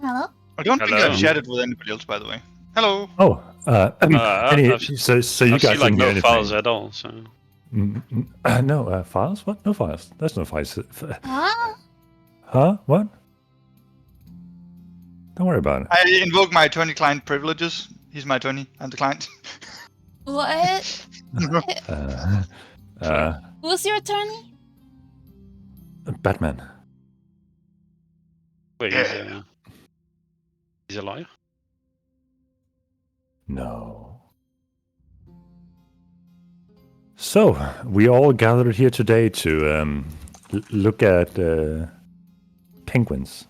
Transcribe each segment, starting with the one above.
Hello? I don't think Hello. I've chatted with anybody else, by the way. Hello. Oh, I've so you I've guys seen like didn't hear no anything? files at all. So No files. What? No files. There's no files. Huh? Huh? What? Don't worry about it. I invoke my attorney client privileges. He's my attorney. I'm the client. What? Who's your attorney? Batman. wait, Yeah. he's a liar. No. So we all gathered here today to look at penguins.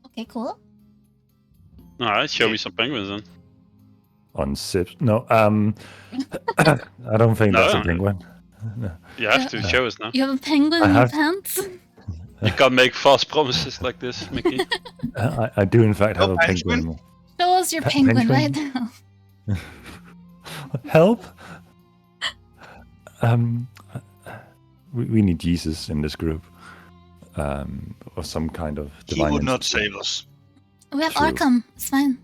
Okay, cool. All right, show me some penguins then. On Sips. No, I don't think that's a No. penguin. You have to show us now. You have a penguin I in your have- pants? You can't make false promises like this, Mickey. I do in fact have No a penguin? penguin. Show us your penguin right penguin? now. Help! We need Jesus in this group, or some kind of He divine. would not entity. save us. We have True. Arkham. It's fine.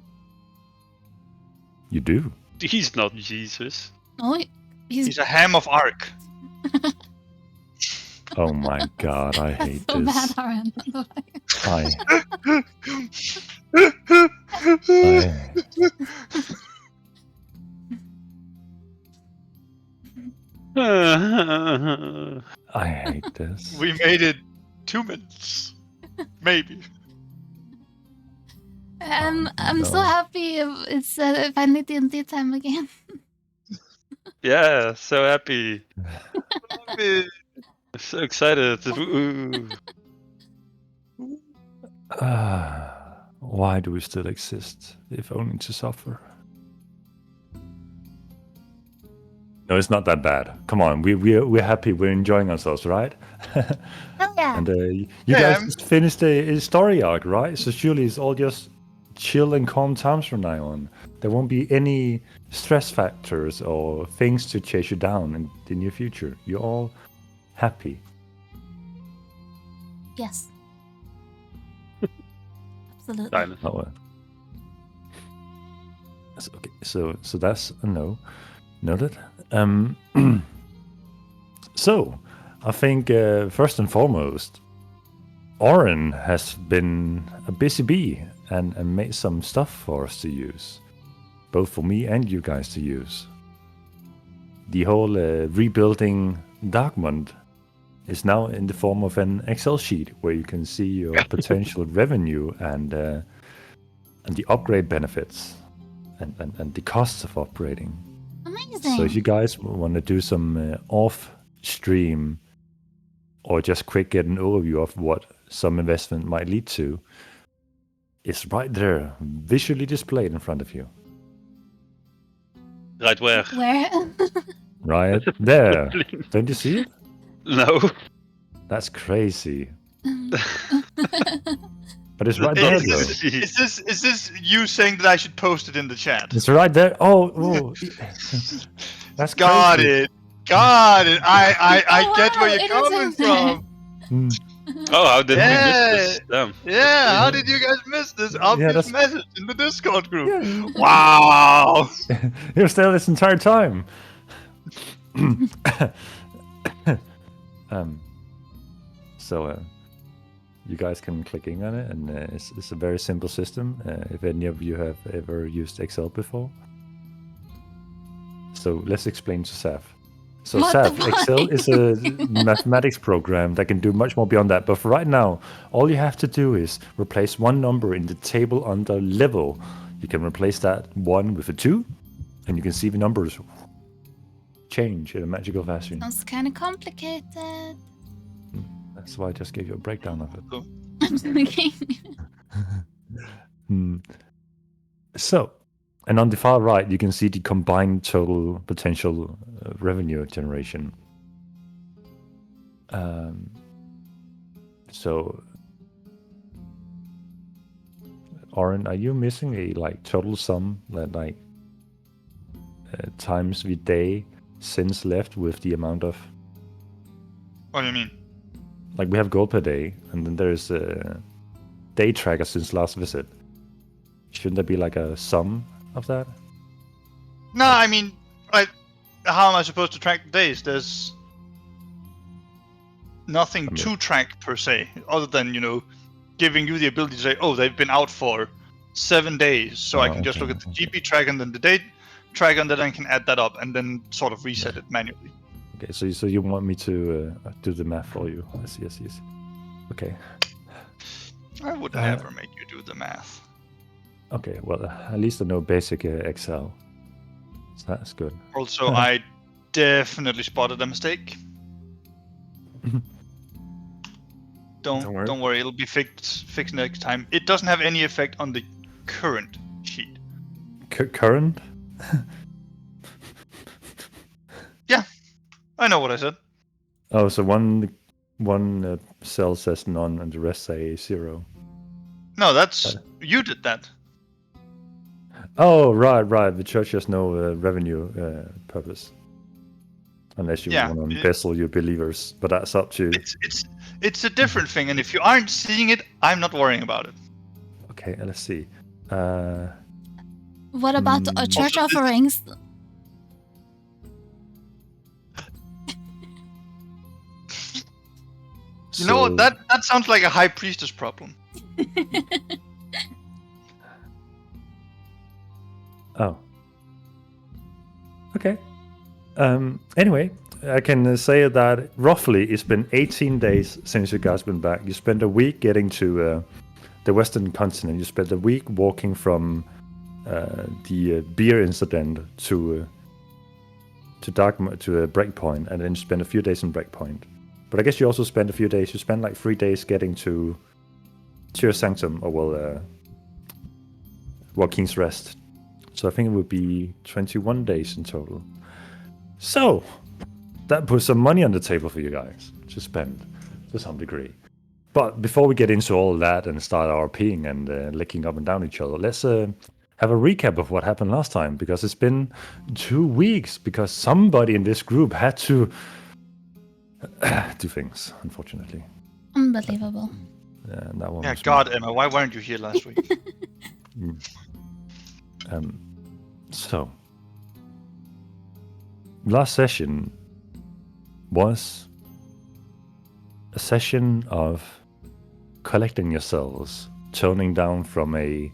You do. He's not Jesus. Oh, he's He's a ham of Ark. Oh my God, I that's hate so this. bad, Aaron. I hate this. We made it 2 minutes. Maybe. I'm so no. happy it's finally D&D time again. Yeah, so happy. So excited. Ooh. Why do we still exist, if only to suffer? No, it's not that bad. Come on, we're happy. We're enjoying ourselves, right? Hell yeah. And you Yeah. guys just finished a story arc, right? So surely it's all just chill and calm times from now on. There won't be any stress factors or things to chase you down in the near future. You're all happy. Yes. Absolutely. Silent. Oh, okay. So that's a no. Noted. So I think first and foremost, Oren has been a busy bee and made some stuff for us to use, both for me and you guys to use. The whole rebuilding Darkmond is now in the form of an Excel sheet where you can see your potential revenue and the upgrade benefits and the costs of operating. Amazing. So if you guys want to do some off-stream or just quick get an overview of what some investment might lead to, it's right there, visually displayed in front of you. Right where? Where? Right there. Don't you see it? No. That's crazy. But it's right there, though. Is this you saying that I should post it in the chat? It's right there. Oh. That's Got crazy. it. Got it. I Oh, get where wow, you're it is coming in there. from. Oh, how did we Yeah. miss this? Damn. Yeah, how did you guys miss this obvious that's- message in the Discord group? Yeah. Wow. You're still this entire time. So you guys can click in on it, and it's a very simple system. If any of you have ever used Excel before, so let's explain to Saf. So What the Saf, fuck? Excel is a mathematics program that can do much more beyond that. But for right now, all you have to do is replace one number in the table under level. You can replace that 1 with a 2, and you can see the numbers change in a magical fashion. Sounds kind of complicated. That's why I just gave you a breakdown of it. I'm thinking. So, and on the far right, you can see the combined total potential revenue generation. So, Oren, are you missing a total sum that times the day since left with the amount of What do you mean? we have gold per day, and then there's day tracker since last visit. Shouldn't there be like a sum of that? No, I mean, how am I supposed to track the days? There's nothing to track per se, other than giving you the ability to say, oh, they've been out for 7 days, so I can just look at the GP track and then the date track, and then I can add that up and then sort of reset it manually. Okay, so you want me to do the math for you? I see. Okay. I would never make you do the math. Okay, well, at least I know basic Excel. So that's good. Also, I definitely spotted a mistake. Don't worry, it'll be fixed next time. It doesn't have any effect on the current sheet. Current? Yeah, I know what I said. Oh, so one cell says none and the rest say 0. No, that's you did that. Oh, right. The church has no revenue purpose. Unless you want to embezzle your believers, but that's up to... It's a different thing, and if you aren't seeing it, I'm not worrying about it. Okay, let's see. What about church offerings? You know what? That sounds like a high priestess problem. Oh. Okay. Anyway, I can say that roughly it's been 18 days since you guys been back. You spent a week getting to the Western continent. You spent a week walking from the beer incident to Breakpoint, and then you spent a few days in Breakpoint. But I guess you also spent a few days. You spent like 3 days getting to Tyr Sanctum, or King's Rest. So I think it would be 21 days in total. So that puts some money on the table for you guys to spend to some degree. But before we get into all that and start RPing and licking up and down each other, let's have a recap of what happened last time, because it's been 2 weeks, because somebody in this group had to do things, unfortunately. Unbelievable. Yeah, that one. Yeah, God, Emma, why weren't you here last week? So, last session was a session of collecting yourselves, toning down from a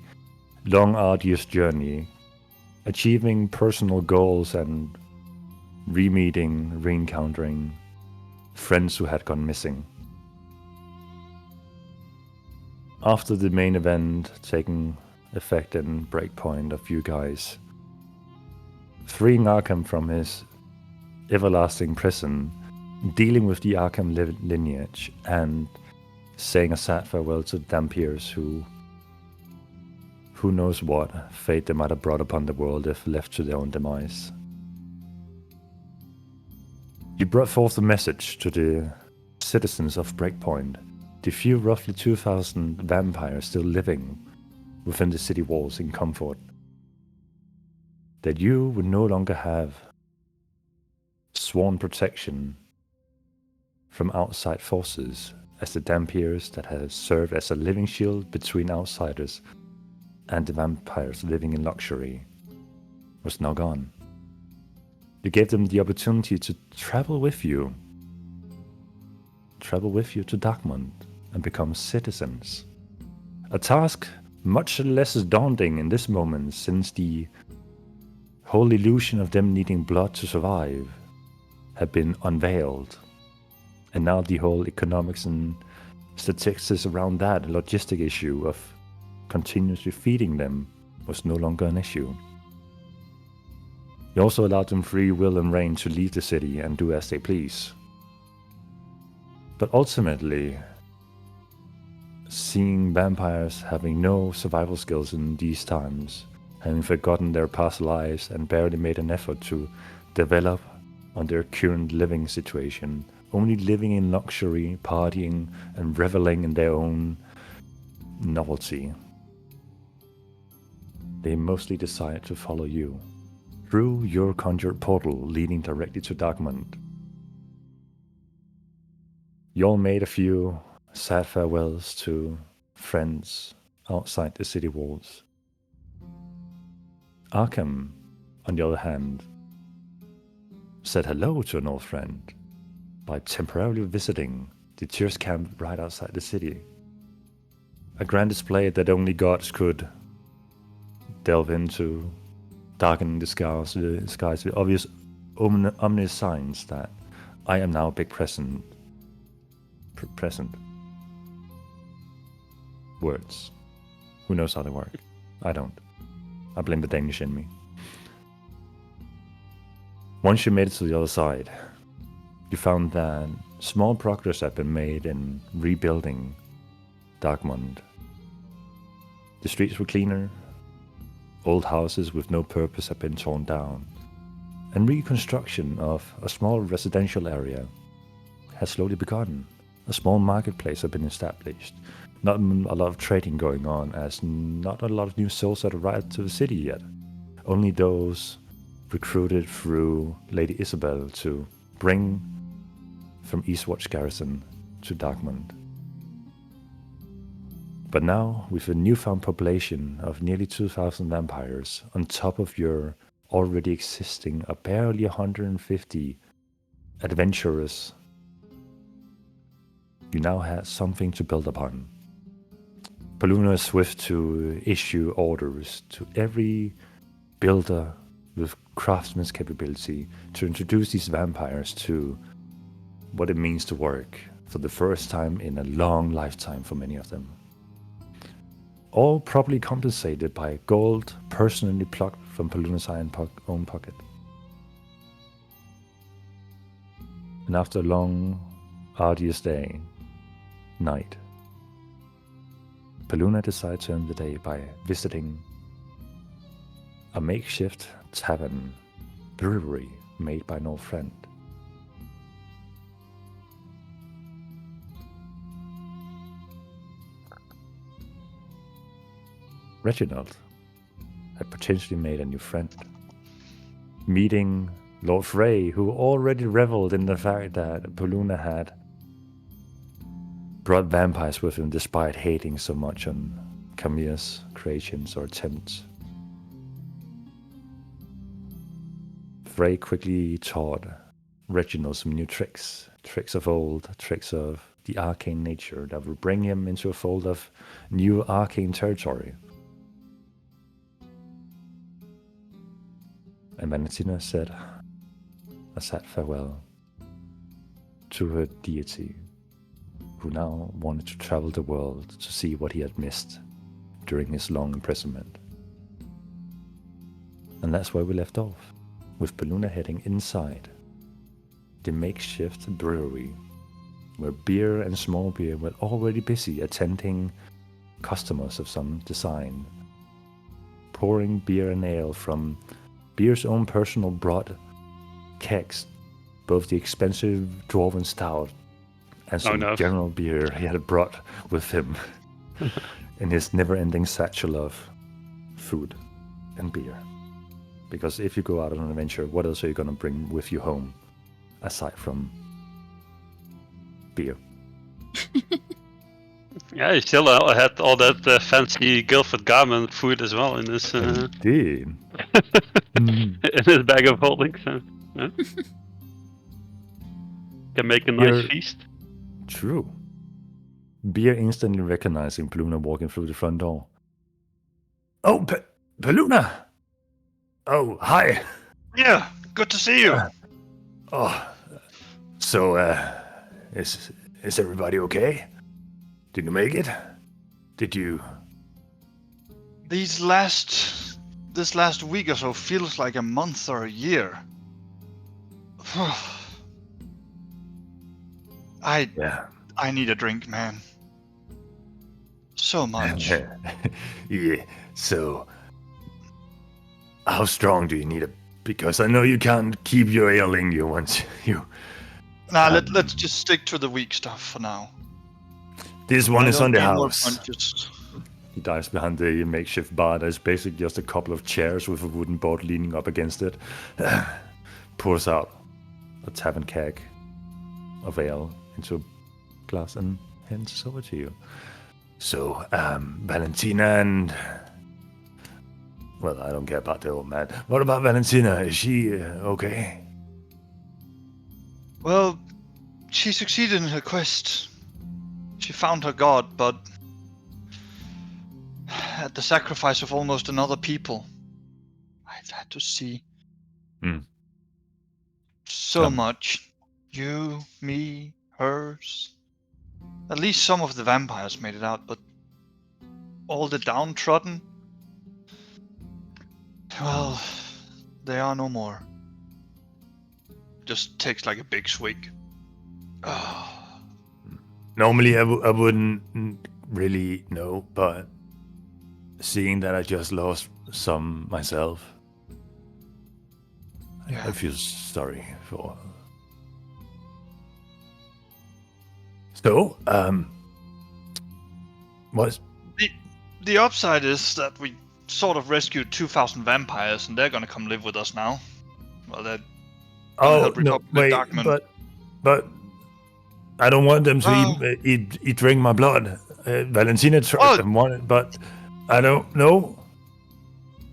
long, arduous journey, achieving personal goals and re-meeting, re-encountering friends who had gone missing. After the main event taking effect in Breakpoint, of you guys freeing Arkham from his everlasting prison, dealing with the Arkham lineage, and saying a sad farewell to the Dhampirs, who knows what fate they might have brought upon the world if left to their own demise. You brought forth a message to the citizens of Breakpoint, the few roughly 2,000 vampires still living within the city walls in comfort, that you would no longer have sworn protection from outside forces, as the Dhampirs that has served as a living shield between outsiders and the vampires living in luxury was now gone. You gave them the opportunity to travel with you to Darkmont and become citizens. A task much less daunting in this moment, since the whole illusion of them needing blood to survive had been unveiled. And now the whole economics and statistics around that logistic issue of continuously feeding them was no longer an issue. You also allowed them free will and reign to leave the city and do as they please. But ultimately, seeing vampires having no survival skills in these times, having forgotten their past lives and barely made an effort to develop on their current living situation, only living in luxury, partying and reveling in their own novelty, they mostly decide to follow you through your conjured portal leading directly to Darkmont. You all made a few sad farewells to friends outside the city walls. Arkham, on the other hand, said hello to an old friend by temporarily visiting the Tears camp right outside the city. A grand display that only gods could delve into, darkening the skies with obvious ominous signs that I am now a big present. Words. Who knows how they work? I don't. I blame the Danish in me. Once you made it to the other side, you found that small progress had been made in rebuilding Darkmund. The streets were cleaner, old houses with no purpose had been torn down, and reconstruction of a small residential area had slowly begun. A small marketplace had been established. Not a lot of trading going on, as not a lot of new souls had arrived to the city yet. Only those recruited through Lady Isabel to bring from Eastwatch Garrison to Darkmund. But now, with a newfound population of nearly 2,000 vampires on top of your already existing barely 150 adventurers, you now had something to build upon. Pelluna is swift to issue orders to every builder with craftsman's capability to introduce these vampires to what it means to work for the first time in a long lifetime for many of them. All properly compensated by gold personally plucked from Pelluna's own pocket. And after a long, arduous night, Pelluna decided to end the day by visiting a makeshift tavern brewery made by an old friend. Reginald had potentially made a new friend. Meeting Lord Frey, who already reveled in the fact that Pelluna had brought vampires with him despite hating so much on Camilla's creations or attempts. Frey quickly taught Reginald some new tricks of old, tricks of the arcane nature that would bring him into a fold of new arcane territory. And Valentina said a sad farewell to her deity, who now wanted to travel the world to see what he had missed during his long imprisonment. And that's where we left off, with Pelluna heading inside the makeshift brewery, where beer and small beer were already busy attending customers of some design, pouring beer and ale from beer's own personal brought kegs, both the expensive Dwarven Stout and some general beer he had brought with him in his never-ending satchel of food and beer. Because if you go out on an adventure, what else are you going to bring with you home aside from beer? Yeah, he still had all that fancy Guildford Garment food as well in his Indeed. in his bag of holding. So, yeah. Can make a nice feast. True. Beer instantly recognizing Pelluna walking through the front door. Oh, Pelluna! Oh, hi. Yeah, good to see you. So, is everybody okay? Did you make it? Did you? This last week or so feels like a month or a year. I need a drink, man. So much. Yeah. So, how strong do you need it? Because I know you can't keep your ale in you once you. Nah, let's just stick to the weak stuff for now. This one is on the house. He dives behind the makeshift bar. There's basically just a couple of chairs with a wooden board leaning up against it. Pours out a tavern keg of ale into a glass and hands it over to you. So, Valentina and... Well, I don't care about the old man. What about Valentina? Is she okay? Well, she succeeded in her quest. She found her god, but at the sacrifice of almost another people. I've had to see so much. You, me, hers. At least some of the vampires made it out, but all the downtrodden, well, they are no more. Just takes like a big swig. Oh. Normally, I wouldn't really know, but seeing that I just lost some myself, I feel sorry for. So, what's the upside is that we sort of rescued 2,000 vampires, and they're gonna come live with us now. Well, that. no, wait, but I don't want them to drink my blood. Valentina tried and wanted, but I don't know.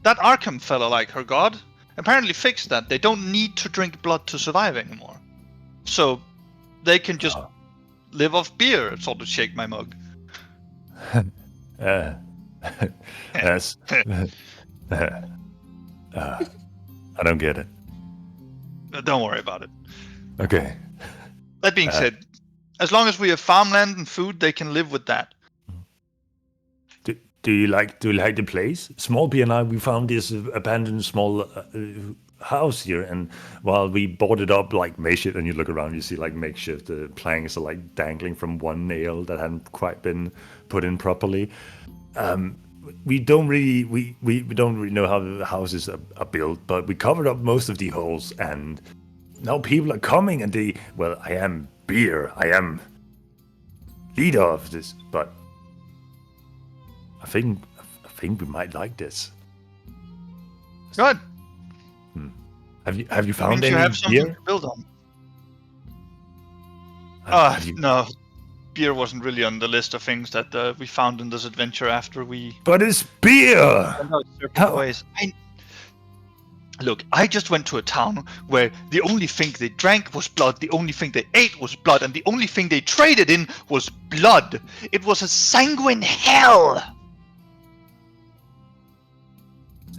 That Arkham fella, like her god, apparently fixed that. They don't need to drink blood to survive anymore. So they can just live off beer, sort of shake my mug. Yes. I don't get it. Don't worry about it. Okay. That being said, as long as we have farmland and food, they can live with that. Do you like the place? Small B and I, we found this abandoned small house here, and while we boarded up like makeshift, and you look around, you see like makeshift planks are like dangling from one nail that hadn't quite been put in properly. We don't really know how the houses are built, but we covered up most of the holes, and now people are coming, and I am beer, I am leader of this, but I think we might like this. Good. Have you found any you have something beer? to build on. No, beer wasn't really on the list of things that we found in this adventure after we. But it's beer. Look, I just went to a town where the only thing they drank was blood, the only thing they ate was blood, and the only thing they traded in was blood. It was a sanguine hell.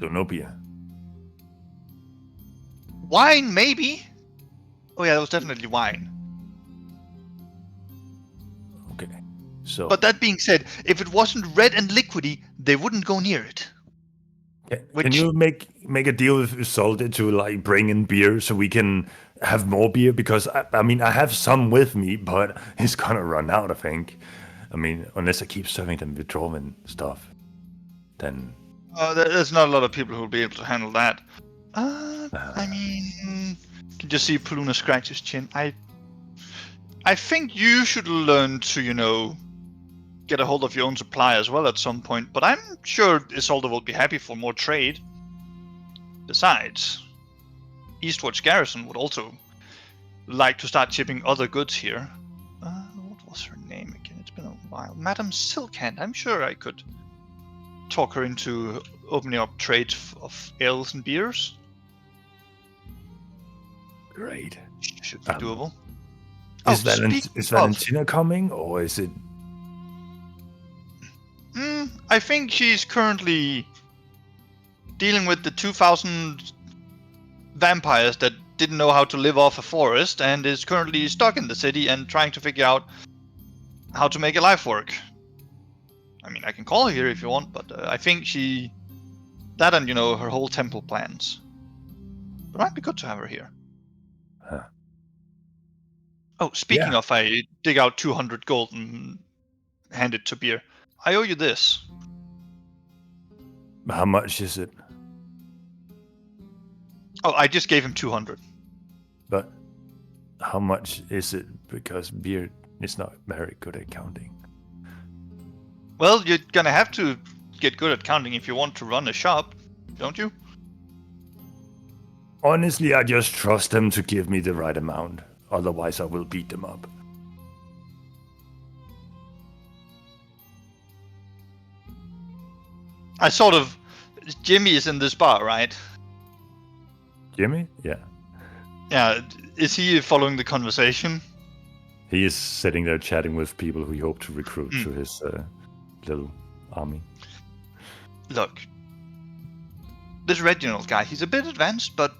So no beer. Wine, maybe. Oh yeah, that was definitely wine. Okay. So. But that being said, if it wasn't red and liquidy, they wouldn't go near it. Can you make a deal with Solid to like bring in beer so we can have more beer? Because I mean I have some with me, but it's gonna run out. I think. I mean, unless I keep serving them with Dwarven stuff, then. There's not a lot of people who will be able to handle that. I mean, you can just see Paluna scratch his chin. I think you should learn to, get a hold of your own supply as well at some point, but I'm sure Isolde will be happy for more trade. Besides, Eastwatch Garrison would also like to start shipping other goods here. What was her name again? It's been a while. Madame Silkhand. I'm sure I could talk her into opening up trade of ales and beers. Great. Should be doable. Is Valentina coming, or is it? I think she's currently dealing with the 2,000 vampires that didn't know how to live off a forest and is currently stuck in the city and trying to figure out how to make a life work. I mean, I can call her here if you want, but I think that and, her whole temple plans. But it might be good to have her here. Huh. Oh, speaking of, I dig out 200 gold and hand it to Beer. I owe you this. How much is it? Oh, I just gave him 200. But how much is it? Because Beer is not very good at counting. Well, you're gonna have to get good at counting if you want to run a shop, don't you? Honestly, I just trust them to give me the right amount. Otherwise, I will beat them up. I sort of. Jimmy is in this bar, right? Jimmy? Yeah. Yeah. Is he following the conversation? He is sitting there chatting with people who he hoped to recruit Mm. to his little army. Look. This Reginald guy, he's a bit advanced, but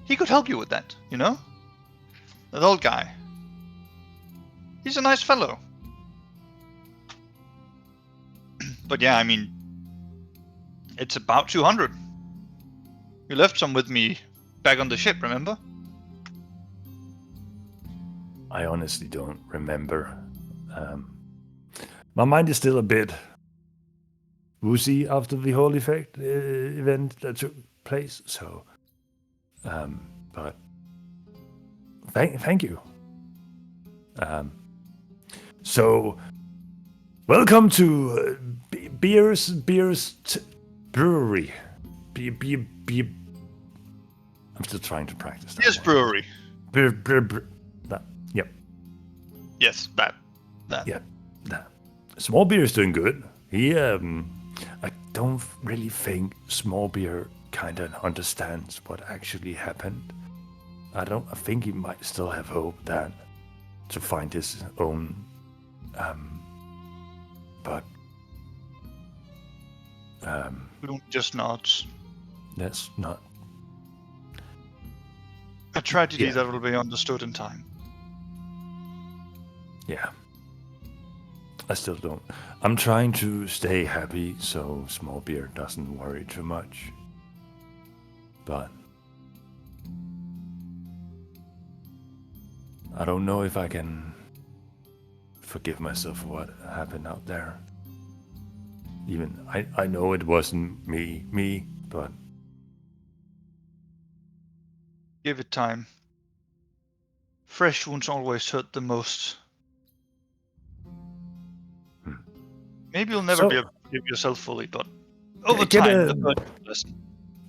he could help you with that, you know? That old guy. He's a nice fellow. But yeah, I mean, it's about 200. You left some with me back on the ship, remember? I honestly don't remember. My mind is still a bit woozy after the whole event that took place. So, but thank you. So, welcome to Beers Brewery. I'm still trying to practice that. Yes, one. brewery. That, yep. Yes, that. Yeah, nah. Small beer is doing good. I don't really think small beer kind of understands what actually happened. I think he might still have hope that to find his own. But Bloom just nods. that's not. A tragedy Yeah. that will be understood in time. Yeah. I still don't. I'm trying to stay happy so small beer doesn't worry too much. But I don't know if I can forgive myself for what happened out there. Even I know it wasn't me, but Give it time. Fresh wounds always hurt the most. Maybe you'll never So- be able to forgive yourself fully, but over Get time, a- the burden will lessen.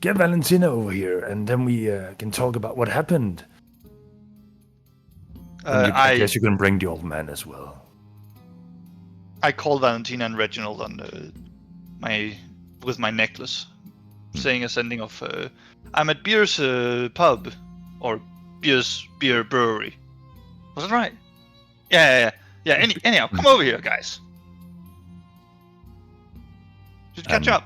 get Valentina over here, and then we can talk about what happened. And I guess you can bring the old man as well. I call Valentina and Reginald on with my necklace, saying a sending of I'm at Beer's pub, or Beer's beer brewery. Was it right? Yeah. Anyhow, come over here, guys. Should catch And- up.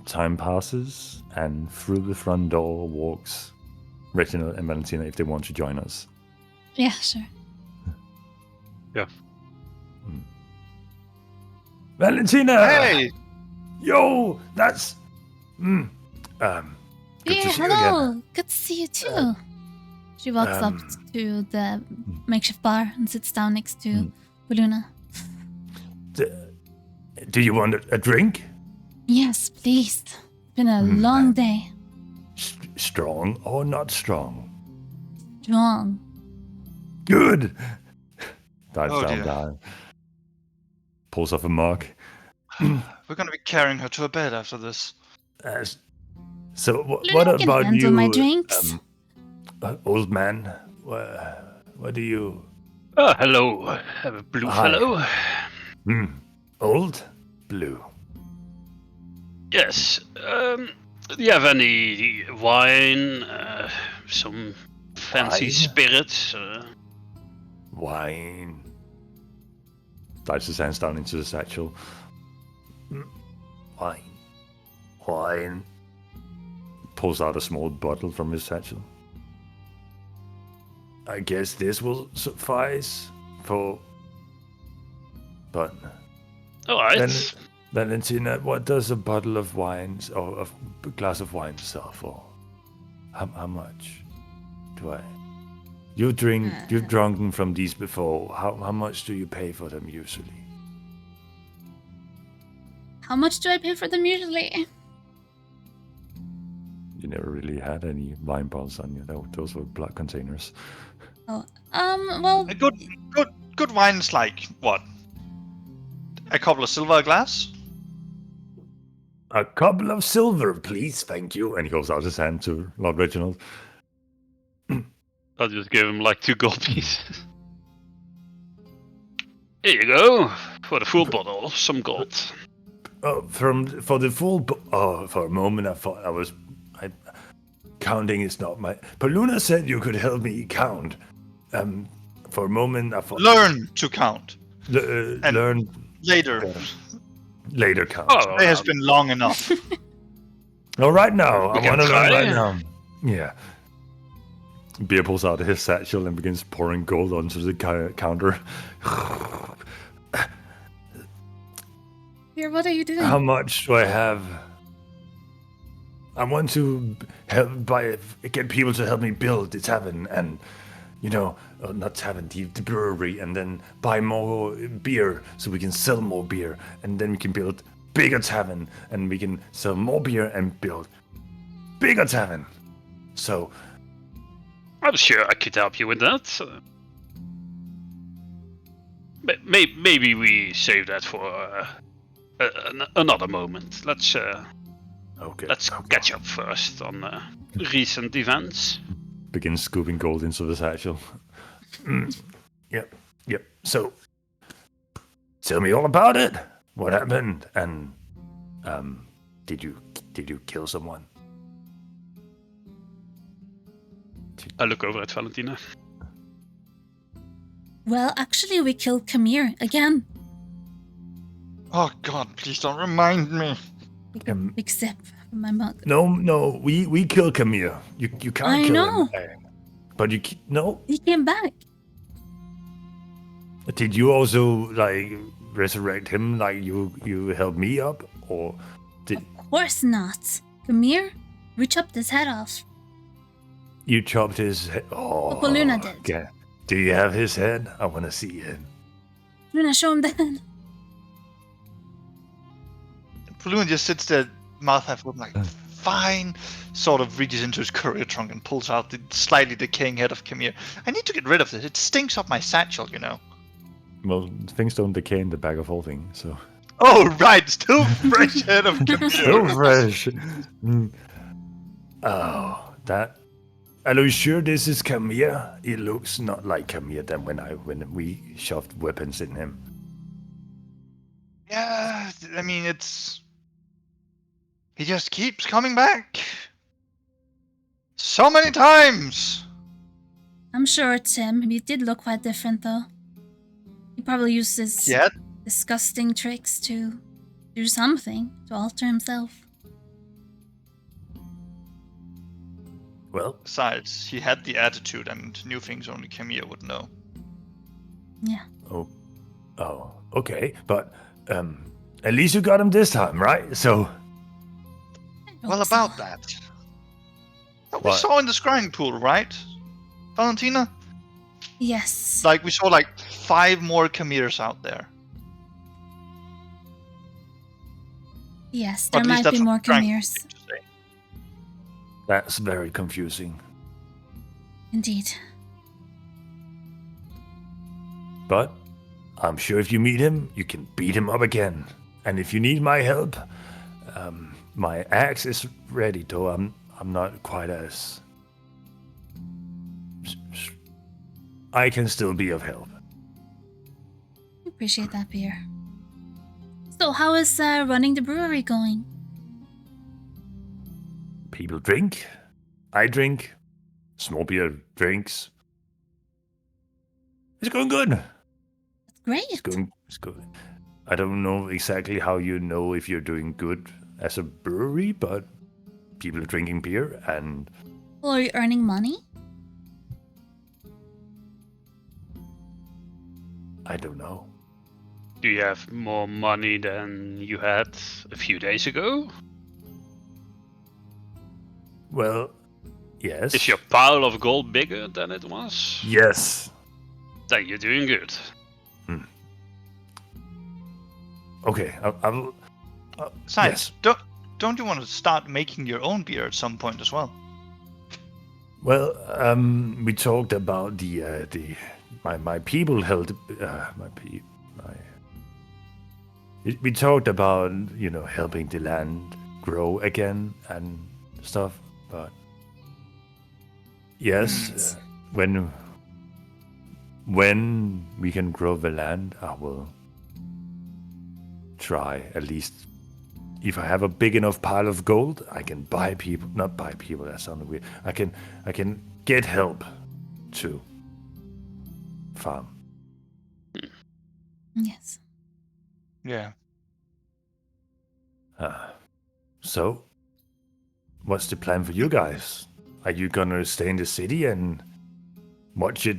Time passes, and through the front door walks Reginald and Valentina if they want to join us. Yeah, sure. Valentina! Hey, Yo, that's. Good Yeah, to see you hello. again. Good to see you too. She walks up to the makeshift bar and sits down next to Baluna. Do you want a drink? Yes, please. It's been a long day. Strong or not strong? Strong. Good. Dives Oh, down, dear. down. Pulls off a mug. we're gonna be carrying her to her bed after this. So Luna what can about handle you, my drinks. old man? What do you? Hello, blue Hi. fellow. Old, blue. Yes. Do you have any wine? Some fancy Wine? spirits? Wine. Dives his hands down into the satchel. Wine. Pulls out a small bottle from his satchel. I guess this will suffice for. But All right. then, Valentina, what does a bottle of wine or a glass of wine sell for? How much do I? You've drunken from these before. How much do you pay for them usually? How much do I pay for them usually? You never really had any wine bottles on you. Those were blood containers. Oh, well, A good wine's like what? A couple of silver a glass? A couple of silver, please, thank you. And he holds out his hand to Lord Reginald. I'll just give him like 2 gold pieces. Here you go. For the full bottle, some gold. For the full. For a moment I thought counting is not my. Paluna said you could help me count. For a moment I thought. Learn to count. And Learn later. Later count. Oh, It has been long enough. No, right now. I can want to learn try. right now. Yeah. Beer pulls out his satchel and begins pouring gold onto the counter. Here, what are you doing? How much do I have? I want to get people to help me build the tavern and, not tavern, the brewery, and then buy more beer so we can sell more beer, and then we can build bigger tavern, and we can sell more beer and build bigger tavern. So, I'm sure I could help you with that. Maybe we save that for another moment. Let's catch up first on recent events. begin scooping gold into the satchel. Yep. So, tell me all about it. What happened? And did you kill someone? I look over at Valentina. Well, actually, we killed Kamir again. Oh God, please don't remind me. Big sip from my mug. No, we killed Camille. You can't I kill know. him. But no. He came back. Did you also resurrect him like you held me up, or did Of course not. Kamir, we chopped his head off. you chopped his head? Oh, Papa Luna did. Okay. Do you have his head? I want to see it. Luna, show him the head. Paluna just sits there, mouth half open, like, fine. Sort of reaches into his courier trunk and pulls out the slightly decaying head of Kamir. I need to get rid of this. It stinks up my satchel, you know. Well, things don't decay in the bag of holding, so. Oh, right. Still fresh head of Kamir. So fresh. Oh, that. Are you sure this is Camille? It looks not like Camille than when we shoved weapons in him. Yeah, I mean, he just keeps coming back. So many times. I'm sure it's him. He did look quite different, though. He probably used his Yeah. disgusting tricks to do something to alter himself. Well, Besides, he had the attitude and knew things only Kamir would know. Yeah. oh, okay, but at least you got him this time, right? So, Well, Hope so. about that. We What? saw in the scrying pool, right, Valentina? Yes. Like, we saw 5 more Kamirs out there. Yes, Or there at least might that's be what more I'm trying Kamirs. to say. that's very confusing. Indeed. But I'm sure if you meet him, you can beat him up again. And if you need my help, my axe is ready, though I'm not quite as. I can still be of help. Appreciate that, beer. So, how is running the brewery going? People drink. I drink. Small beer drinks. It's going good. That's great. It's good. I don't know exactly how you know if you're doing good as a brewery, but people are drinking beer and Well, are you earning money? I don't know. Do you have more money than you had a few days ago? Well, yes. Is your pile of gold bigger than it was? Yes. Then you're doing good. Okay, I'll Besides, yes. don't you want to start making your own beer at some point as well? Well, we talked about my people held we talked about helping the land grow again and stuff, but yes, when we can grow the land, I will try at least if I have a big enough pile of gold, I can buy people. Not buy people. That sounded weird. I can get help to farm. Yes. Yeah. So, what's the plan for you guys? Are you gonna stay in the city and watch it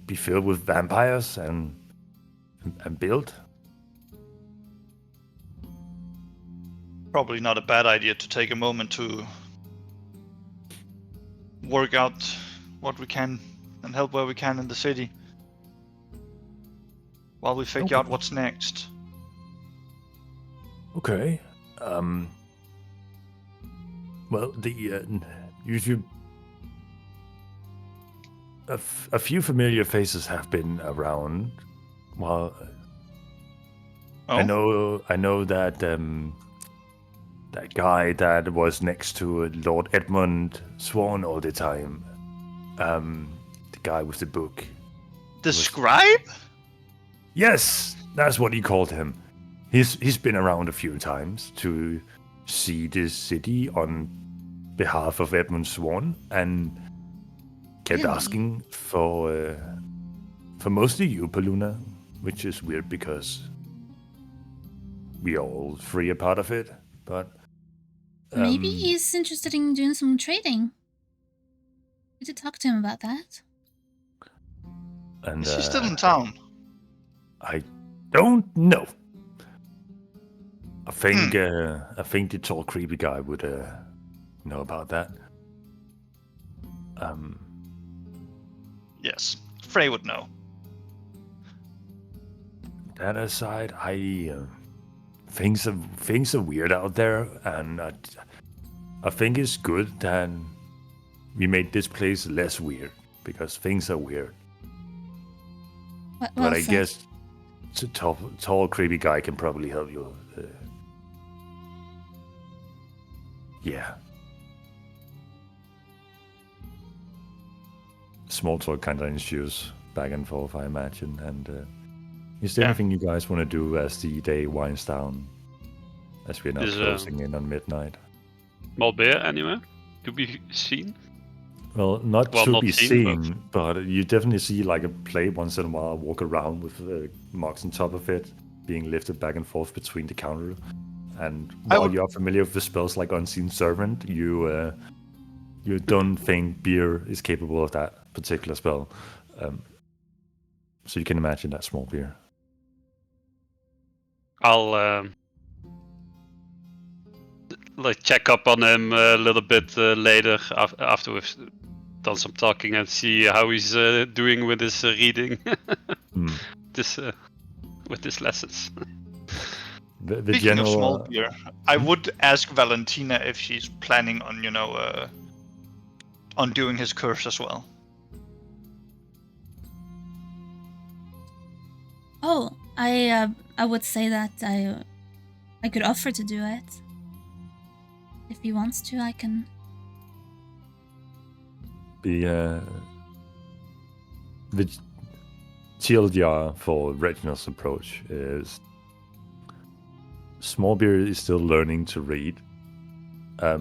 be filled with vampires and build? Probably not a bad idea to take a moment to work out what we can and help where we can in the city while we figure out what's next. Okay. Well, you should. A few familiar faces have been around. Well, Oh? I know that that guy that was next to Lord Edmund Swan all the time. The guy with the book. The scribe? Yes, that's what he called him. He's been around a few times to see this city on behalf of Edmund Swan and kept Really? asking for mostly you, Paluna, which is weird because we all three are part of it. But Maybe he's interested in doing some trading. We did talk to him about that. and Is he still in town? I don't know. I think the tall creepy guy would know about that. Yes. Frey would know. That aside, things are weird out there, and I think it's good that we made this place less weird because things are weird. Well But I said. guess the tall creepy guy can probably help you. Yeah. Small talk kind of ensues back and forth, I imagine. And is there Yeah. anything you guys want to do as the day winds down? As we're now Is, closing in on midnight. Small bear anywhere to be seen? Well, not Well, to not be seen, seen, but you definitely see like a plate once in a while walk around with marks on top of it, being lifted back and forth between the counter. And while you're familiar with the spells like Unseen Servant, you don't think beer is capable of that particular spell. So you can imagine that small beer. I'll like check up on him a little bit later after we've done some talking and see how he's doing with his reading. This with his lessons. The Speaking general of small beer, I would ask Valentina if she's planning on, on doing his curse as well. Oh, I would say that I could offer to do it. If he wants to, I can. the TLDR for Reginald's approach is Smallbeard is still learning to read.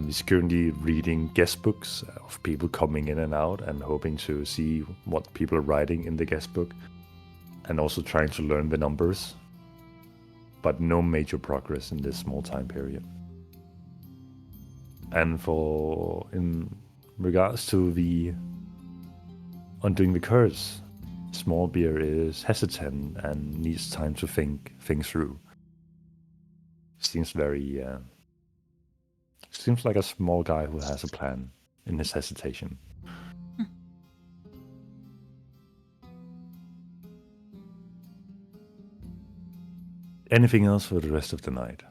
He's currently reading guest books of people coming in and out and hoping to see what people are writing in the guest book, and also trying to learn the numbers, but no major progress in this small time period. And in regards to the undoing the curse, Smallbeard is hesitant and needs time to think things through. Seems very seems like a small guy who has a plan in his hesitation. Anything else for the rest of the night?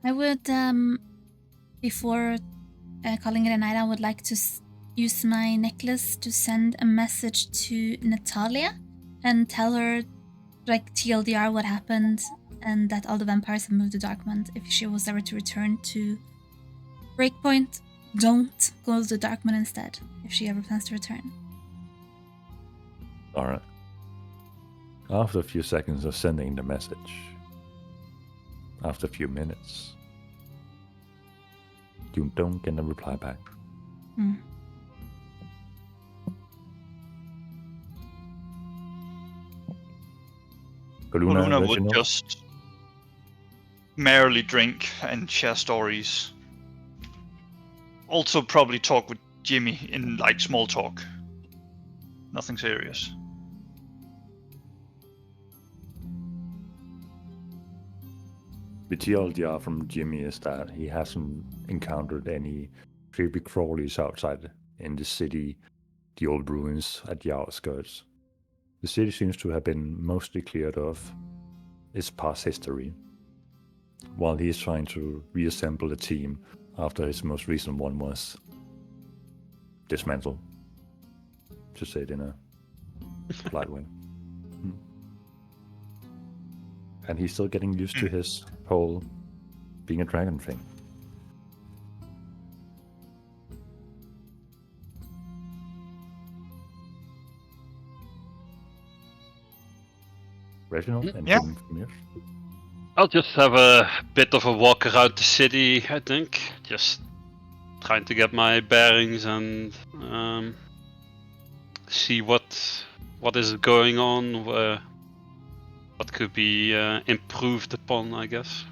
I would, before calling it a night, I would like to use my necklace to send a message to Natalia and tell her, like, TLDR what happened and that all the vampires have moved to Darkmount. If she was ever to return to Breakpoint, don't go to Darkmount instead, if she ever plans to return. Alright. After a few seconds of sending the message, after a few minutes, you don't get a reply back. Luna let would you know. just merrily drink and share stories. Also probably talk with Jimmy in like small talk. Nothing serious. The TLDR from Jimmy is that he hasn't encountered any creepy crawlies outside in the city, the old ruins at the outskirts. The city seems to have been mostly cleared of its past history, while he is trying to reassemble the team after his most recent one was dismantled, to say it in a polite way. And he's still getting used to his whole being a dragon thing. Reginald, anything from you? I'll just have a bit of a walk around the city, I think. Just trying to get my bearings and see what is going on, what could be improved upon, I guess.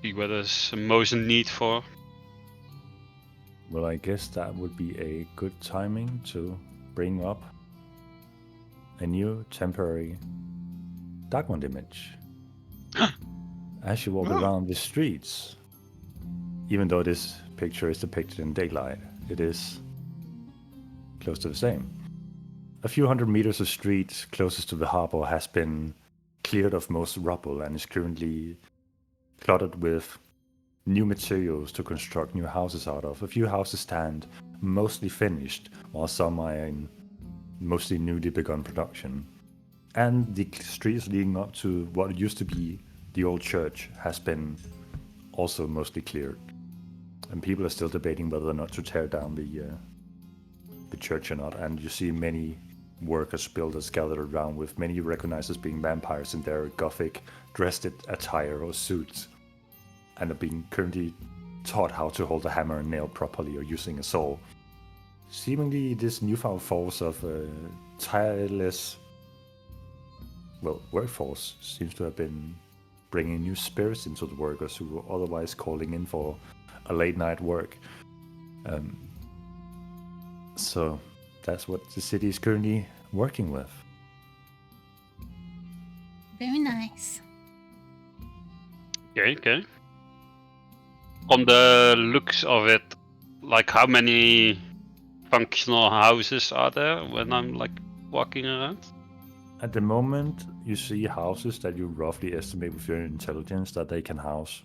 See where there's most need for. Well, I guess that would be a good timing to bring up a new temporary Darkmond image. As you walk around the streets, even though this picture is depicted in daylight, it is close to the same. A few hundred meters of street closest to the harbor has been cleared of most rubble and is currently cluttered with new materials to construct new houses out of. A few houses stand mostly finished, while some are in mostly newly begun production. And the streets leading up to what used to be the old church has been also mostly cleared. And people are still debating whether or not to tear down the church or not. And you see many workers, builders gathered around, with many you recognize as being vampires in their gothic dressed attire or suits, and are being currently taught how to hold a hammer and nail properly or using a saw. Seemingly this newfound force of tireless workforce seems to have been bringing new spirits into the workers who were otherwise calling in for a late night work. So that's what the city is currently working with. Very nice. Okay. On the looks of it, like how many functional houses are there when I'm like walking around? At the moment, you see houses that you roughly estimate with your intelligence that they can house,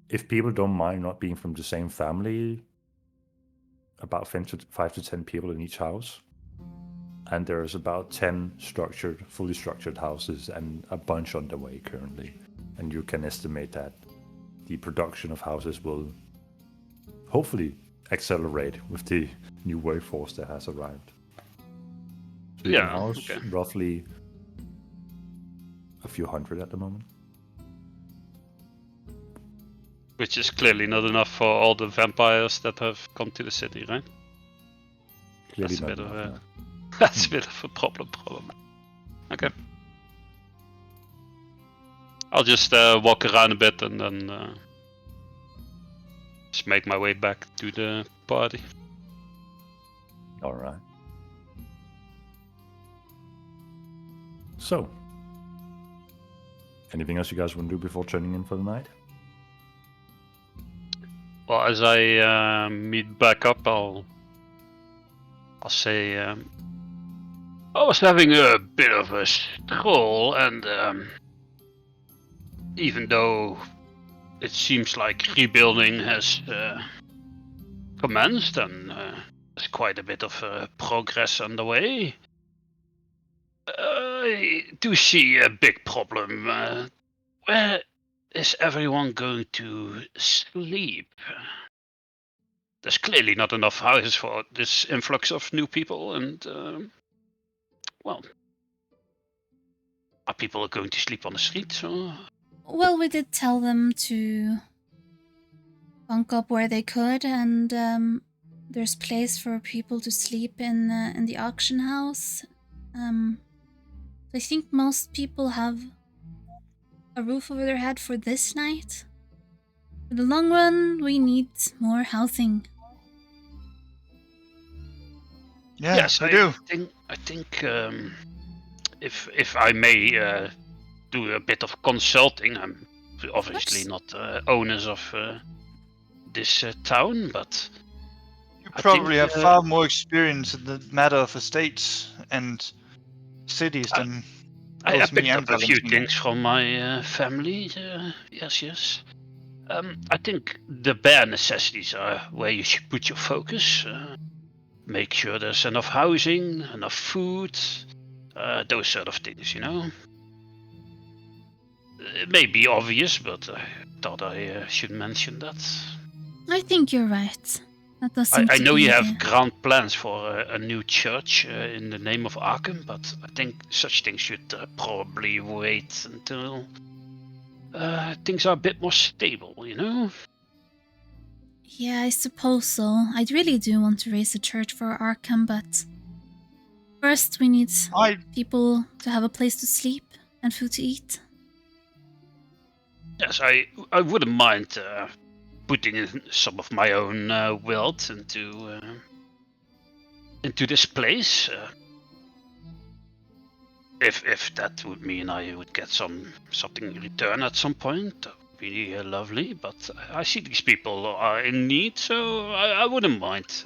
if people don't mind not being from the same family, about 5 to 10 people in each house. And there's about 10 fully structured houses and a bunch on the way currently. And you can estimate that the production of houses will hopefully accelerate with the new workforce that has arrived. So you can house roughly a few hundred at the moment. Which is clearly not enough for all the vampires that have come to the city, right? Clearly That's a not bit of enough, a that's a bit of a problem. Okay. I'll just walk around a bit and then just make my way back to the party. All right. So, anything else you guys want to do before turning in for the night? Well, as I meet back up, I'll say I was having a bit of a stroll, and even though it seems like rebuilding has commenced and there's quite a bit of progress underway, I do see a big problem. Where is everyone going to sleep? There's clearly not enough houses for this influx of new people, and well, are people going to sleep on the streets? Or Well, we did tell them to bunk up where they could, and there's place for people to sleep in the auction house. I think most people have a roof over their head for this night. For the long run, we need more housing. Yeah, Yes, I do. I think if I may do a bit of consulting, I'm obviously not owners of this town, but You I probably think, have far more experience in the matter of estates and cities than I both me picked and up a few Valentina. things from my family. Yes. I think the bare necessities are where you should put your focus. Make sure there's enough housing, enough food, those sort of things, you know. It may be obvious, but I thought I should mention that. I think you're right. That does seem I to know be you the... have grand plans for a new church in the name of Arkham, but I think such things should probably wait until things are a bit more stable, you know? Yeah, I suppose so. I really do want to raise a church for Arkham, but first we need people to have a place to sleep and food to eat. Yes, I wouldn't mind putting in some of my own wealth into this place. If that would mean I would get something in return at some point, that would be lovely. But I see these people are in need, so I wouldn't mind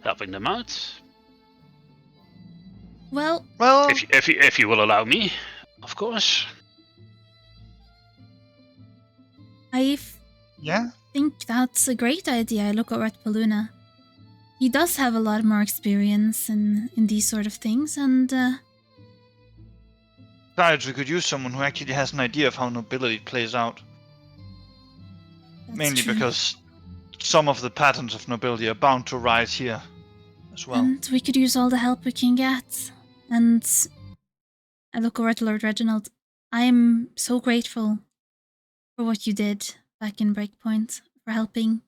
helping them out. Well, if you will allow me, of course. Yeah, think that's a great idea. I look over at Paluna. He does have a lot more experience in these sort of things, and besides, we could use someone who actually has an idea of how nobility plays out. Mainly true. because some of the patterns of nobility are bound to rise here as well. And we could use all the help we can get. And I look over at Lord Reginald. I'm so grateful for what you did back in Breakpoint, for helping.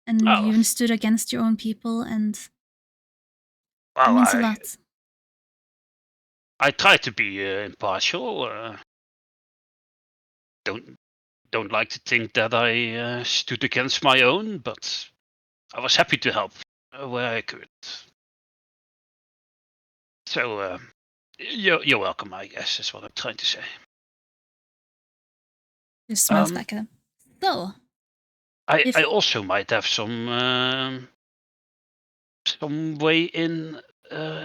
And you even stood against your own people, and it means a lot. I try to be impartial. Don't like to think that I stood against my own, but I was happy to help where I could. So you're welcome, I guess, is what I'm trying to say. Just smiles back at him. So, I also might have some way in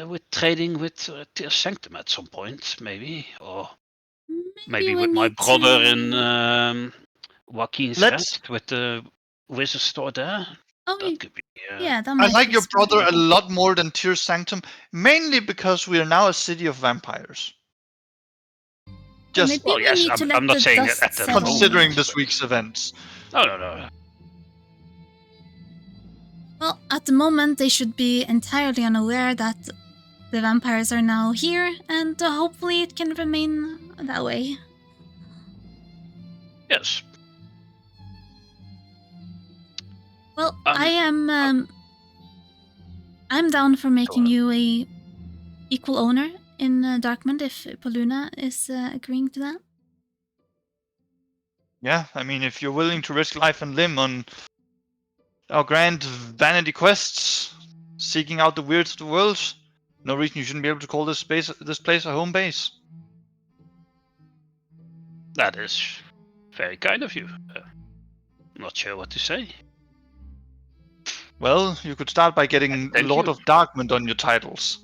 with trading with Tear Sanctum at some point, maybe, or maybe with my brother in Joaquin's Rest with the wizard store there. Oh, that could be. Yeah, that I might like be your smart. brother a lot more than Tear Sanctum, mainly because we are now a city of vampires. Just well, yes, I'm not saying it at the considering moment, this week's events. No. Well, at the moment, they should be entirely unaware that the vampires are now here, and hopefully it can remain that way. Yes. Well, I am. I'm down for making you a equal owner in Darkmond if Paluna is agreeing to that. Yeah, I mean, if you're willing to risk life and limb on our grand vanity quests, seeking out the weirds of the world, no reason you shouldn't be able to call this place a home base. That is very kind of you. I'm not sure what to say. Well, you could start by getting Lord of Darkmond on your titles.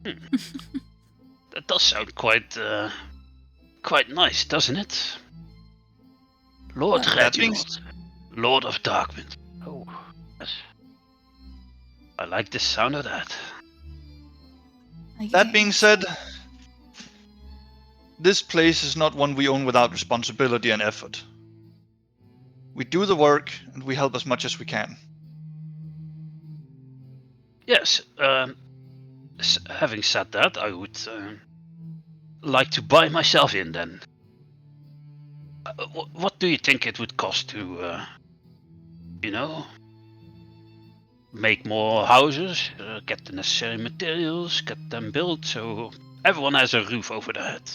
That does sound quite nice, doesn't it? Lord Reginald, Lord of Darkmond. Oh, yes. I like the sound of that. That being said, this place is not one we own without responsibility and effort. We do the work, and we help as much as we can. Yes, having said that, I would like to buy myself in then. What do you think it would cost to, make more houses, get the necessary materials, get them built, so everyone has a roof over their head?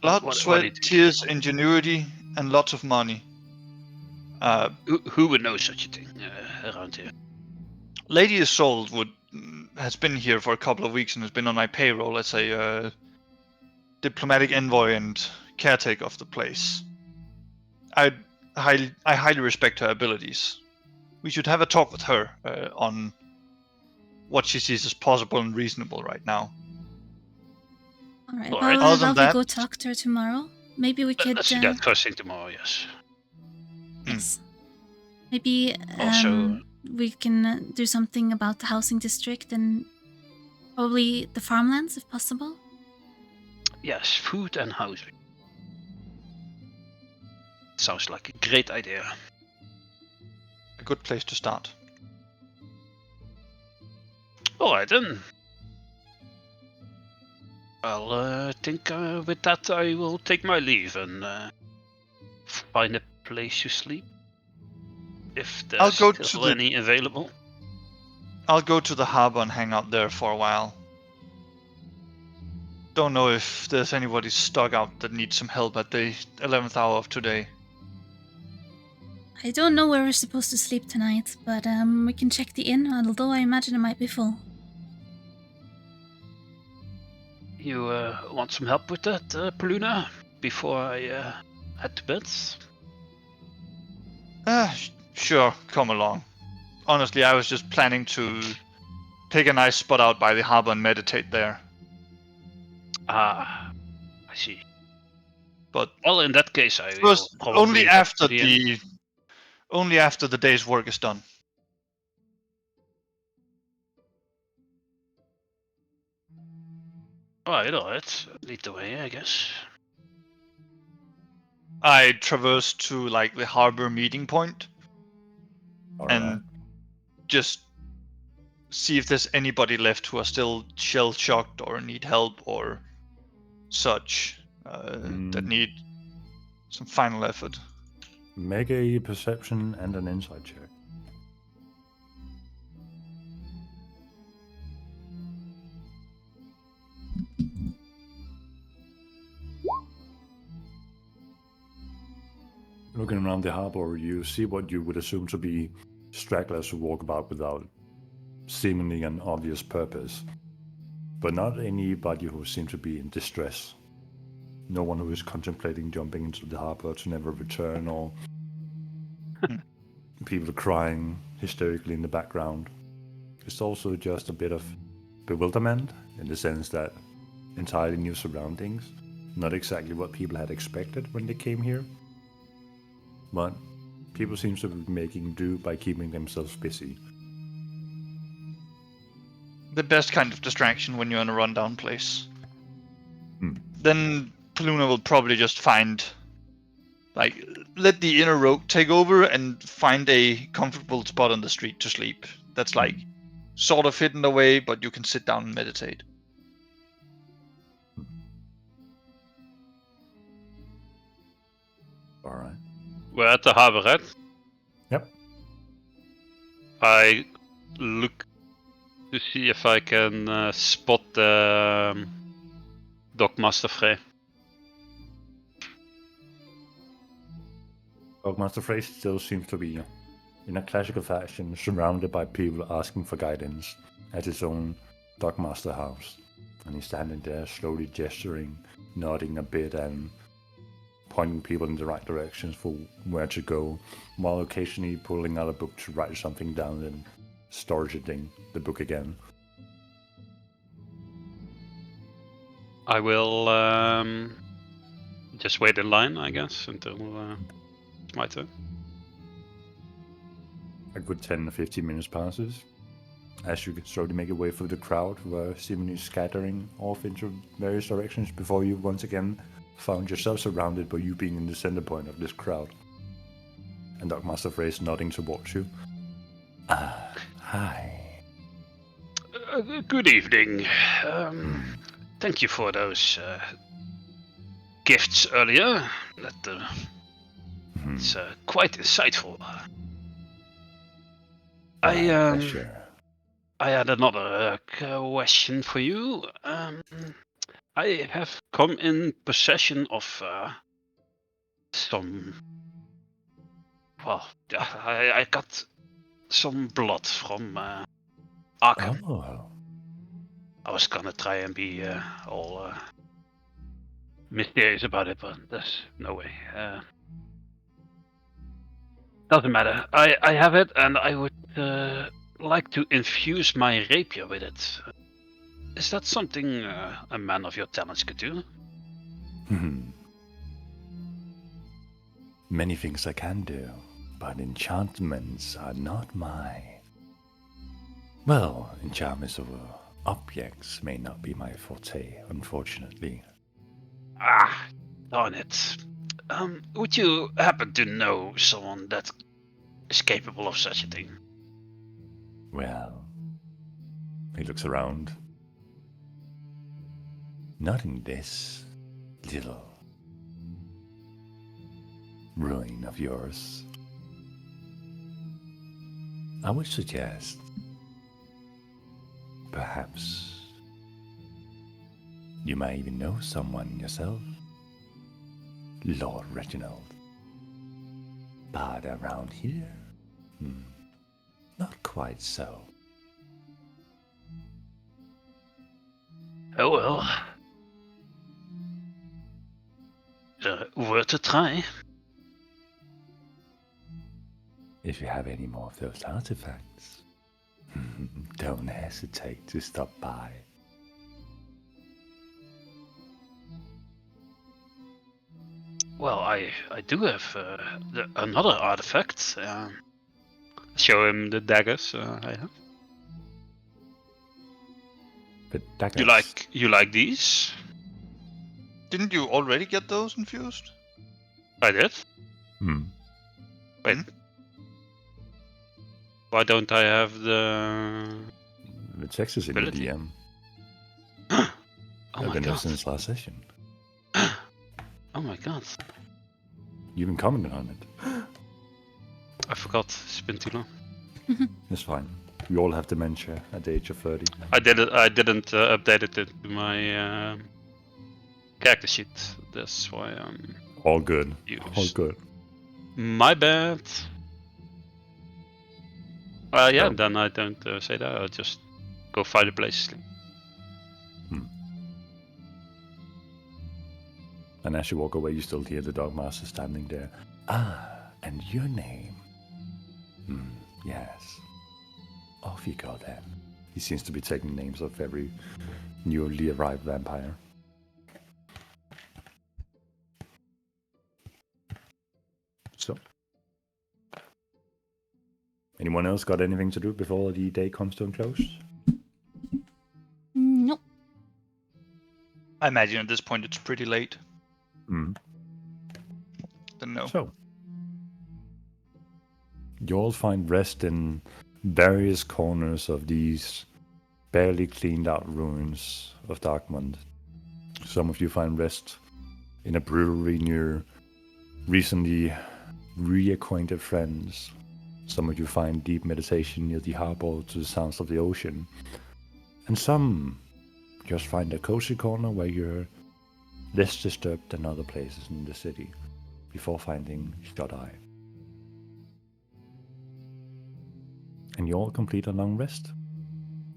Blood, What do sweat, you think? tears, ingenuity, and lots of money. Who would know such a thing around here? Lady Isolde has been here for a couple of weeks and has been on my payroll as a diplomatic envoy and caretaker of the place. I highly respect her abilities. We should have a talk with her on what she sees as possible and reasonable right now. Alright, All right. well, Other than we that- go talk to her tomorrow. Maybe we could. Let's do that first thing tomorrow, yes. Yes. Maybe Also- we can do something about the housing district and probably the farmlands if possible. Yes, food and housing. Sounds like a great idea. A good place to start. Alright then. Well, I think with that I will take my leave and find a place to sleep. If I'll there's go to still the- any available. I'll go to the harbor and hang out there for a while. Don't know if there's anybody stuck out that needs some help at the 11th hour of today. I don't know where we're supposed to sleep tonight, but we can check the inn, although I imagine it might be full. You want some help with that, Paluna? Before I head to bed? Sure, come along. Honestly, I was just planning to take a nice spot out by the harbor and meditate there. Ah, I see. But Well, in that case, I will first, probably only head after to inn. the day's work is done. Alright. Lead the way, I guess. I traverse to like the harbor meeting point and just see if there's anybody left who are still shell shocked or need help or such that need some final effort. Make a perception and an insight check. Looking around the harbor, you see what you would assume to be stragglers who walk about without seemingly an obvious purpose, but not anybody who seems to be in distress. No one who is contemplating jumping into the harbor to never return, or people crying hysterically in the background. It's also just a bit of bewilderment in the sense that entirely new surroundings, not exactly what people had expected when they came here. But people seem to be making do by keeping themselves busy. The best kind of distraction when you're in a rundown place. Then Paluna will probably just find, like, let the inner rogue take over and find a comfortable spot on the street to sleep. That's like sort of hidden away, but you can sit down and meditate. Alright. We're at the harbor, right? Yep. I look to see if I can spot the Dockmaster Frey. Dockmaster Frey still seems to be, in a classical fashion, surrounded by people asking for guidance at his own Dockmaster house. And he's standing there, slowly gesturing, nodding a bit, and pointing people in the right directions for where to go, while occasionally pulling out a book to write something down and storageing the book again. I will just wait in line, I guess, until it's my turn. A good 10 or 15 minutes passes as you slowly make your way through the crowd who are seemingly scattering off into various directions before you once again found yourself surrounded by you being in the center point of this crowd. And Dockmaster Frey is nodding towards you. Hi. Good evening. Thank you for those gifts earlier. It's quite insightful. Pleasure. I had another question for you. I have come in possession of some. Well, I got some blood from Arkham. Oh. I was gonna try and be all mysterious about it, but there's no way. Doesn't matter. I have it, and I would like to infuse my rapier with it. Is that something a man of your talents could do? Many things I can do, but enchantments are not my. Well, enchantments of objects may not be my forte, unfortunately. Ah, darn it. Would you happen to know someone that is capable of such a thing? Well, he looks around. Not in this little ruin of yours. I would suggest perhaps you might even know someone yourself, Lord Reginald. But around here, not quite so. Oh well. Worth a try. If you have any more of those artifacts, don't hesitate to stop by. Well, I do have another artifact. Show him the daggers I have. The daggers. You like these? Didn't you already get those infused? I did. Wait. Hmm? Why don't I have the? The text is in the ability? DM. Oh I've my been there god! since last session. Oh my god! You even commented on it. I forgot. It's been too long. It's fine. We all have dementia at the age of 30. I didn't update it into my character sheet. That's why I'm. All good. Confused. All good. My bad. Yeah, So- then I don't say that. I'll just go find a place to sleep. And as you walk away, you still hear the Dogmaster standing there. Ah, and your name? Yes. Off you go then. He seems to be taking names of every newly arrived vampire. So. Anyone else got anything to do before the day comes to a close? Nope. I imagine at this point it's pretty late. Mm. Then no. So, you all find rest in various corners of these barely cleaned out ruins of Darkmond. Some of you find rest in a brewery near recently reacquainted friends. Some of you find deep meditation near the harbor to the sounds of the ocean. And some just find a cozy corner where you're less disturbed than other places in the city before finding Shut-Eye. And you all complete a long rest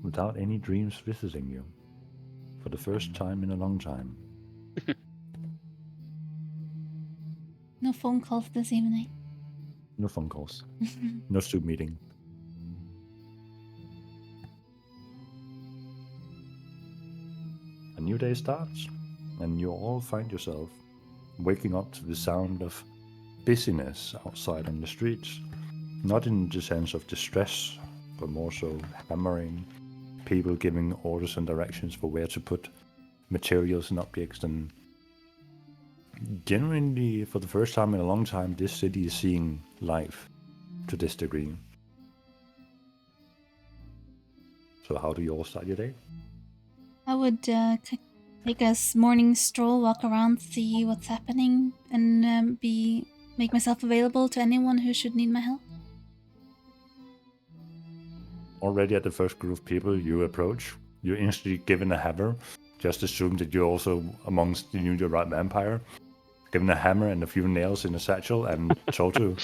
without any dreams visiting you for the first time in a long time. No phone calls this evening. No phone calls. No Zoom meeting. A new day starts, and you all find yourself waking up to the sound of busyness outside on the streets. Not in the sense of distress, but more so hammering, people giving orders and directions for where to put materials and objects. And genuinely, for the first time in a long time, this city is seeing life to this degree. So how do you all start your day? I would take a morning stroll, walk around, see what's happening, and make myself available to anyone who should need my help. Already at the first group of people you approach, you're instantly given a hammer. Just assume that you're also amongst the newly arrived vampire. Given a hammer and a few nails in a satchel and told to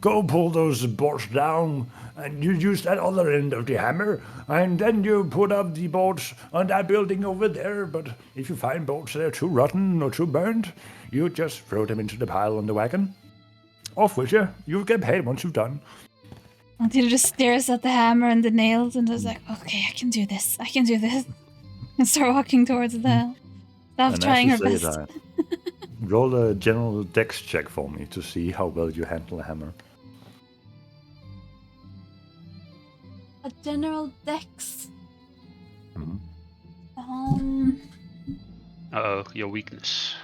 go pull those boards down, and you use that other end of the hammer, and then you put up the boards on that building over there. But if you find boards that are too rotten or too burnt, you just throw them into the pile on the wagon. Off with you. You'll get paid once you've done. Until just stares at the hammer and the nails and is like, okay, I can do this. And start walking towards the stuff, And trying her as you best. say that, roll a general dex check for me to see how well you handle a hammer. A general dex. Mhm. Your weakness.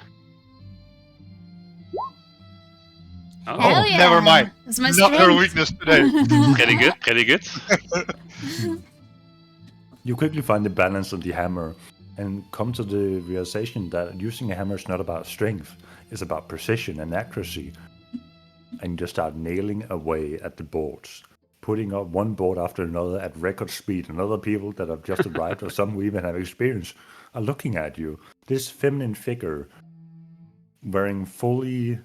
Hell yeah. Never mind. That's my Not her strength. weakness today. Pretty good. You quickly find the balance of the hammer and come to the realization that using a hammer is not about strength, it's about precision and accuracy. And you just start nailing away at the boards, putting up one board after another at record speed, and other people that have just arrived or some who even have experience are looking at you. This feminine figure wearing fully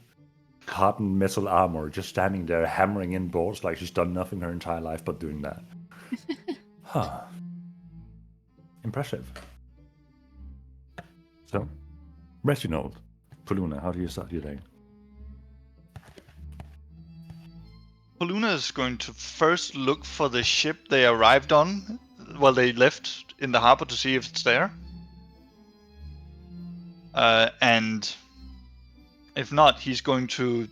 hardened metal armor, just standing there hammering in boards like she's done nothing her entire life but doing that. Huh. Impressive. So, Reginald, Poluna, how do you start your day? Poluna is going to first look for the ship they arrived on while they left in the harbor to see if it's there. And if not, he's going to,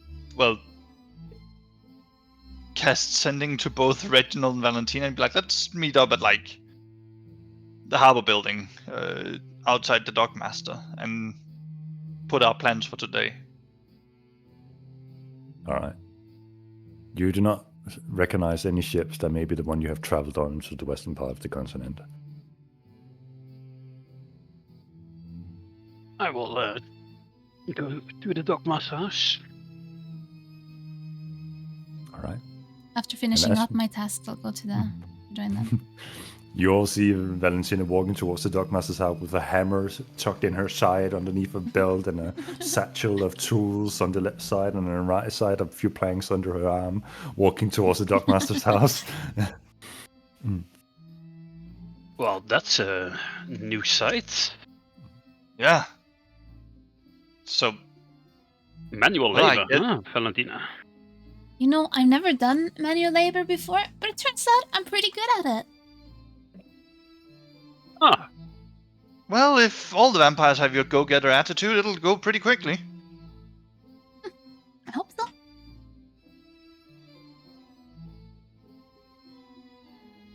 cast sending to both Reginald and Valentina and be like, let's meet up at the harbor building outside the dockmaster and put our plans for today. All right. You do not recognize any ships that may be the one you have traveled on to the western part of the continent. I will go to the dockmaster house. All right. After finishing as- up my tasks, I'll go to join them. You all see Valentina walking towards the dockmaster's house with a hammer tucked in her side underneath a belt and a satchel of tools on the left side, and on the right side a few planks under her arm, walking towards the dockmaster's house. Well, that's a new sight. Yeah. So, Manual Well, I labor, get- huh, Valentina? You know, I've never done manual labor before, but it turns out I'm pretty good at it. Ah, well, if all the vampires have your go-getter attitude, it'll go pretty quickly. I hope so.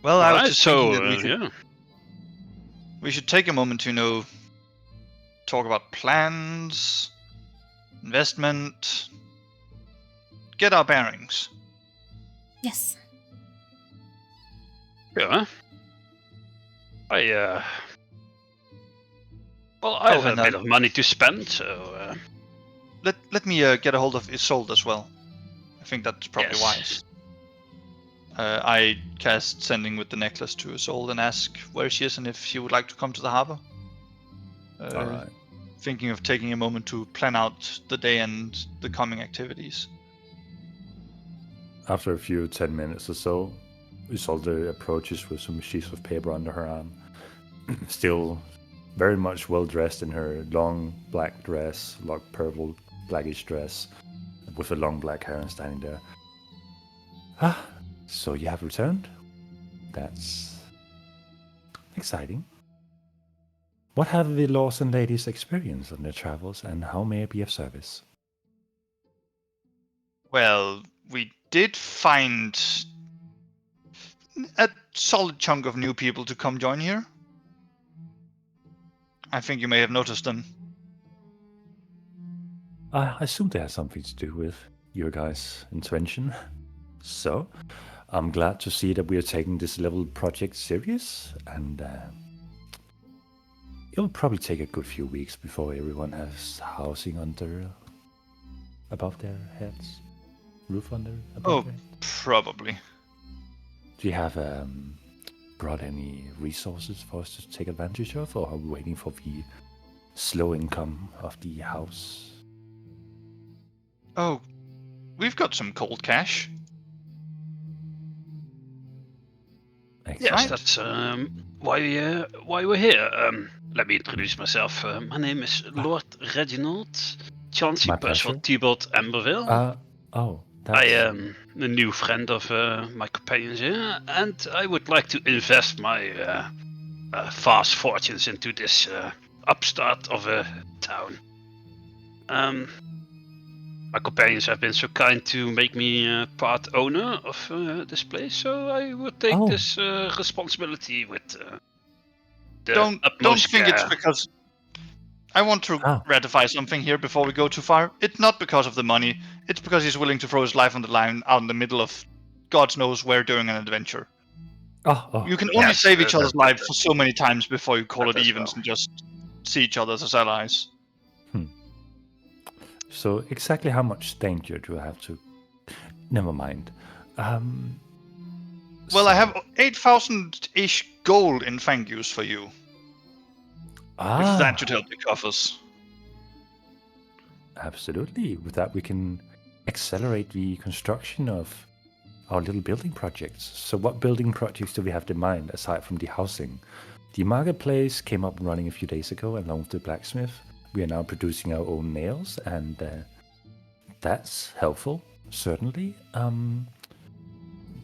Well, I was right, just so thinking that yeah. we should take a moment to, talk about plans, investment, get our bearings. Yes. Yeah. I have a and, bit of money to spend, so Let me get a hold of Isolde as well. I think that's probably Yes. wise. I cast sending with the necklace to Isolde and ask where she is and if she would like to come to the harbor. All right. Thinking of taking a moment to plan out the day and the coming activities. After a few 10 minutes or so, Isolde approaches with some sheets of paper under her arm. Still very much well dressed in her long black dress, long purple blackish dress, with a long black hair and standing there. Ah, so you have returned? That's exciting. What have the lords and ladies experienced on their travels, and how may I be of service? Well, we did find a solid chunk of new people to come join here. I think you may have noticed them. I assume they had something to do with your guys' intervention. So, I'm glad to see that we are taking this level project serious, and it'll probably take a good few weeks before everyone has housing above their heads, roof above their heads. Probably. Do you have brought any resources for us to take advantage of, or are we waiting for the slow income of the house? Oh, we've got some cold cash. Excellent. Yes, that's why we're here. Let me introduce myself. My name is Lord Reginald Chauncey My Percival pleasure. Thibault Amberville. I am a new friend of my companions here, and I would like to invest my vast fortunes into this upstart of a town. My companions have been so kind to make me part owner of this place, so I would take this responsibility with the Don't utmost think care. it's because. I want to ratify something here before we go too far. It's not because of the money. It's because he's willing to throw his life on the line out in the middle of God knows where during an adventure. You can only save each other's lives for so many times before you call it evens and just see each other as allies. So exactly how much danger do I have to? Never mind. Well, I have 8,000-ish gold in thank yous for you. If that should help the coffers. Absolutely. With that, we can accelerate the construction of our little building projects. So what building projects do we have in mind aside from the housing? The marketplace came up and running a few days ago along with the blacksmith. We are now producing our own nails, and that's helpful, certainly.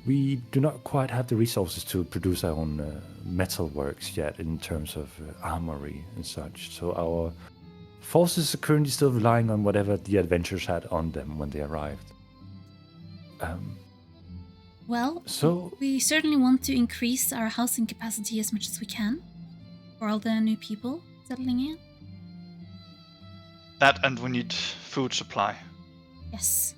We do not quite have the resources to produce our own metalworks yet in terms of armory and such. So our forces are currently still relying on whatever the adventurers had on them when they arrived. So we certainly want to increase our housing capacity as much as we can for all the new people settling in. That, and we need food supply. Yes.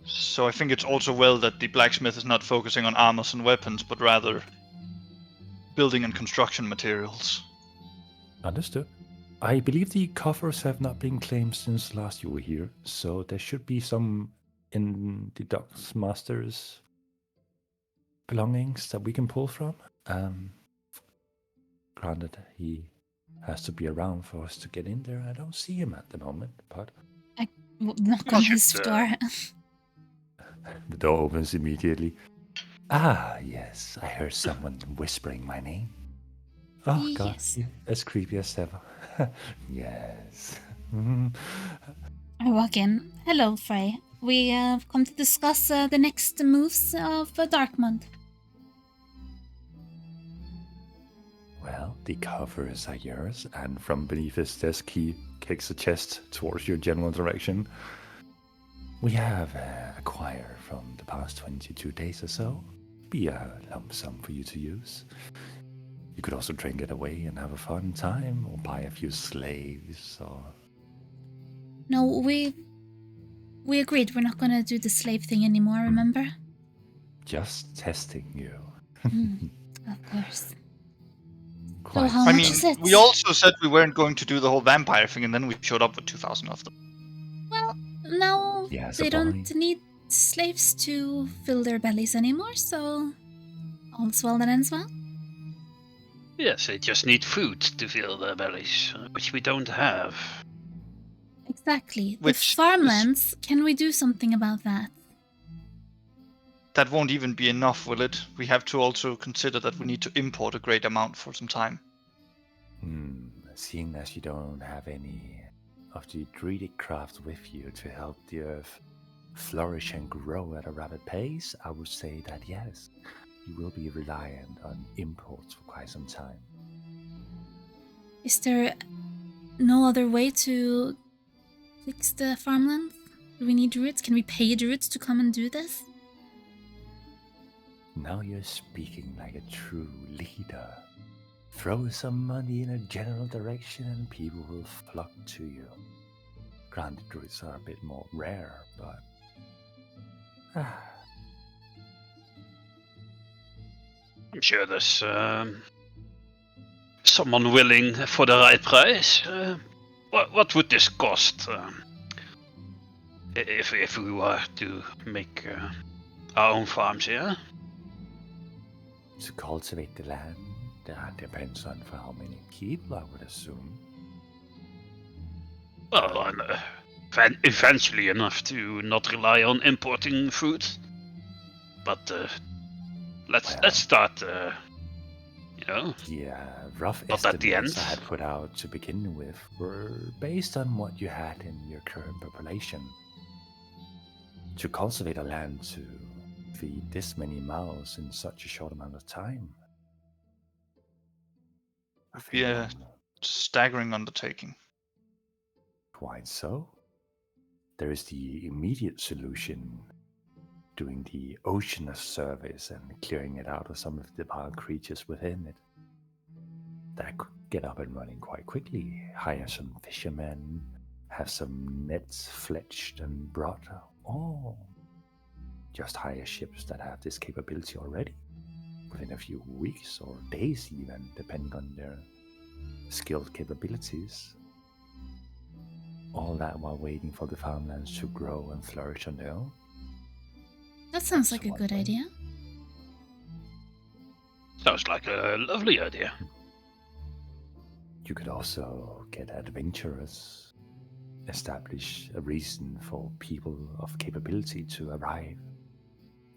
So I think it's also well that the blacksmith is not focusing on armors and weapons, but rather building and construction materials. Understood. I believe the coffers have not been claimed since last you were here, so there should be some in the Docks Master's belongings that we can pull from. Granted, he has to be around for us to get in there. I don't see him at the moment, but... I knock on his door. The door opens immediately. Ah, yes, I heard someone whispering my name. Oh, God, Yes. as creepy as ever. Yes. I walk in. Hello, Frey. We have come to discuss the next moves of Darkmond. Well, the covers are yours, and from beneath his desk he kicks a chest towards your general direction. We have acquired from the past 22 days or so. Be a lump sum for you to use. You could also drink it away and have a fun time, or buy a few slaves, or... No, we agreed we're not gonna do the slave thing anymore, remember? Just testing you. Of course. Quite. So how I much mean, is it? we also said we weren't going to do the whole vampire thing, and then we showed up with 2,000 of them. Well, now Yes, they a don't point. need slaves to fill their bellies anymore, so all's well that ends well. Yes, they just need food to fill their bellies, which we don't have. Exactly. Which the farmlands, can we do something about that? That won't even be enough, will it? We have to also consider that we need to import a great amount for some time. Seeing as you don't have any of the druidic craft with you to help the earth flourish and grow at a rapid pace, I would say that yes, you will be reliant on imports for quite some time. Is there no other way to fix the farmland? Do we need druids? Can we pay druids to come and do this? Now you're speaking like a true leader. Throw some money in a general direction and people will flock to you. Granted, druids are a bit more rare, but... I'm sure there's someone willing for the right price. What would this cost if we were to make our own farms here? To cultivate the land, that depends on for how many people, I would assume. Well, eventually enough to not rely on importing food. But let's start. The rough Not at the estimates end. I had put out to begin with were based on what you had in your current population. To cultivate a land to feed this many mouths in such a short amount of time. I Would be a think staggering undertaking. quite so. There is the immediate solution, doing the ocean a service and clearing it out of some of the wild creatures within it. That could get up and running quite quickly. Hire some fishermen, have some nets fletched and brought, or just hire ships that have this capability already within a few weeks or days even, depending on their skilled capabilities. All that while waiting for the farmlands to grow and flourish on their own. That sounds That's like a one good thing. idea. Sounds like a lovely idea. You could also get adventurers, establish a reason for people of capability to arrive,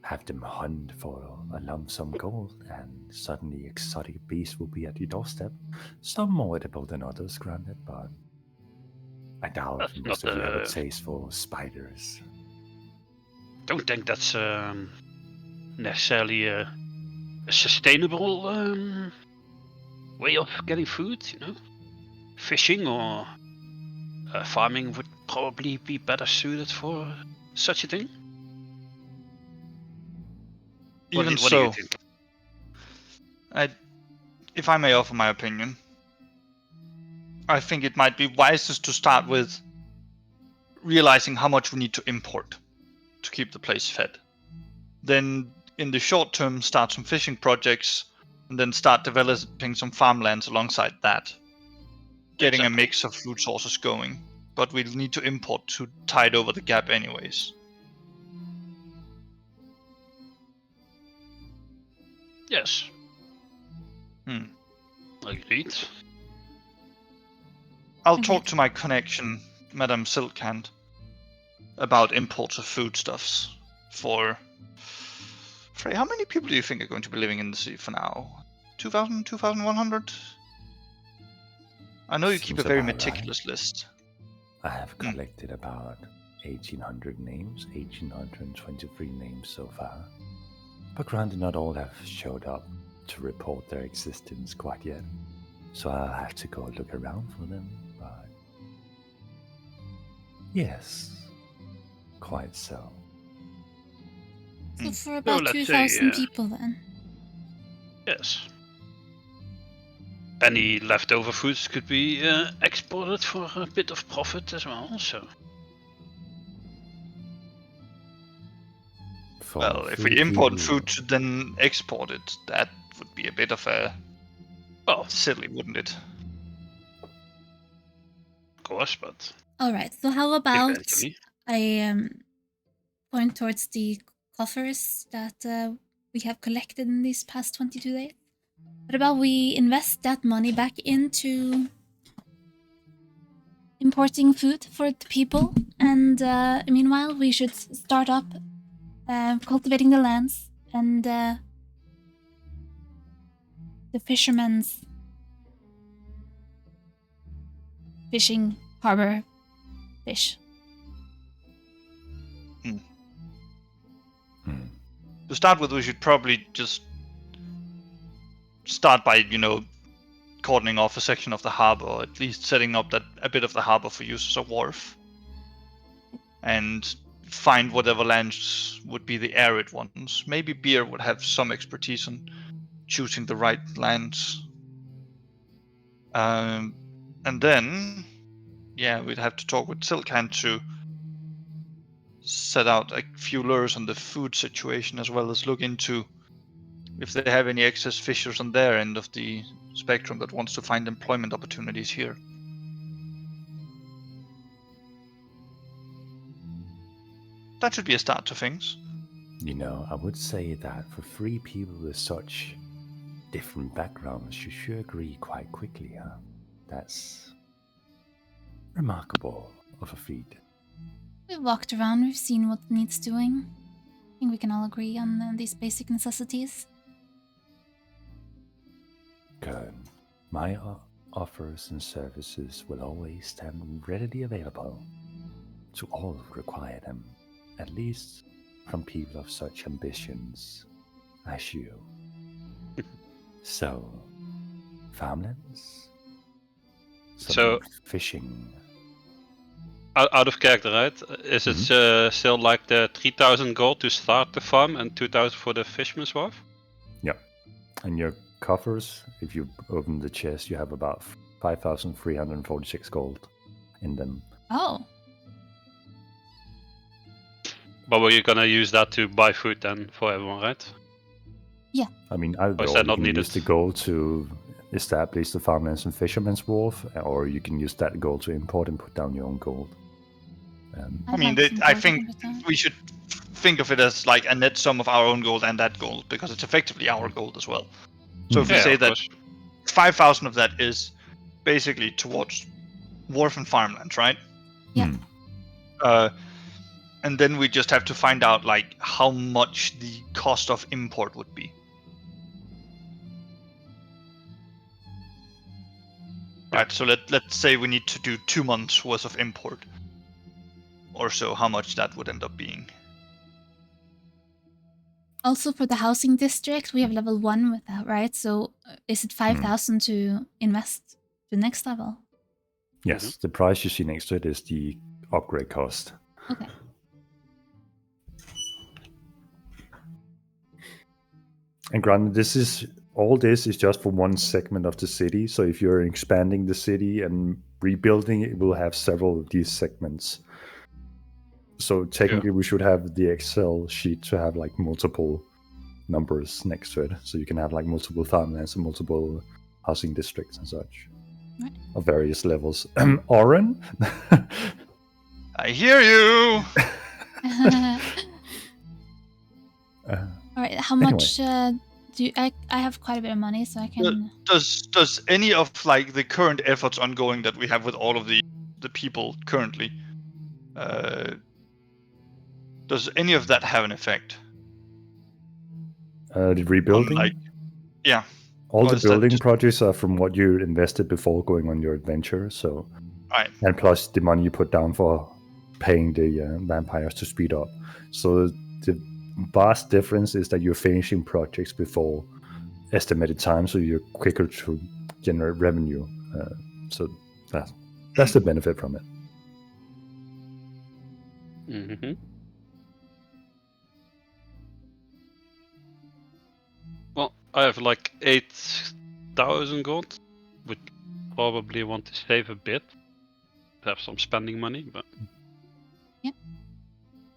have them hunt for a lump sum gold, and suddenly exotic beasts will be at your doorstep. Some more edible than others, granted, but I doubt That's most not of you have a a- taste for spiders. Don't think that's necessarily a sustainable way of getting food. Fishing or farming would probably be better suited for such a thing. What Even do so, you think? if I may offer my opinion, I think it might be wisest to start with realizing how much we need to import to keep the place fed. Then, in the short term, start some fishing projects, and then start developing some farmlands alongside that. Getting a Exactly. mix of food sources going. But we'll need to import to tide over the gap anyways. Yes. Hmm. Agreed. I'll Okay. talk to my connection, Madame Silkhand, about imports of foodstuffs for... Frey, how many people do you think are going to be living in the city for now? 2,000, 2,100? I know you keep a Seems very about meticulous list. I have collected about 1,800 names, 1,823 names so far. But granted, not all have showed up to report their existence quite yet. So I'll have to go look around for them, but... Yes, quite so. So for So about let's 2,000 say, people then. Yes. Any leftover foods could be exported for a bit of profit as well. So For Well, if we food import you- food to then export it, that would be a bit of a well, silly, wouldn't it? of course, but Alright, so how about eventually. I point towards the coffers that we have collected in these past 22 days? What about we invest that money back into importing food for the people, and meanwhile we should start up cultivating the lands and the fishermen's fishing harbor fish. To start with, we should probably just start by, cordoning off a section of the harbor, or at least setting up a bit of the harbor for use as a wharf. And find whatever lands would be the arid ones. Maybe Beer would have some expertise on choosing the right lands. And then, we'd have to talk with Silkhand to set out a few lures on the food situation, as well as look into if they have any excess fishers on their end of the spectrum that wants to find employment opportunities here. That should be a start to things. You know, I would say that for 3 people with such different backgrounds, you should agree quite quickly, huh? That's remarkable of a feat. We've walked around, we've seen what needs doing. I think we can all agree on these basic necessities. Good. My offers and services will always stand readily available to all who require them, at least from people of such ambitions as you. So, farmlands? So- fishing. Out of character, right? Is it still like the 3,000 gold to start the farm and 2,000 for the fisherman's wharf? Yeah. And your coffers, if you open the chest, you have about 5,346 gold in them. Oh, But were you gonna use that to buy food then for everyone, right? I mean, either is or that you not can needed? use the gold to establish the farmlands and fisherman's wharf, or you can use that gold to import and put down your own gold. I mean, I think we should think of it as like a net sum of our own gold and that gold, because it's effectively our gold as well. So if we Yeah, say of that course. 5,000 of that is basically towards wharf and farmlands, right? Yeah. And then we just have to find out like how much the cost of import would be. Right, so let's say we need to do 2 months worth of import. Or so, how much that would end up being. Also, for the housing district, we have level 1 with that, right? So, is it 5,000 to invest to next level? Yes, the price you see next to it is the upgrade cost. Okay. And granted, this is just for one segment of the city. So if you're expanding the city and rebuilding it, will have several of these segments. So technically, we should have the Excel sheet to have like multiple numbers next to it, so you can have like multiple farmlands and multiple housing districts and such, Right. of various levels. Oren, I hear you! All right, how much do you, I have quite a bit of money, so I can... Does any of like the current efforts ongoing that we have with all of the people currently, does any of that have an effect? the rebuilding. Yeah. All Or the is that building just- projects are from what you invested before going on your adventure. So, Right. and plus the money you put down for paying the vampires to speed up. So the vast difference is that you're finishing projects before estimated time, so you're quicker to generate revenue. So that's the benefit from it. Mm-hmm. Well, I have like 8,000 gold. Would probably want to save a bit. Have some spending money, but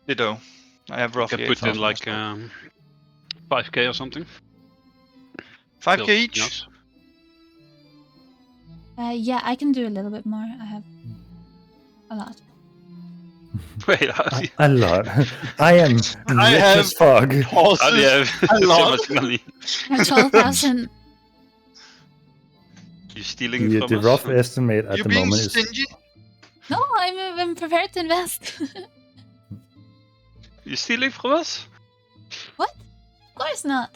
Ditto. I have I roughly could put in 8,000 like as well. 5k or something. 5k Build each? something else. yeah, I can do a little bit more. I have a lot. Wait, A lot. I am rich have- as fuck. how do you have A so lot. much money? I have 12,000. You stealing The from rough us? estimate at You the being moment is stingy? No, I'm prepared to invest. You stealing from us? Of course not.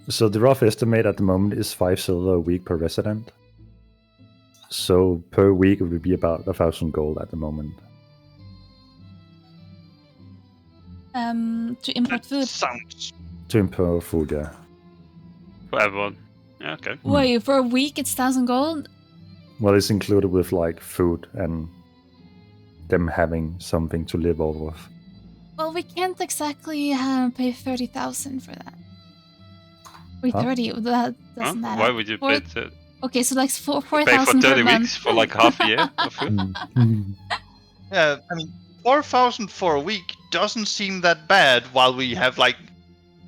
so the rough estimate at the moment is 5 silver a week per resident. So per week it would be about 1,000 gold at the moment. To import food. Sounds. To import food, yeah. For everyone. Yeah, okay. Wait, for a week it's 1,000 gold? Well, it's included with like food and them having something to live off of. Well, we can't exactly pay 30,000 for that. Wait, Huh? 30, that Huh? doesn't that Why add- would you Four- pay, to, Okay, so like pay for 4,000 per 30 month. weeks for like half a year of food? Yeah, I mean, 4,000 for a week doesn't seem that bad while we have like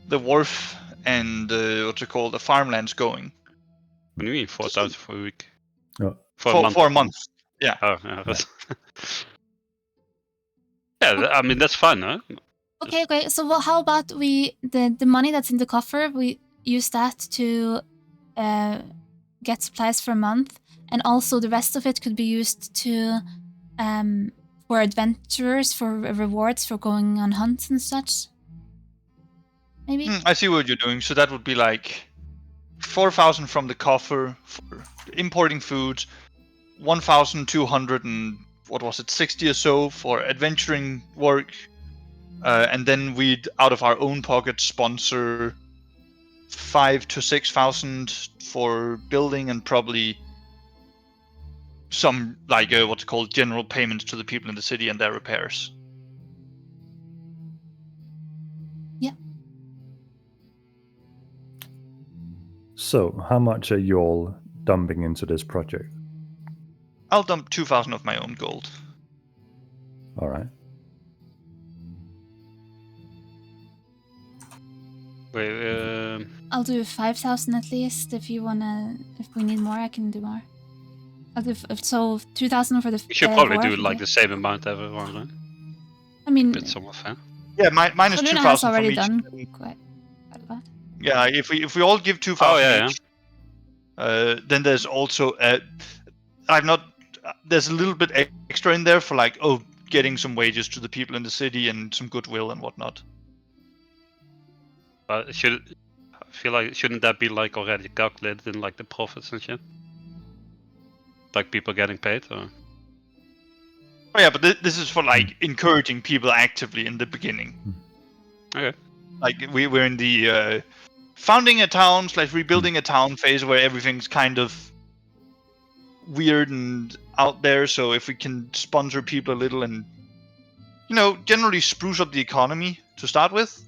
the wharf and the farmlands going. What do you mean 4,000 for a week? Oh. For a month. Yeah. Oh, yeah. Yeah, I mean that's fun, huh? Okay. So how about the money that's in the coffer? We use that to get supplies for a month, and also the rest of it could be used to for adventurers, for rewards for going on hunts and such. Maybe. I see what you're doing. So that would be like 4,000 from the coffer for importing food, 1,200 and what was it, 60 or so for adventuring work, and then we'd out of our own pocket sponsor 5,000 to 6,000 for building, and probably some like what's called general payments to the people in the city and their repairs. Yeah. So, how much are you all dumping into this project? I'll dump 2,000 of my own gold. All right. Wait, I'll do 5,000 at least. If you wanna, if we need more, I can do more. I'll do so 2,000 for the. we should probably wharf, do like okay? the same amount everyone, right? I mean, Bit some of that. Yeah, mine is Soluna 2,000 has from already each. done quite a lot. Yeah, if we all give 2,000 yeah. each, then there's also there's a little bit extra in there for like getting some wages to the people in the city and some goodwill and whatnot. But I feel like shouldn't that be like already calculated in like the profits and shit? Like people getting paid, or? Oh yeah, but this is for like encouraging people actively in the beginning. Okay. Like we're in the founding a town / rebuilding a town phase where everything's kind of weird and out there. So if we can sponsor people a little and generally spruce up the economy to start with,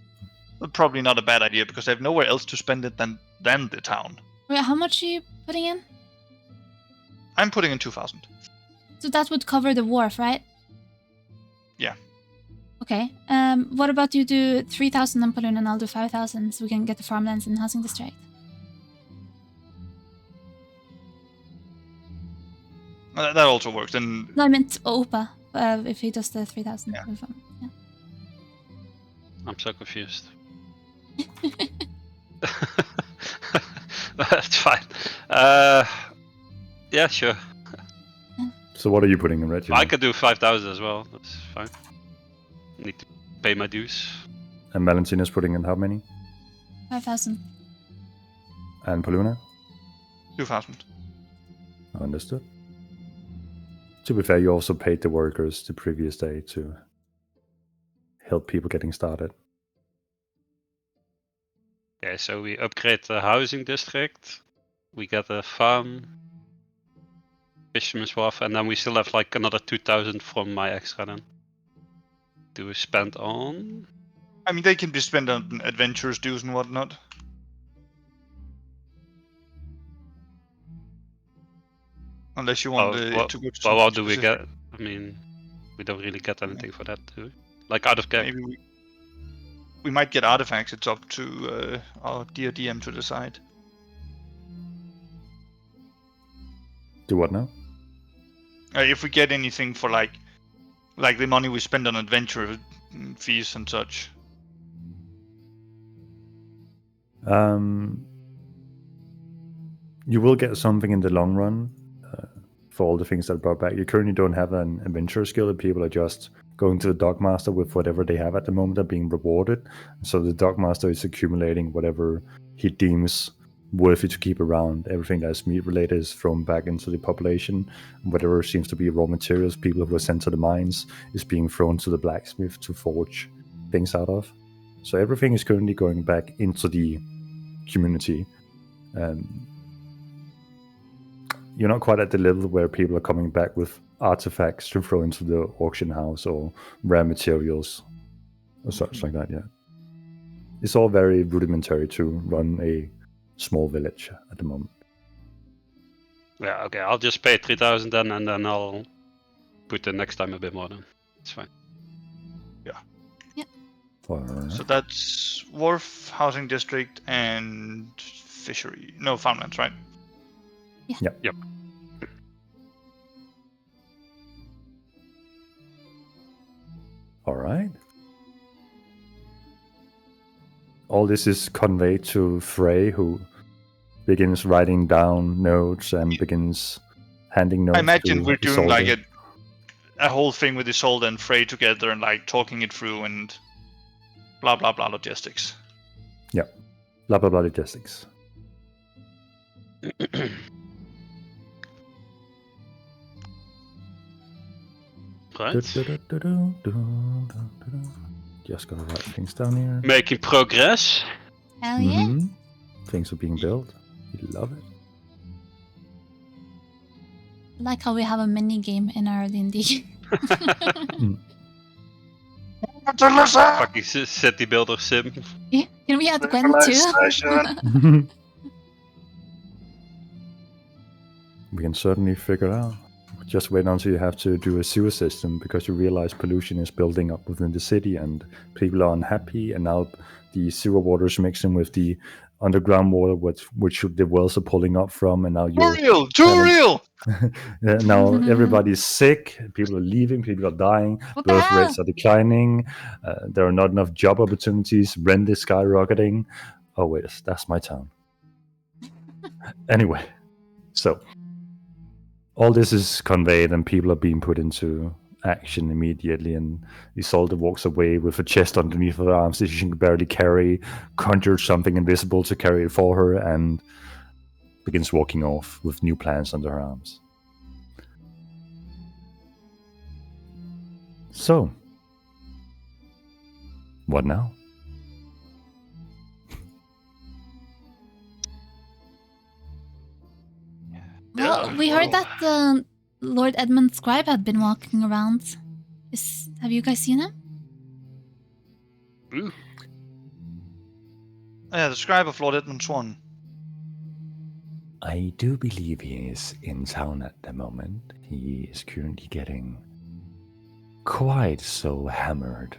probably not a bad idea because they have nowhere else to spend it than the town. Wait, how much are you putting in? I'm putting in 2,000. So that would cover the wharf, right? Yeah. Okay. What about you do 3,000 on Paloon and I'll do 5,000 so we can get the farmlands in housing district? That also works. And No, I meant Opa. If he does the 3,000. Yeah. Yeah. I'm so confused. That's fine. Yeah, sure. So, what are you putting in, Reggie? I could do 5,000 as well. That's fine. Need to pay my dues. And Valentina's putting in how many? 5,000. And Paluna? 2,000. Understood. To be fair, you also paid the workers the previous day to help people getting started. Okay, so we upgrade the housing district. We get a farm, Fisherman's Wharf, and then we still have like another 2,000 from my extra then. Do we spend on? I mean, they can be spent on adventures, dues, and whatnot. Unless you want it to go to Well, what something do we specific. get? I mean, we don't really get anything for that, do we? Like out of game. Maybe we might get artifacts. It's up to our dear DM to decide. Do what now? If we get anything for like the money we spend on adventure fees and such. You will get something in the long run for all the things that are brought back. You currently don't have an adventure skill, and people are just going to the Dockmaster with whatever they have at the moment are being rewarded. So the Dockmaster is accumulating whatever he deems worthy to keep around. Everything that's meat related is thrown back into the population. Whatever seems to be raw materials, people who are sent to the mines, is being thrown to the blacksmith to forge things out of. So everything is currently going back into the community. You're not quite at the level where people are coming back with artifacts to throw into the auction house or rare materials or such like that yet. It's all very rudimentary to run a small village at the moment. Yeah, okay, I'll just pay 3,000 then, and then I'll put the next time a bit more then. It's fine. Yeah. Yeah. Alright. So that's Wharf, Housing District, and Fishery. No, Farmlands, right? Yep. Alright. All this is conveyed to Frey, who begins writing down notes and begins handing notes. I imagine to we're doing like Isolde. a whole thing with Isolde and Frey together and like talking it through and blah blah blah logistics. Blah blah blah logistics. Right. Just gotta write things down here. Making progress. Hell yeah. Mhm. Things are being built. We love it. I like how we have a mini game in our D&D. Fucking city builder sim. Yeah, can we add Gwen too? We can certainly figure it out. Just wait until you have to do a sewer system because you realize pollution is building up within the city and people are unhappy, and now the sewer water is mixing with the underground water which the wells are pulling up from, and now you're Too real! now everybody's sick, people are leaving, people are dying, What the birth hell? rates are declining, there are not enough job opportunities, rent is skyrocketing. Oh wait, that's my town. Anyway, so all this is conveyed and people are being put into action immediately, and Isolde walks away with a chest underneath her arms that she can barely carry, conjures something invisible to carry it for her, and begins walking off with new plans under her arms. So, what now? Well, we heard that Lord Edmund Scribe had been walking around. Have you guys seen him? Ooh. Yeah, the scribe of Lord Edmund Swan. I do believe he is in town at the moment. He is currently getting quite so hammered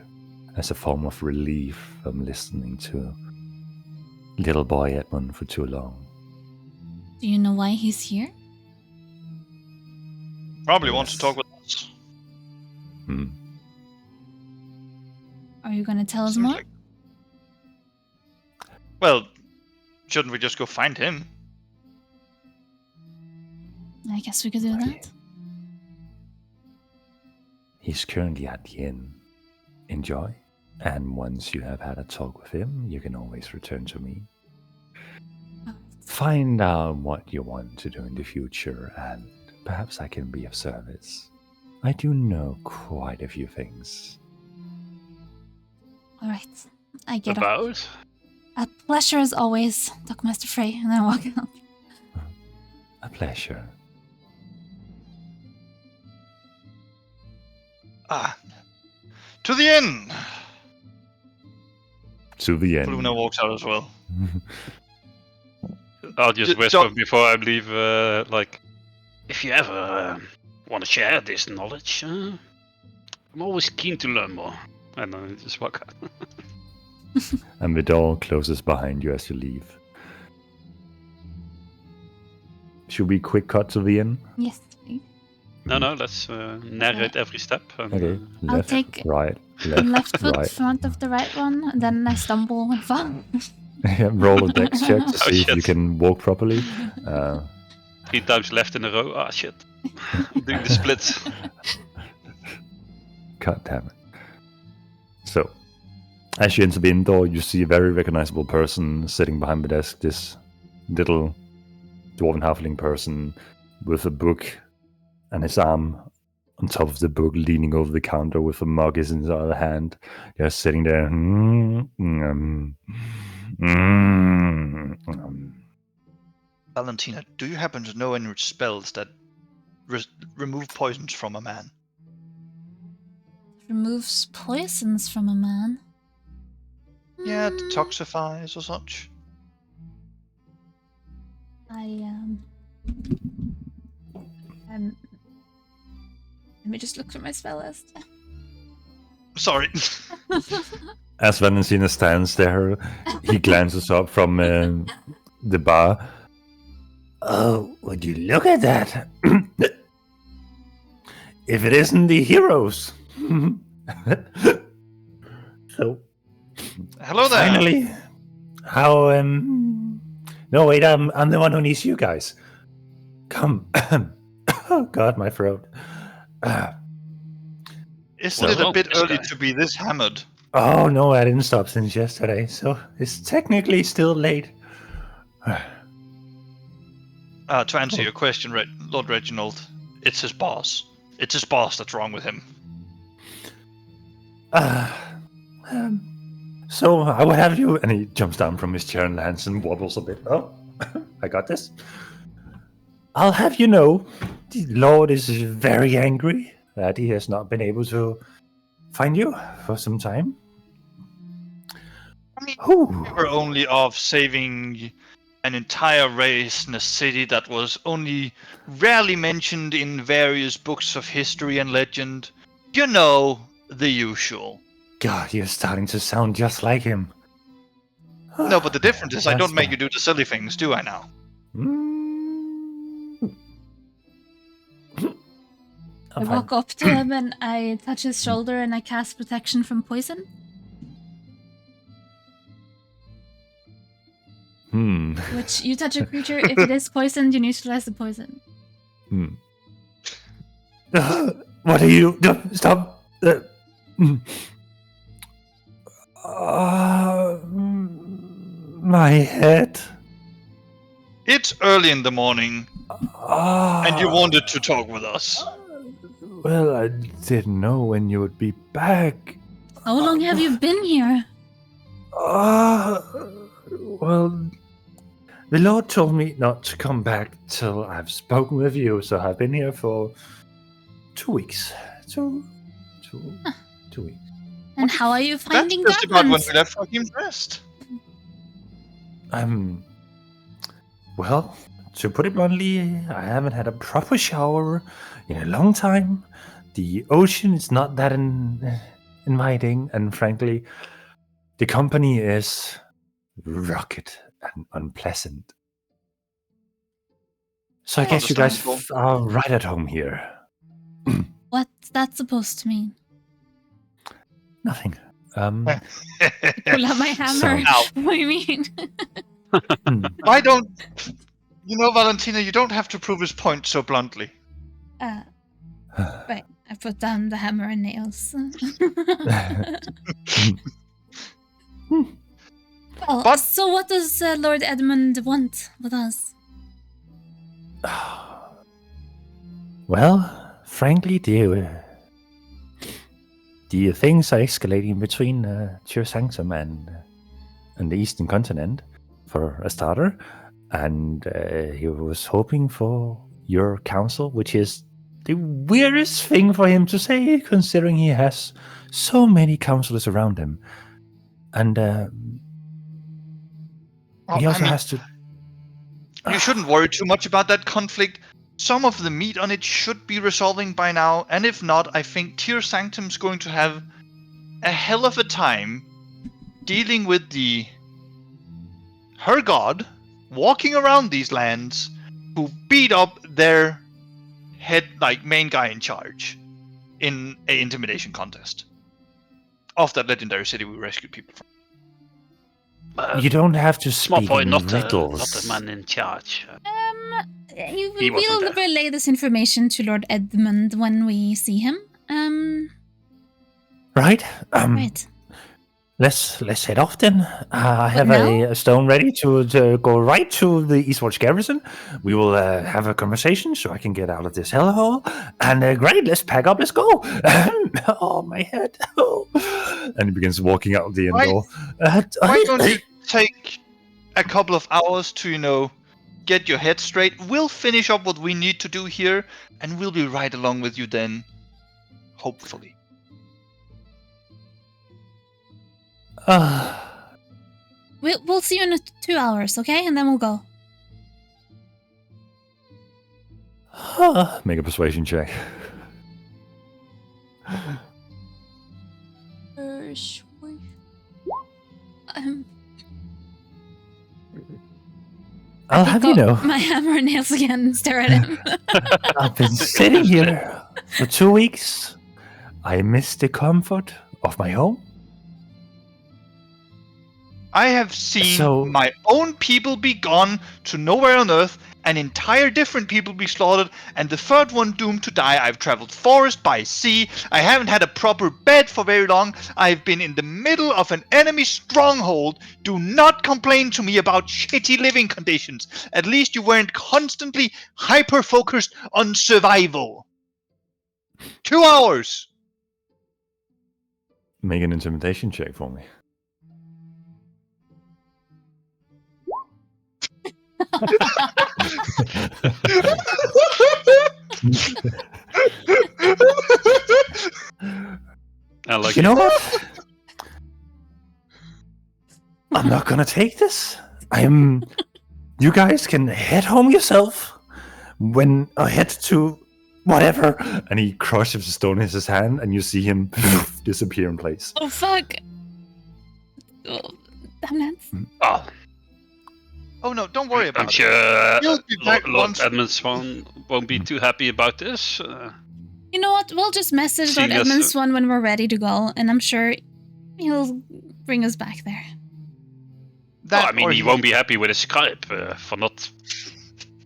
as a form of relief from listening to little boy Edmund for too long. Do you know why he's here? Probably wants to Yes. talk with us. Are you gonna tell us Seems more? like- Well, shouldn't we just go find him? I guess we could do that. He's currently at the inn. Enjoy. And once you have had a talk with him, you can always return to me. Find out what you want to do in the future, and perhaps I can be of service. I do know quite a few things. All right, I get it. About? A pleasure as always, Dockmaster Frey. And I walk out. A pleasure. To the inn! To the end. Luna walks out as well. I'll just J- whisper don't- before I leave, like, if you ever want to share this knowledge, I'm always keen to learn more. And then I just walk out. And the door closes behind you as you leave. Should we quick cut to the inn? Yes, please. No, let's narrate every step. And, Okay. I'll Left, take right, left, left foot right. front of the right one, and then I stumble and fall. Yeah, roll a dex check to Oh, see if you shit. can walk properly. 3 times left in a row. Ah, shit. Doing the splits. God damn it. So, as you enter the inn door, you see a very recognizable person sitting behind the desk. This little dwarven halfling person with a book and his arm on top of the book, leaning over the counter with a mug in his other hand, just sitting there. Valentina, do you happen to know any spells that remove poisons from a man? Removes poisons from a man. Yeah, Hmm, detoxifies or such. Let me just look for my spell list. Sorry. As Valentina stands there, he glances up from the bar. Oh, would you look at that? If it isn't the heroes. So, Hello there. finally, how, no, wait, I'm the one who needs you guys. Come. Oh, God, my throat. Isn't it a Well, bit this early guy. to be this hammered? Oh, no, I didn't stop since yesterday, so it's technically still late. To answer your question, Lord Reginald, it's his boss. It's his boss that's wrong with him. So I will have you, and he jumps down from his chair and lands and wobbles a bit. Oh, I got this. I'll have you know, the Lord is very angry that he has not been able to find you for some time. I mean, Ooh. we were only off saving an entire race in a city that was only rarely mentioned in various books of history and legend. You know, the usual. God, you're starting to sound just like him. No, but the difference is I That's don't make fine. you do the silly things, do I now? I walk up to him and I touch his shoulder and I cast protection from poison. Which you touch a creature, if it is poisoned, you neutralize the poison. What are you? No, stop. My head. It's early in the morning, and you wanted to talk with us. Well, I didn't know when you would be back. How long have you been here? Well, the Lord told me not to come back till I've spoken with you, so I've been here for 2 weeks. Two weeks. And how are you finding That's just about when goblins? we left Joachim's Rest. Well, to put it bluntly, I haven't had a proper shower in a long time. The ocean is not that inviting, and frankly, the company is rugged and unpleasant. So I guess you guys are right at home here. What's that supposed to mean? Nothing. Pull out my hammer. What do you mean? Why don't... You know, Valentina, you don't have to prove his point so bluntly. Right. I put down the hammer and nails. Well, But- so what does Lord Edmund want with us? Well, frankly, the things are escalating between Tyr Sanctum and the Eastern Continent, for a starter. And he was hoping for your counsel, which is the weirdest thing for him to say, considering he has so many counselors around him. And he also has to... You shouldn't worry too much about that conflict. Some of the meat on it should be resolving by now, and if not, I think Tyr Sanctum's going to have a hell of a time dealing with her god walking around these lands who beat up their main guy in charge in an intimidation contest of that legendary city we rescued people from. You don't have to Small speak point, in not riddles. the man in charge. We will relay this information to Lord Edmund when we see him. Right? Right. Let's head off then. I have now? a stone ready to go right to the Eastwatch garrison. We will have a conversation so I can get out of this hellhole. And great, let's pack up, let's go. Oh, my head. Oh. And he begins walking out the end door. Why don't you take a couple of hours to, get your head straight? We'll finish up what we need to do here, and we'll be right along with you then. Hopefully. We'll see you in 2 hours, okay? And then we'll go. Make a persuasion check. sure. I'll have you know, My hammer and nails again and stare at him. I've been sitting here for 2 weeks. I miss the comfort of my home. I have seen So- my own people be gone to nowhere on Earth, and entire different people be slaughtered, and the third one doomed to die. I've traveled forest by sea. I haven't had a proper bed for very long. I've been in the middle of an enemy stronghold. Do not complain to me about shitty living conditions. At least you weren't constantly hyper-focused on survival. 2 hours! Make an intimidation check for me. I like You it. know what? I'm not gonna take this. You guys can head home yourself. When I head to whatever, and he crushes the stone in his hand, and you see him disappear in place. Oh fuck! Oh, damn it! Oh, Oh no, don't worry about I'm it. sure You'll be back Lord once. Edmundsson won't be too happy about this. You know what? We'll just message Lord Seeing as- Edmundsson when we're ready to go, and I'm sure he'll bring us back there. That, I mean, or he won't be happy with his Skype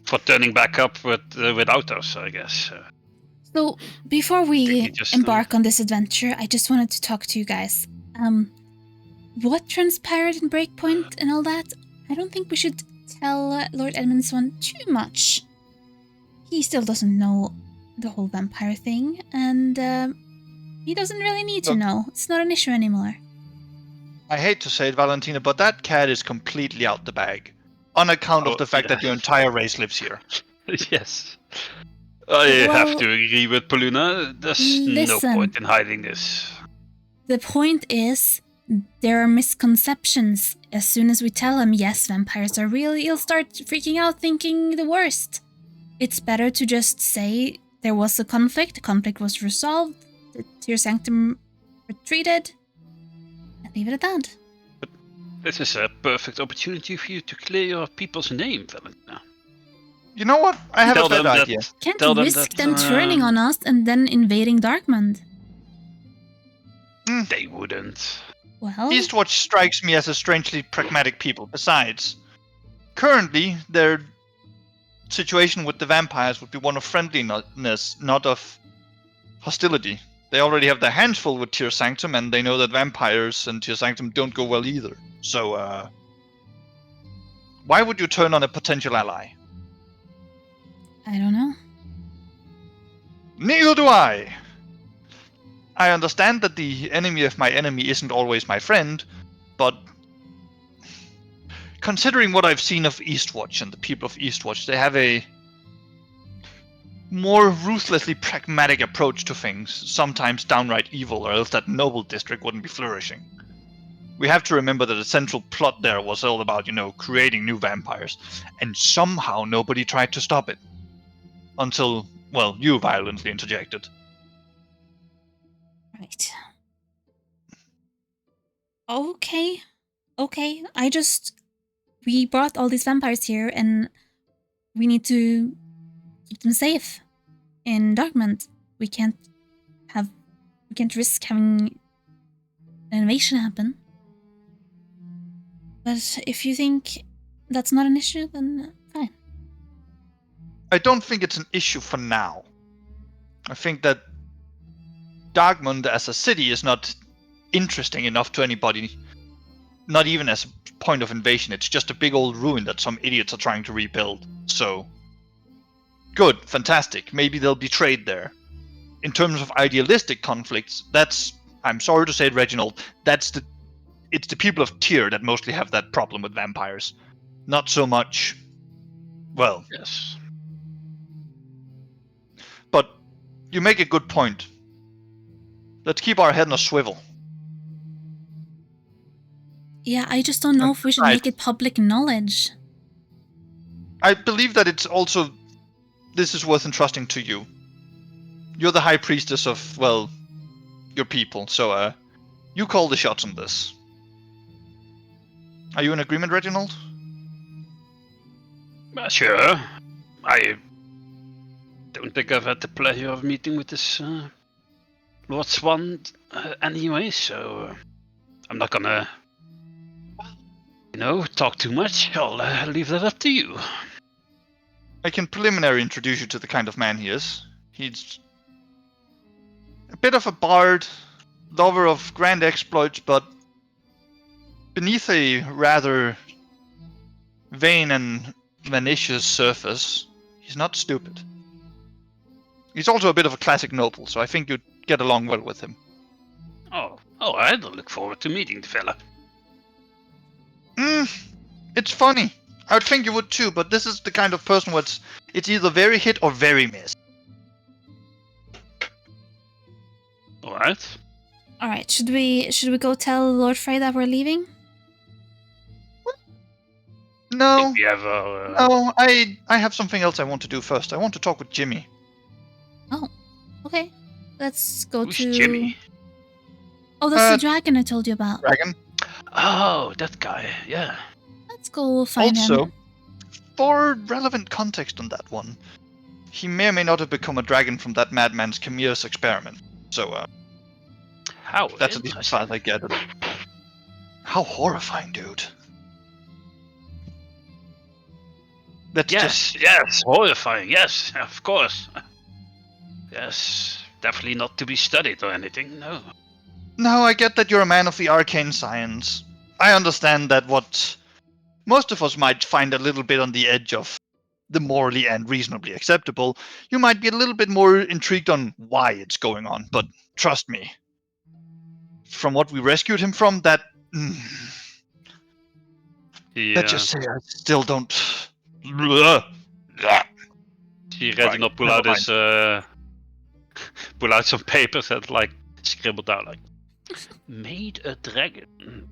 for turning back up without us, I guess. So, before we He just, embark on this adventure, I just wanted to talk to you guys. What transpired in Breakpoint and all that? I don't think we should tell Lord Edmundsson too much. He still doesn't know the whole vampire thing, and he doesn't really need to Look. know. It's not an issue anymore. I hate to say it, Valentina, but that cat is completely out the bag. On account Oh, of the fact yeah. that your entire race lives here. Yes. I have Well, to agree with Poluna. There's no listen. point in hiding this. The point is, there are misconceptions. As soon as we tell him, yes, vampires are real, he'll start freaking out, thinking the worst. It's better to just say there was a conflict was resolved, the Tyr Sanctum retreated, and leave it at that. This is a perfect opportunity for you to clear your people's name, Valentina. You know what? I have Tell a better them that- idea. Can't Tell them risk that, them turning on us and then invading Darkmond. They wouldn't. Well, Eastwatch strikes me as a strangely pragmatic people. Besides, currently, their situation with the vampires would be one of friendliness, not of hostility. They already have their hands full with Tyr Sanctum, and they know that vampires and Tyr Sanctum don't go well either. So, why would you turn on a potential ally? I don't know. Neither do I! I understand that the enemy of my enemy isn't always my friend, but considering what I've seen of Eastwatch and the people of Eastwatch, they have a more ruthlessly pragmatic approach to things, sometimes downright evil, or else that noble district wouldn't be flourishing. We have to remember that the central plot there was all about, creating new vampires, and somehow nobody tried to stop it. Until, well, you violently interjected. Right. Okay. We brought all these vampires here and we need to keep them safe in Darkmond. We can't risk having an invasion happen. But if you think that's not an issue, then fine. I don't think it's an issue for now. I think that Darkmund as a city is not interesting enough to anybody, not even as a point of invasion. It's just a big old ruin that some idiots are trying to rebuild. So, good, fantastic. Maybe they'll be trade there. In terms of idealistic conflicts, I'm sorry to say it, Reginald, it's the people of Tyr that mostly have that problem with vampires. Not so much, well, Yes. but you make a good point. Let's keep our head on a swivel. Yeah, I just don't know if we should Right. make it public knowledge. I believe that it's also... This is worth entrusting to you. You're the high priestess of, well, your people, so, You call the shots on this. Are you in agreement, Reginald? Sure. I don't think I've had the pleasure of meeting with this Lord Swan anyway, so I'm not gonna, talk too much. I'll leave that up to you. I can preliminary introduce you to the kind of man he is. He's a bit of a bard, lover of grand exploits, but beneath a rather vain and malicious surface, he's not stupid. He's also a bit of a classic noble, so I think you'd get along well with him. Oh, I look forward to meeting the fella. It's funny. I would think you would too, but this is the kind of person where it's either very hit or very miss. Alright. Alright, should we go tell Lord Frey that we're leaving? No. If we have our, No, I have something else I want to do first. I want to talk with Jimmy. Oh, okay. Let's go Who's to... Jimmy? Oh, that's the dragon I told you about. Dragon. Oh, that guy, yeah. Let's go find Also, him. for relevant context on that one, he may or may not have become a dragon from that madman's Chimera's experiment. So, How that's at least as far as I get it. How horrifying, dude. That's just... Yes, horrifying, yes, of course. Yes, definitely not to be studied or anything, no. No, I get that you're a man of the arcane science. I understand that what most of us might find a little bit on the edge of the morally and reasonably acceptable, you might be a little bit more intrigued on why it's going on. But trust me, from what we rescued him from, that... Let's just say I still don't... See Reginald pull out his... pull out some papers and, scribbled out, made a dragon.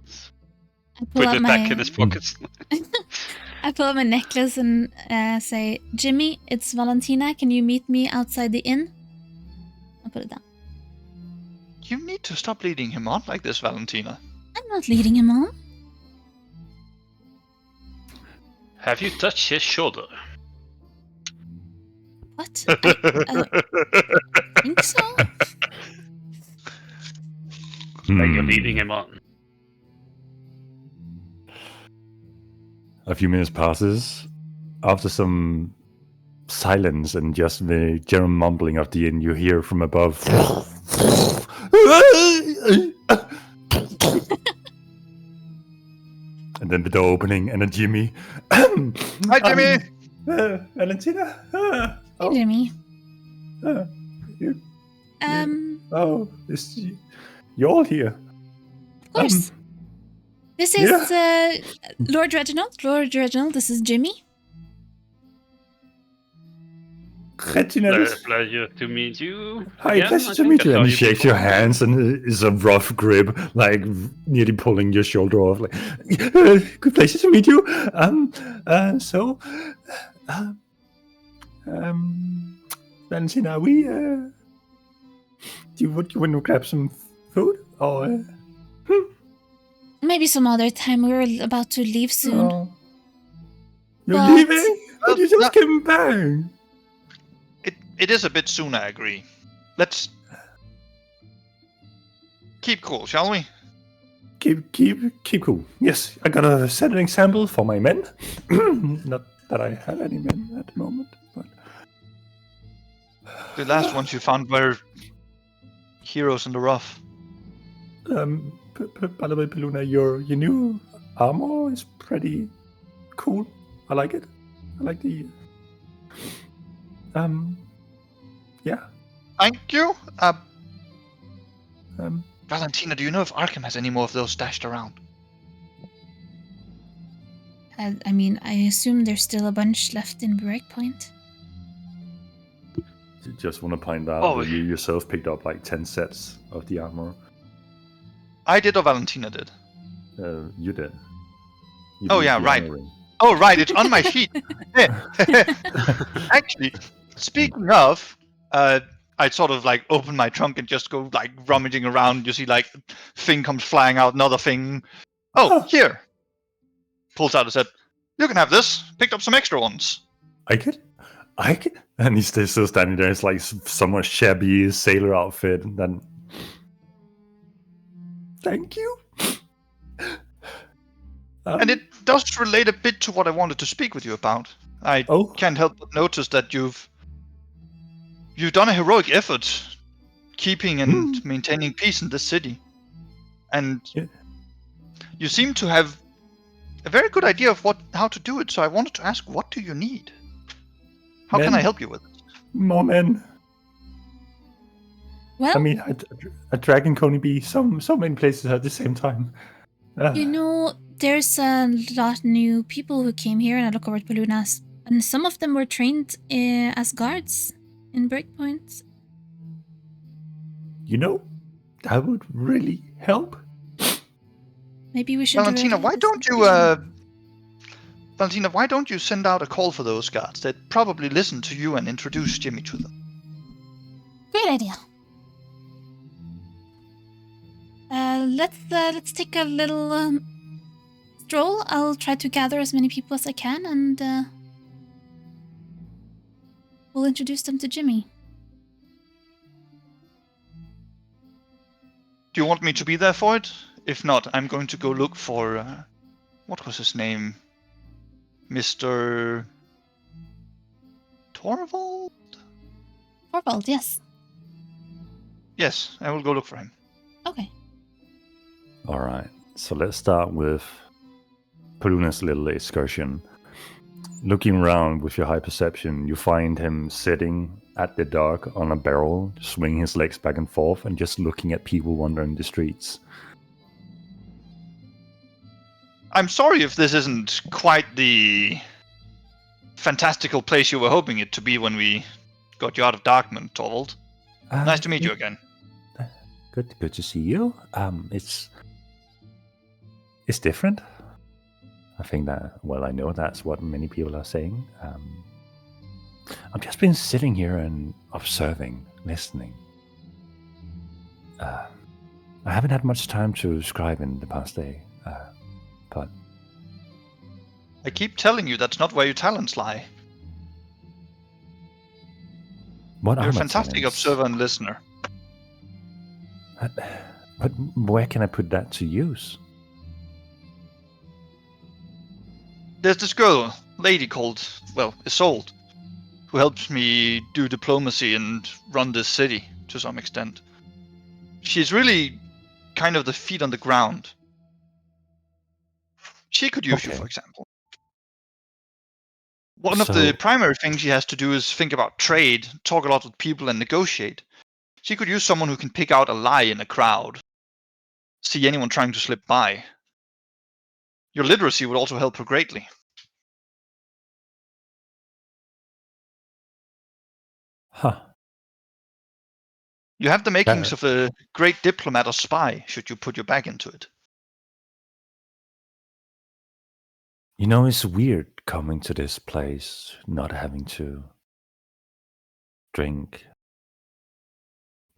Put it back in his pockets. I pull out my necklace and say, Jimmy, it's Valentina. Can you meet me outside the inn? I'll put it down. You need to stop leading him on like this, Valentina. I'm not leading him on. Have you touched his shoulder? What? I think so. Like you're leading him on. A few minutes passes. After some silence and just the general mumbling of the inn, you hear from above. And then the door opening and a Jimmy. Hi, Jimmy! Valentina. Hey, Jimmy. You, Of you're all here. course. This is Lord Reginald. Lord Reginald, this is Jimmy. Reginald. Pleasure to meet you. Hi, again. pleasure I to think meet I you. saw And he shakes before. your hands and is a rough grip, nearly pulling your shoulder off. Good pleasure to meet you. Valentina, we do you want to grab some food or? Maybe some other time. We're about to leave soon. Oh. You're But- leaving? But you just came back. It is a bit soon, I agree. Let's keep cool, shall we? Keep cool. Yes, I gotta set an example for my men. Not that I have any men at the moment, but The last ones you found were heroes in the rough. By the way, Peluna, your new armor is pretty cool. I like it. I like the yeah. Thank you. Valentina, do you know if Arkham has any more of those stashed around? I mean, I assume there's still a bunch left in Breakpoint. Just want to point out Oh. that you yourself picked up 10 sets of the armor. I did or Valentina did? You did. You Oh, did yeah, the right. armor ring. Oh, right, it's on my sheet. Yeah. Actually, speaking of, I I sort of like open my trunk and just go like rummaging around. You see like thing comes flying out, another thing. Oh, here. Pulls out a set. You can have this. Picked up some extra ones. I can. And he's still standing there. It's like somewhat shabby sailor outfit. And then, thank you. And it does relate a bit to what I wanted to speak with you about. I can't help but notice that you've done a heroic effort keeping and maintaining peace in this city. And you seem to have a very good idea of how to do it, so I wanted to ask, what do you need? How can I help you with it? More men. Well, I mean, a dragon can only be so many places at the same time. There's a lot new people who came here, and I look over at Palunas, and some of them were trained as guards in breakpoints. That would really help. Maybe we should. Valentina, why don't you send out a call for those guards? They'd probably listen to you and introduce Jimmy to them. Great idea. Let's take a little stroll. I'll try to gather as many people as I can, and we'll introduce them to Jimmy. Do you want me to be there for it? If not, I'm going to go look for what was his name? Mr. Torvald? Torvald, yes. Yes, I will go look for him. Okay. All right. So let's start with Paluna's little excursion. Looking around with your high perception, you find him sitting at the dock on a barrel, swinging his legs back and forth, and just looking at people wandering the streets. I'm sorry if this isn't quite the fantastical place you were hoping it to be when we got you out of Darkman, Torvald. Nice to meet you again. Good to see you. It's different. I think that, I know that's what many people are saying. I've just been sitting here and observing, listening. I haven't had much time to scribe in the past day, but... I keep telling you that's not where your talents lie. You're a fantastic observer and listener. But where can I put that to use? There's this lady called, Isolde, who helps me do diplomacy and run this city to some extent. She's really kind of the feet on the ground. She could use you, for example. One of the primary things she has to do is think about trade, talk a lot with people, and negotiate. She could use someone who can pick out a lie in a crowd, see anyone trying to slip by. Your literacy would also help her greatly. Huh. You have the makings of a great diplomat or spy, should you put your back into it. It's weird coming to this place, not having to drink,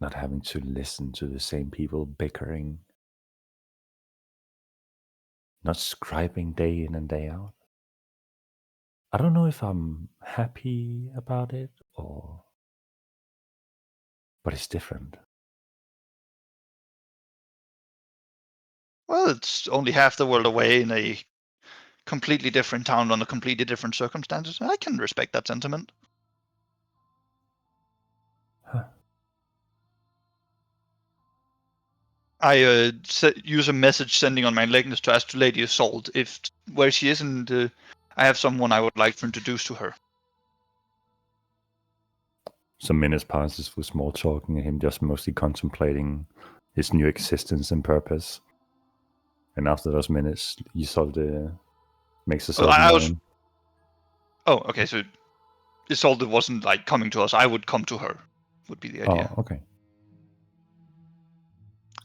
not having to listen to the same people bickering, not scribing day in and day out. I don't know if I'm happy about it but it's different. Well, it's only half the world away in a completely different town under completely different circumstances. I can respect that sentiment. Huh. I use a message sending on my Legness to ask to Lady Isolde if where she is, and I have someone I would like to introduce to her. Some minutes passes with small talking and him just mostly contemplating his new existence and purpose. And after those minutes, Isolde makes a known. Oh, okay. So Isolde wasn't like coming to us. I would come to her. Would be the idea. Oh, okay.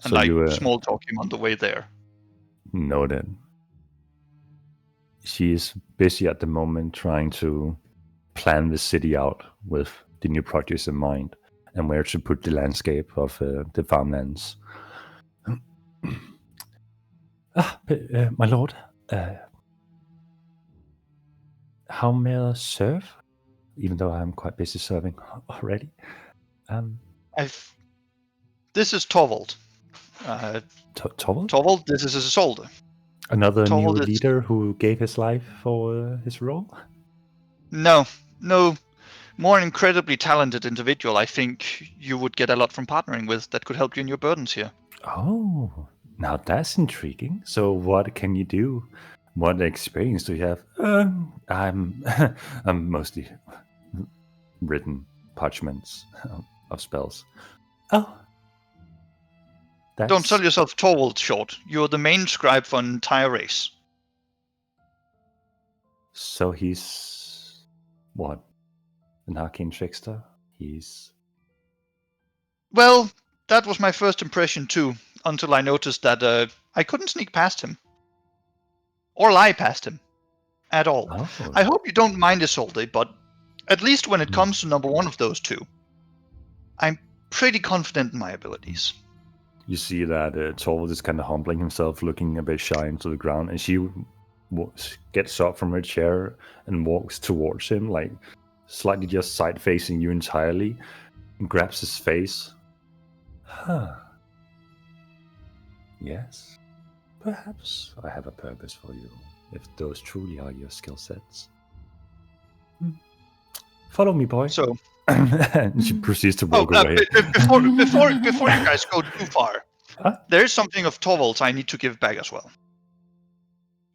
And so small talk him on the way there. Noted. She is busy at the moment trying to plan the city out with the new projects in mind. and where to put the landscape of the farmlands. My lord, how may I serve? Even though I'm quite busy serving already. This is Torvald. Torvald? Torvald, this is Isolde. Another Torvald new leader who gave his life for his role? No. More an incredibly talented individual I think you would get a lot from partnering with that could help you in your burdens here. Oh, now that's intriguing. So what can you do? What experience do you have? I'm mostly written parchments of spells. Oh. Don't sell yourself Torvald short. You're the main scribe for an entire race. So he's... what? An arcane trickster? Well, that was my first impression too, until I noticed that I couldn't sneak past him. Or lie past him. At all. Oh. I hope you don't mind Isolde, but at least when it comes to number one of those two, I'm pretty confident in my abilities. You see that Torvald is kind of humbling himself, looking a bit shy into the ground, and she gets up from her chair and walks towards him, like slightly just side-facing you entirely, and grabs his face. Huh. Yes. Perhaps I have a purpose for you, if those truly are your skill sets. Follow me, boy. So... and she proceeds to walk away. Before you guys go too far, there is something of Torvald's I need to give back as well.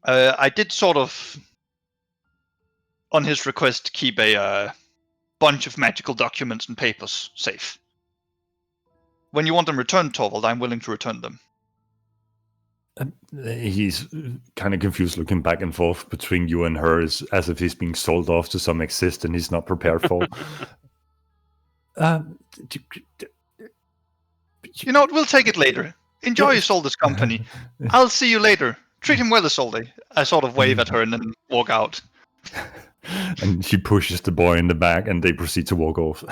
I did sort of, on his request, keep a bunch of magical documents and papers safe. When you want them returned, Torvald, I'm willing to return them. He's kind of confused, looking back and forth between you and her, as if he's being sold off to some existence he's not prepared for. You know what? We'll take it later. Enjoy Isolde's company. I'll see you later. Treat him well, Isolde. I sort of wave at her and then walk out. And she pushes the boy in the back, and they proceed to walk off.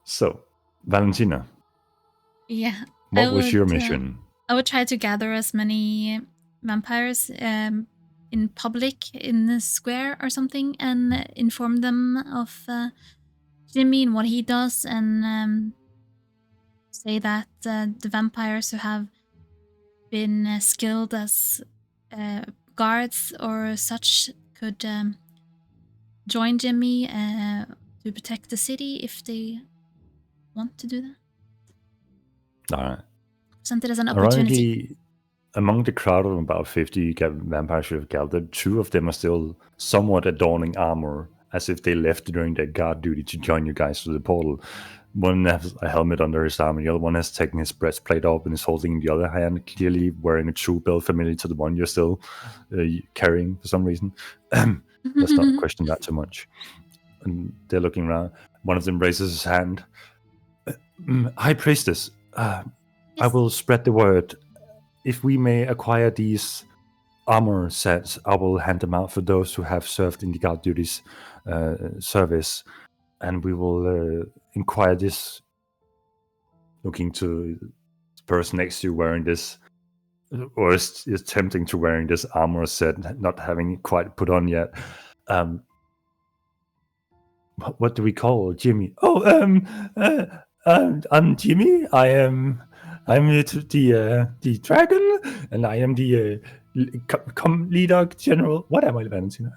So, Valentina. Yeah. What was your mission? I would try to gather as many vampires in public in the square or something, and inform them of Jimmy and what he does, and say that the vampires who have been skilled as guards or such could join Jimmy to protect the city if they want to do that. All right. Present it as an opportunity. Ironically, among the crowd of about 50 vampires who have gathered, 2 of them are still somewhat adorning armor, as if they left during their guard duty to join you guys through the portal. One has a helmet under his arm, and the other one has taken his breastplate up and is holding in the other hand, clearly wearing a true belt familiar to the one you're still carrying for some reason. Let's not question that too much. And they're looking around. One of them raises his hand. High Priestess, yes. I will spread the word. If we may acquire these armor sets, I will hand them out for those who have served in the guard duties service, and we will inquire this. Looking to the person next to you wearing this, or is attempting to wearing this armor set, not having it quite put on yet. What do we call Jimmy? I'm Jimmy. I'm the dragon, and I am the leader general. What am I, Valentina?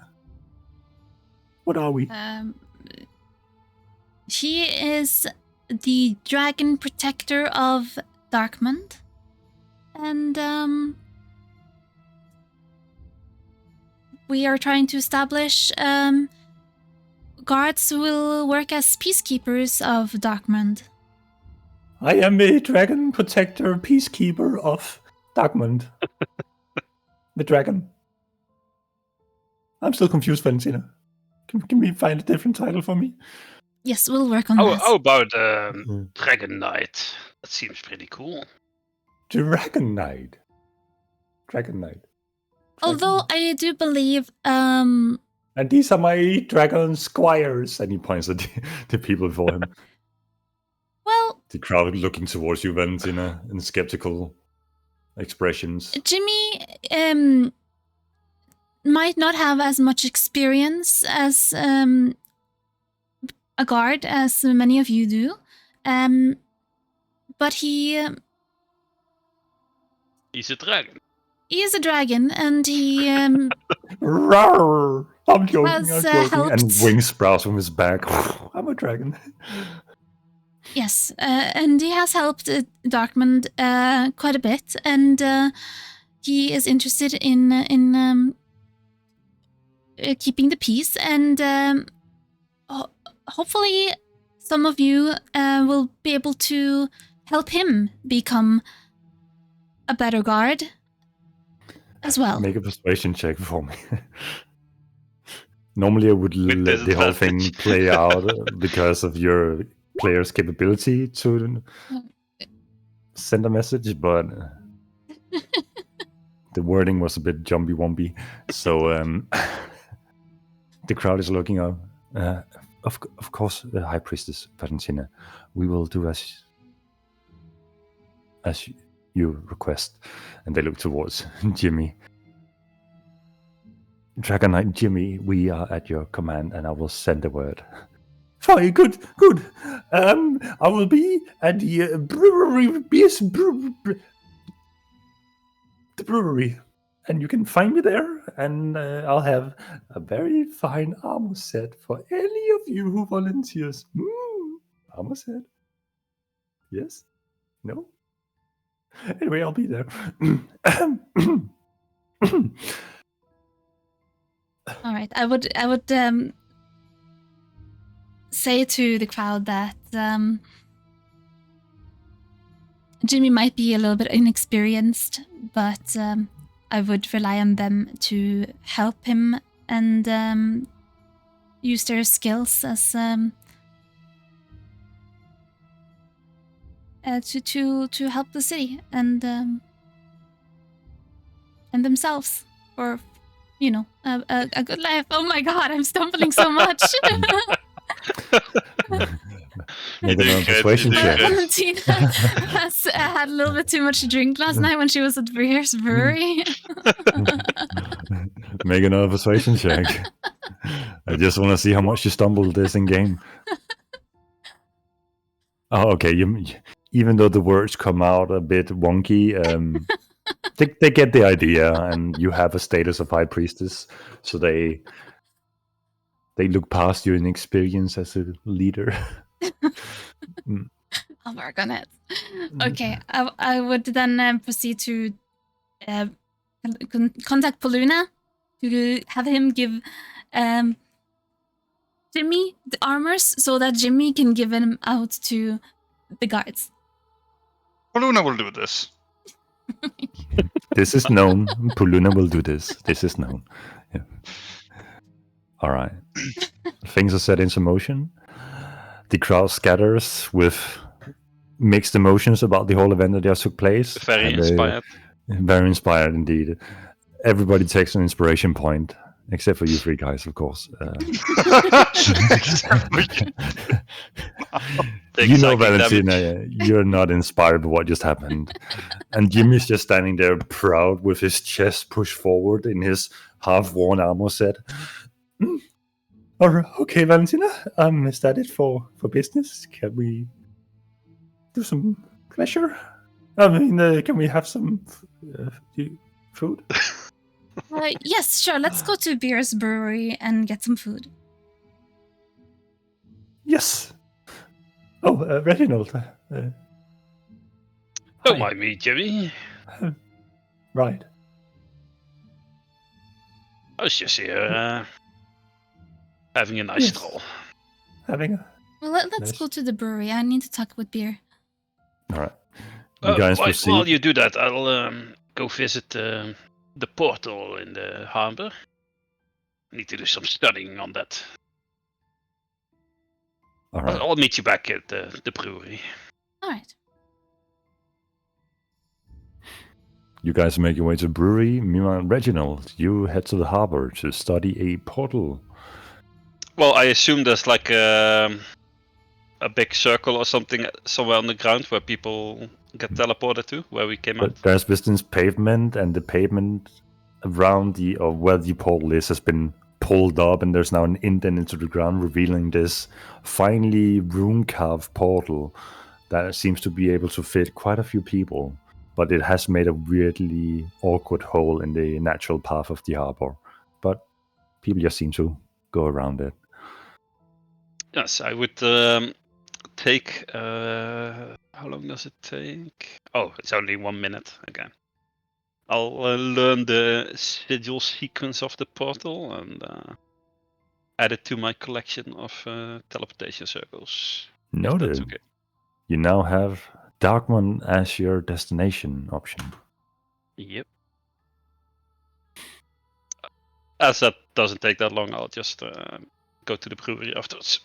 What are we? He is the dragon protector of Darkmond, and we are trying to establish guards who will work as peacekeepers of Darkmond. I am a dragon protector, peacekeeper of Darkmond. The dragon. I'm still confused, Valentina. Can we find a different title for me? Yes, we'll work on that. How about Dragon Knight? That seems pretty cool. Dragon Knight. Dragon Knight. Although I do believe And these are my dragon squires. And he points at the people before him. Well, The crowd looking towards you, Valentina, in skeptical expressions. Jimmy might not have as much experience as a guard as many of you do, but He's a dragon. he is a dragon, and he Rawr! I'm joking, Has, I'm joking. And helped- wings sprouts from his back. I'm a dragon. yes, and he has helped Darkmond quite a bit, and he is interested in keeping the peace, and hopefully some of you will be able to help him become a better guard as well. Make a persuasion check for me. Normally I would With let the whole thing disadvantage. play out because of your player's capability to send a message, but the wording was a bit jumpy-wumpy. So the crowd is looking up. Of course, the High Priestess Valentina, we will do as you request. And they look towards Jimmy. Dragon Knight Jimmy, we are at your command, and I will send the word. Fine, good. I will be at the brewery, the brewery, and you can find me there, and I'll have a very fine armor set for any of you who volunteers. Armor set? Yes? No? Anyway, I'll be there. All right, I would say to the crowd that Jimmy might be a little bit inexperienced, but I would rely on them to help him and use their skills as to help the city and themselves for, you know, a good life. Oh my god, I'm stumbling so much. Make doing another good, persuasion you're doing check. good. Valentina has had a little bit too much to drink last night when she was at Breer's Brewery. Make another persuasion check. I just want to see how much you stumbled this in game. Oh, okay. Even though the words come out a bit wonky, they get the idea, and you have a status of High Priestess, so they look past your inexperience as a leader. I'll work on it. Okay, I would then proceed to contact Poluna to have him give Jimmy the armors so that Jimmy can give them out to the guards. Poluna will do this. This is known. Poluna will do this. This is known. Yeah. All right. Things are set into motion. The crowd scatters with mixed emotions about the whole event that just took place. Very and inspired. Very inspired indeed. Everybody takes an inspiration point, except for you three guys, of course. You know, Valentina, you're not inspired by what just happened. And Jimmy's just standing there proud with his chest pushed forward in his half-worn armor set. All right, okay, Valentina, is that it for business? Can we do some pleasure? I mean, can we have some food? Yes, sure. Let's go to Beer's Brewery and get some food. Yes. Oh, Reginald. Don't hi. mind me, Jimmy. Right. I was just here having a nice Yes. stroll. Having a... Well, let's Nice. go to the brewery. I need to talk with Beer. All right. You guys proceed. While you do that, I'll go visit the portal in the harbor. I need to do some studying on that. All right. I'll meet you back at the brewery. All right. You guys make your way to the brewery. Meanwhile, Reginald, you head to the harbor to study a portal. Well, I assume there's like a big circle or something somewhere on the ground where people get teleported to, where we came out. But there's this pavement, and the pavement around where the portal is has been pulled up, and there's now an indent into the ground, revealing this finely rune-carved portal that seems to be able to fit quite a few people. But it has made a weirdly awkward hole in the natural path of the harbor. But people just seem to go around it. Yes, I would take. How long does it take? Oh, it's only 1 minute again. I'll learn the sigil sequence of the portal and add it to my collection of teleportation circles. Noted. That's okay. You now have Darkmoon as your destination option. Yep. As that doesn't take that long, I'll just go to the brewery afterwards.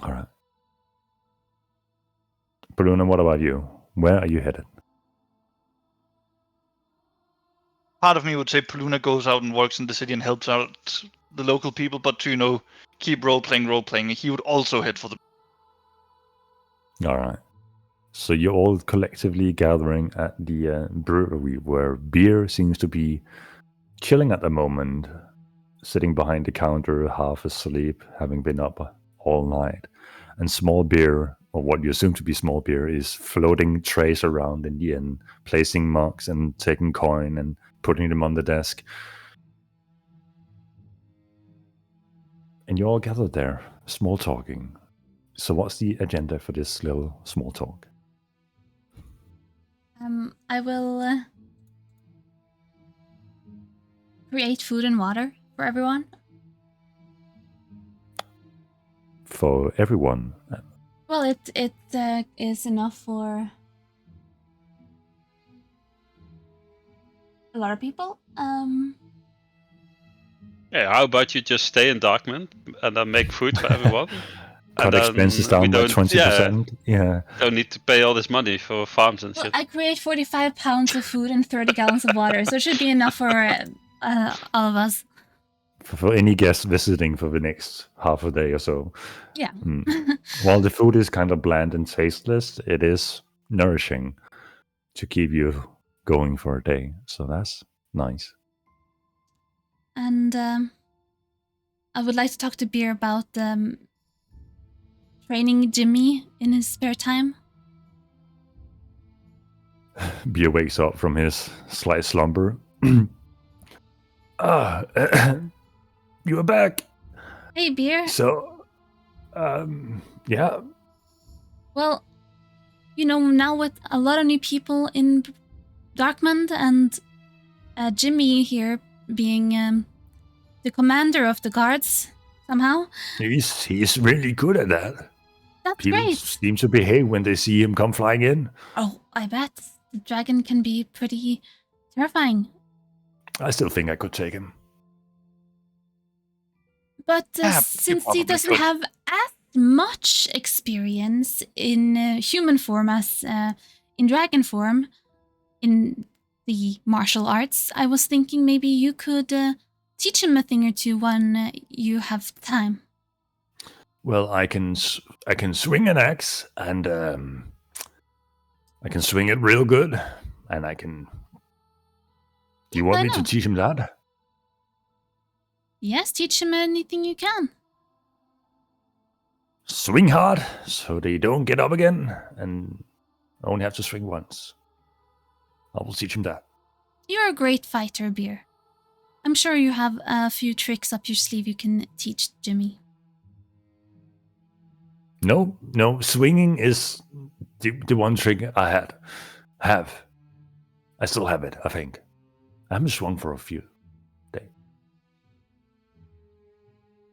All right. Paluna, what about you? Where are you headed? Part of me would say Paluna goes out and works in the city and helps out the local people, but to, keep role-playing, he would also head for the... All right. So you're all collectively gathering at the brewery, where Beer seems to be chilling at the moment, sitting behind the counter, half asleep, having been up all night. And Small Beer, or what you assume to be Small Beer, is floating trays around in the inn, placing mugs and taking coin and putting them on the desk. And you all gathered there, small talking. So what's the agenda for this little small talk? I will create food and water for everyone. For everyone? Well, it is enough for a lot of people. Yeah, how about you just stay in Darkmoon and then make food for everyone? Cut expenses down by 20%. Yeah. Don't need to pay all this money for farms and shit. I create 45 pounds of food and 30 gallons of water, so it should be enough for all of us. For any guest visiting for the next half a day or so. Yeah. While the food is kind of bland and tasteless, it is nourishing to keep you going for a day. So that's nice. And I would like to talk to Beer about training Jimmy in his spare time. Beer wakes up from his slight slumber. You are back. Hey, Beer. So, yeah. Well, now with a lot of new people in Darkmoon and Jimmy here being the commander of the guards somehow. He's really good at that. That's People great. seem to behave when they see him come flying in. Oh, I bet. The dragon can be pretty terrifying. I still think I could take him. But Yeah, since you he doesn't probably have as much experience in human form as in dragon form, in the martial arts, I was thinking maybe you could teach him a thing or two when you have time. Well, I can swing an axe, and I can swing it real good, and I can... Do you want me to teach him that? Yes, teach him anything you can. Swing hard, so they don't get up again, and only have to swing once. I will teach him that. You're a great fighter, Beer. I'm sure you have a few tricks up your sleeve you can teach Jimmy. No, swinging is the one trick I have. I still have it, I think. I haven't swung for a few days.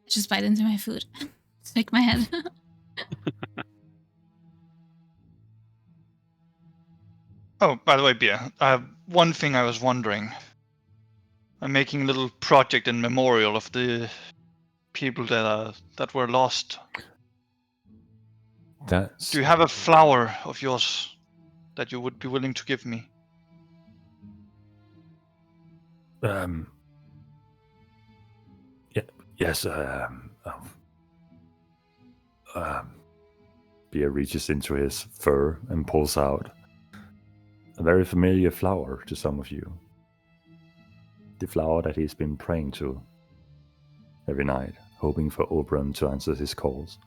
Just bite into my food. Shake my head. Oh, by the way, Beer, one thing I was wondering. I'm making a little project in memorial of the people that were lost. Do you have a flower of yours that you would be willing to give me? Yes. Beer reaches into his fur and pulls out a very familiar flower to some of you. The flower that he's been praying to every night, hoping for Oberon to answer his calls.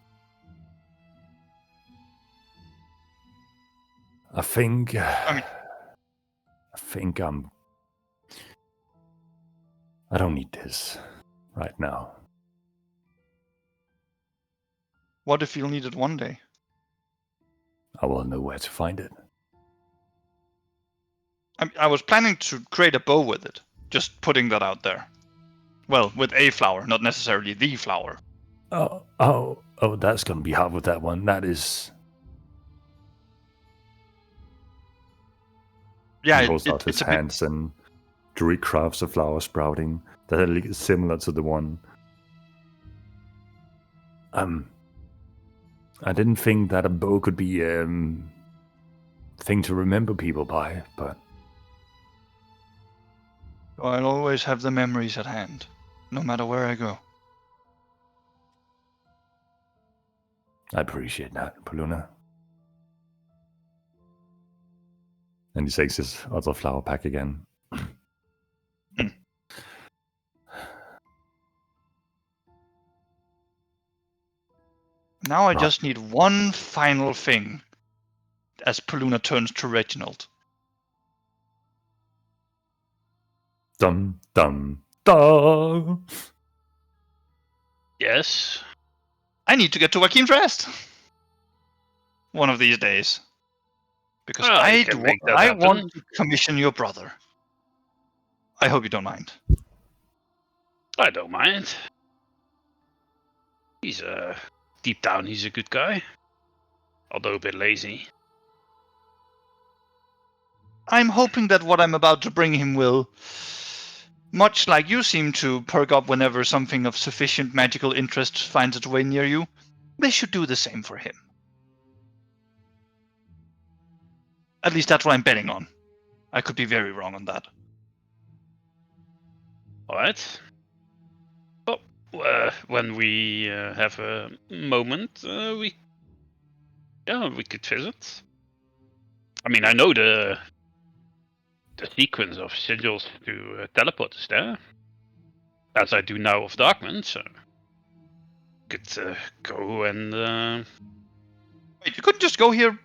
I think I don't need this right now. What if you'll need it one day? I will know where to find it. I was planning to create a bow with it. Just putting that out there. Well, with a flower, not necessarily the flower. Oh, that's gonna be hard with that one. That is... Yeah, he holds out his hands and Druid crafts a flower sprouting that is similar to the one. I didn't think that a bow could be a thing to remember people by, but... I'll always have the memories at hand, no matter where I go. I appreciate that, Paluna. And he takes his other flower pack again. Now I just need one final thing, as Paluna turns to Reginald. Dum, dum, dum! Yes? I need to get to Joaquin's Rest! One of these days. Because I want to commission your brother. I hope you don't mind. I don't mind. He's deep down, he's a good guy. Although a bit lazy. I'm hoping that what I'm about to bring him will, much like you seem to perk up whenever something of sufficient magical interest finds its way near you, they should do the same for him. At least that's what I'm betting on. I could be very wrong on that. Alright. Well, when we have a moment, we could visit. I mean, I know the sequence of sigils to teleport is there, as I do now of Darkman, so could go and. Wait, you couldn't just go here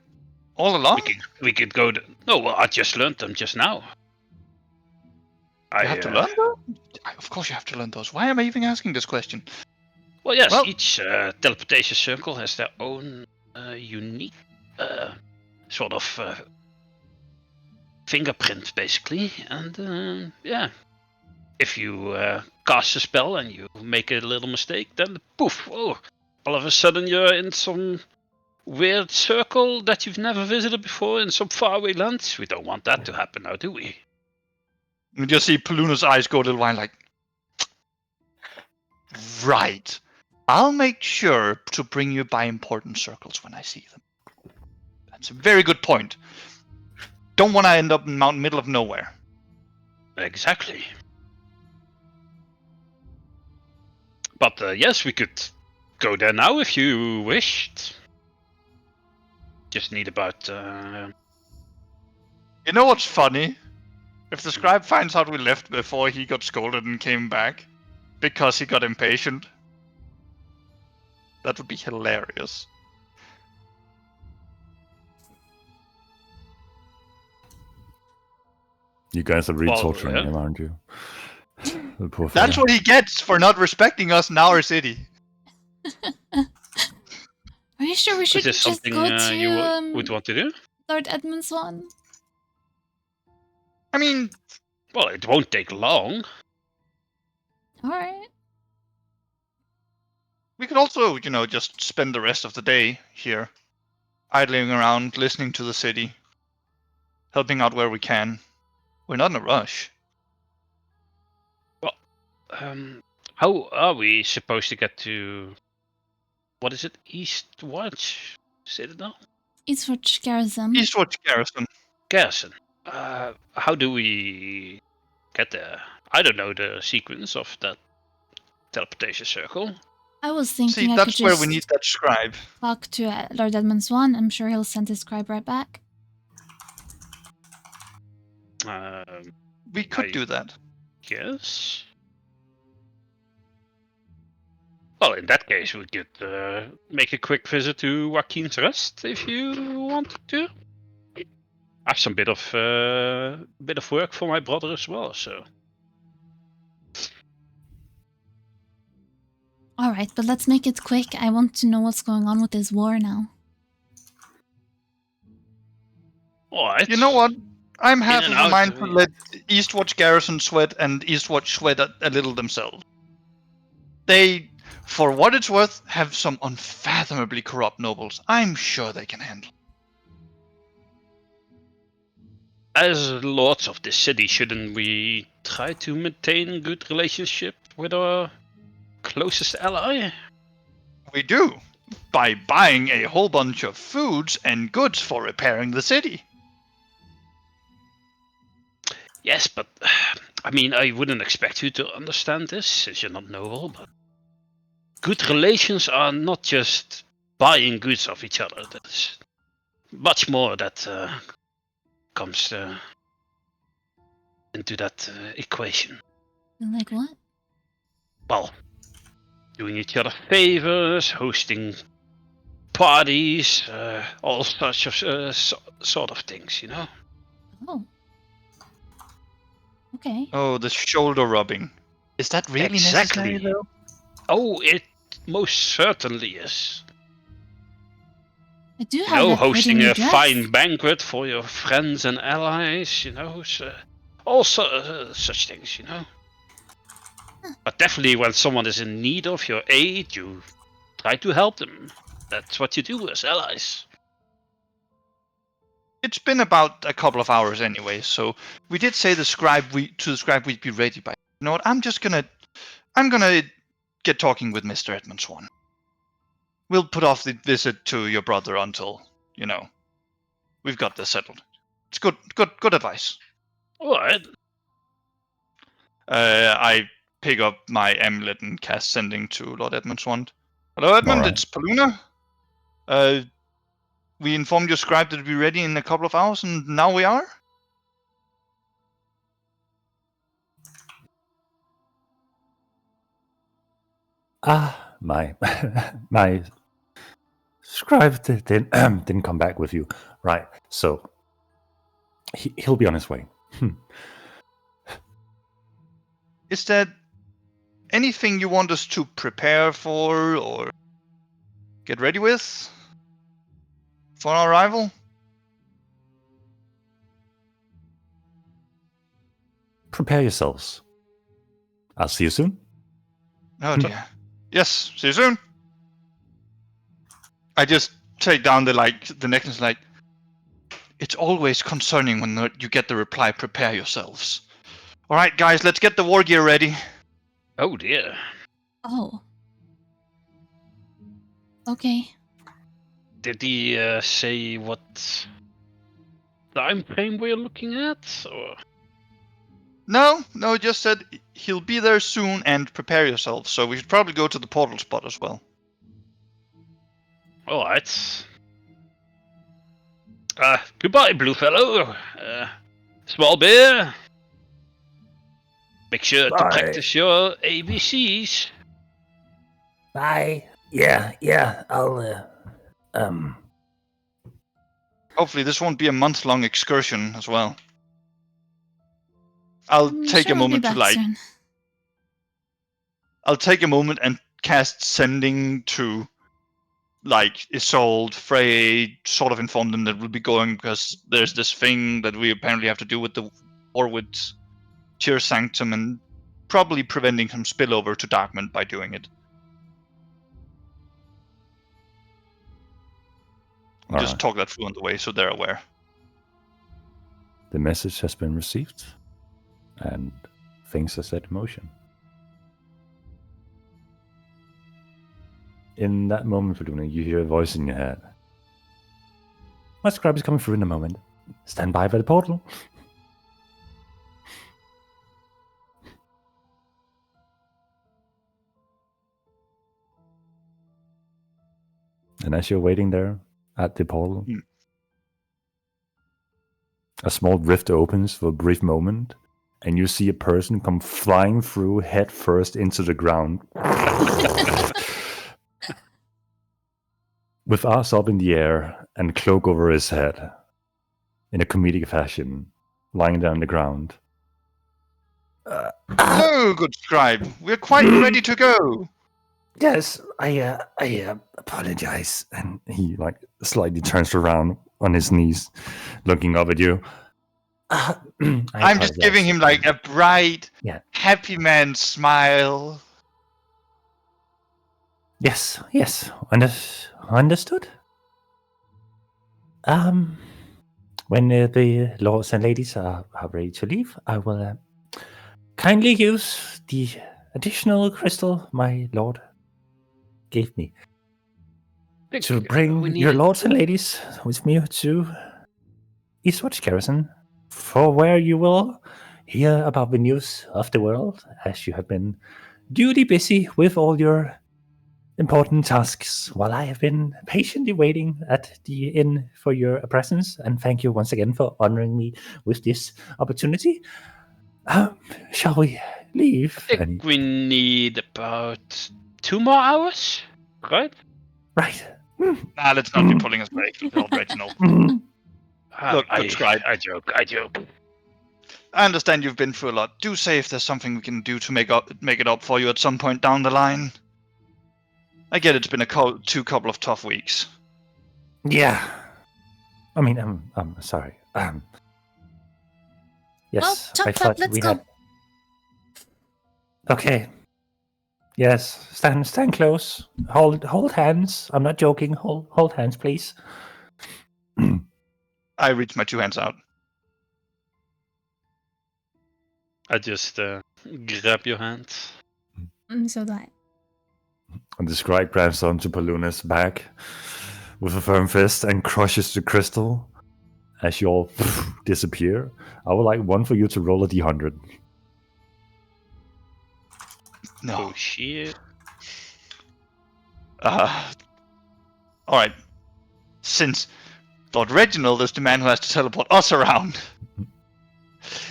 all along? We could go. No, well, I just learned them just now. You have to learn them? Of course you have to learn those. Why am I even asking this question? Well, yes, each teleportation circle has their own unique sort of fingerprint, basically. And yeah, if you cast a spell and you make a little mistake, then poof, all of a sudden you're in some weird circle that you've never visited before in some faraway lands. We don't want that to happen now, do we? You just see Paluna's eyes go a little wide, like, right. I'll make sure to bring you by important circles when I see them. That's a very good point. Don't want to end up in the middle of nowhere. Exactly. But yes, we could go there now if you wished. Just need about... You know what's funny? If the scribe finds out we left before he got scolded and came back, because he got impatient, that would be hilarious. You guys are really torturing him, aren't you? That's what he gets for not respecting us in our city. Are you sure we should just go to you would want to do? Lord Edmund's one? I mean... Well, it won't take long. Alright. We could also, just spend the rest of the day here. Idling around, listening to the city. Helping out where we can. We're not in a rush. Well, how are we supposed to get to... What is it? Eastwatch Citadel? Eastwatch Garrison. Eastwatch Garrison. Garrison. How do we get there? I don't know the sequence of that teleportation circle. I was thinking See, I that's could where just we need that scribe. talk to Lord Edmund Swan. I'm sure he'll send his scribe right back. We could I do that. guess. Well, in that case, we could make a quick visit to Joaquin's Rest if you wanted to. I have some bit of work for my brother as well, so. All right, but let's make it quick. I want to know what's going on with this war now. Alright. You know what? I'm half and of a out, mind to we- let Eastwatch Garrison sweat and Eastwatch sweat a little themselves. They, for what it's worth, have some unfathomably corrupt nobles. I'm sure they can handle. As lords of the city, shouldn't we try to maintain a good relationship with our closest ally? We do, by buying a whole bunch of foods and goods for repairing the city. Yes, but I mean, I wouldn't expect you to understand this since you're not noble, but good relations are not just buying goods of each other. There's much more that comes into that equation. Like what? Well, doing each other favors, hosting parties, all such of sort of things, you know. Oh. Okay. Oh, the shoulder rubbing. Is that really necessary, Exactly. though? Oh, it most certainly is. I do You have know, that pretty hosting new a dress. fine banquet for your friends and allies, you know, also such things, you know. But definitely when someone is in need of your aid, you try to help them. That's what you do as allies. It's been about a couple of hours anyway, so we did say to the scribe we'd be ready by. You know what? I'm gonna get talking with Mr. Edmund Swan. We'll put off the visit to your brother until, you know, we've got this settled. It's good advice. Alright. I pick up my amulet and cast sending to Lord Edmund Swan. Hello, Edmund. Alright. It's Paluna. We informed your scribe that we'd be ready in a couple of hours, and now we are. My my scribe didn't come back with you, right? So he'll be on his way. Is there anything you want us to prepare for or get ready with for our arrival? Prepare yourselves. I'll see you soon. Oh dear. Yes, see you soon. I just take down the necklace like, it's always concerning when you get the reply, prepare yourselves. Alright guys, let's get the war gear ready. Oh dear. Oh. Okay. Did he say what time frame we're looking at? Or? No, just said he'll be there soon and prepare yourselves, so we should probably go to the portal spot as well. Alright. Goodbye, blue fellow. Small bear. Make sure to Bye. practice your ABCs. Bye. Yeah. I'll Hopefully this won't be a month-long excursion as well. I'll take Sure, a I'll be moment to back soon. I'll take a moment and cast sending to Isolde, Frey, sort of inform them that we'll be going because there's this thing that we apparently have to do with the war with Tyr Sanctum and probably preventing some spillover to Darkmount by doing it. All Just right. talk that through on the way so they're aware. The message has been received, and things are set in motion. In that moment, Paluna, you hear a voice in your head. My scribe is coming through in a moment. Stand by the portal. and as you're waiting there at the portal, a small rift opens for a brief moment, and you see a person come flying through head first into the ground. With arms up in the air and cloak over his head, in a comedic fashion, lying down on the ground. Hello, good scribe. We're quite ready to go. Yes, I apologize. And he slightly turns around on his knees, looking up at you. I'm just giving him a bright, happy man smile. Yes, understood. When the lords and ladies are ready to leave, I will kindly use the additional crystal my lord gave me to bring your lords and ladies with me to Eastwatch Garrison, for where you will hear about the news of the world, as you have been duly busy with all your important tasks, while I have been patiently waiting at the inn for your presence. And thank you once again for honoring me with this opportunity. Shall we leave? I think we need about 2 more hours, right? Right. Nah, let's not be pulling us back. Reginald. Look, good scribe. I joke. I understand you've been through a lot. Do say if there's something we can do to make it up for you at some point down the line. I get it's been a couple of tough weeks. Yeah. I mean, I'm sorry. Yes, Well, I chop, thought let's we go. had. Okay. Yes, stand close. Hold hands. I'm not joking. Hold hands, please. I reach my 2 hands out. I just grab your hand. So do I. And the scribe grabs onto Paluna's back with a firm fist and crushes the crystal. As you all disappear, I would like one for you to roll a d100. No. Oh shit. Alright. Since Lord Reginald is the man who has to teleport us around,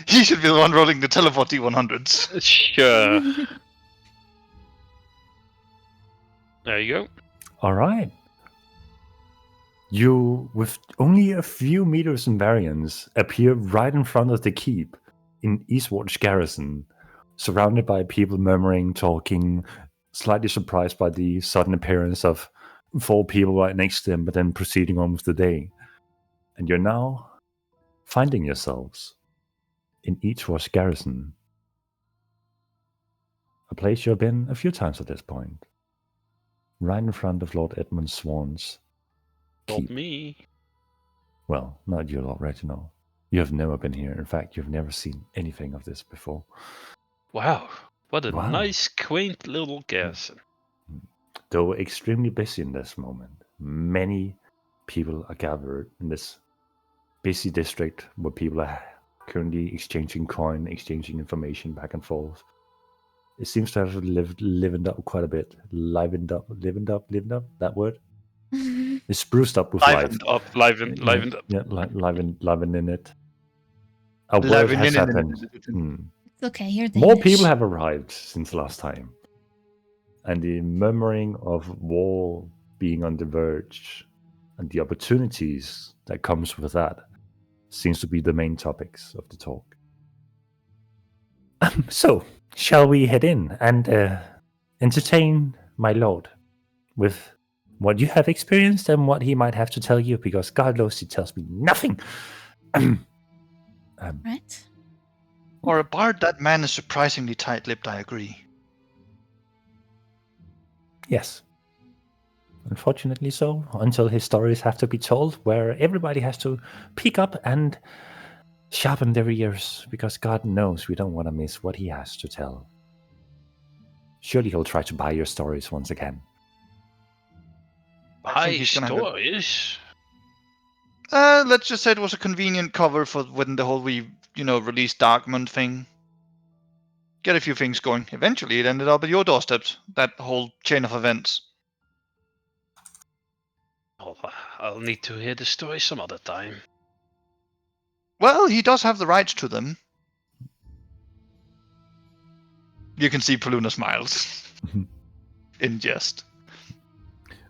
he should be the one rolling the teleport D100s. Sure. There you go. Alright. You, with only a few meters in variance, appear right in front of the keep in Eastwatch Garrison, surrounded by people murmuring, talking, slightly surprised by the sudden appearance of 4 people right next to them, but then proceeding on with the day. And you're now finding yourselves in Eastwatch Garrison, a place you've been a few times at this point, right in front of Lord Edmund Swan's Not keep. me. Well, not you, Lord Reginald. You have never been here. In fact, you've never seen anything of this before. Wow. What a Wow. nice, quaint little garrison. Though extremely busy in this moment, many people are gathered in this busy district where people are currently exchanging coin, exchanging information back and forth. It seems to have livened up quite a bit. Livened up, that word? It's spruced up with Livened life. up, livened up. Yeah, livened in it. A word has happened. It's okay, you're Danish. More people have arrived since last time. And the murmuring of war being on the verge and the opportunities that comes with that seems to be the main topics of the talk. So, shall we head in and entertain my lord with what you have experienced and what he might have to tell you, because God knows he tells me nothing. Right. For a bard, that man is surprisingly tight-lipped, I agree. Yes. Unfortunately so, until his stories have to be told, where everybody has to peek up and sharpen their ears, because God knows we don't want to miss what he has to tell. Surely he'll try to buy your stories once again. I think he's gonna have stories. let's just say it was a convenient cover for when the whole release Darkmoon thing. Get a few things going. Eventually, it ended up at your doorsteps. That whole chain of events. I'll need to hear the story some other time. Well, he does have the rights to them. You can see Paluna smiles. In jest.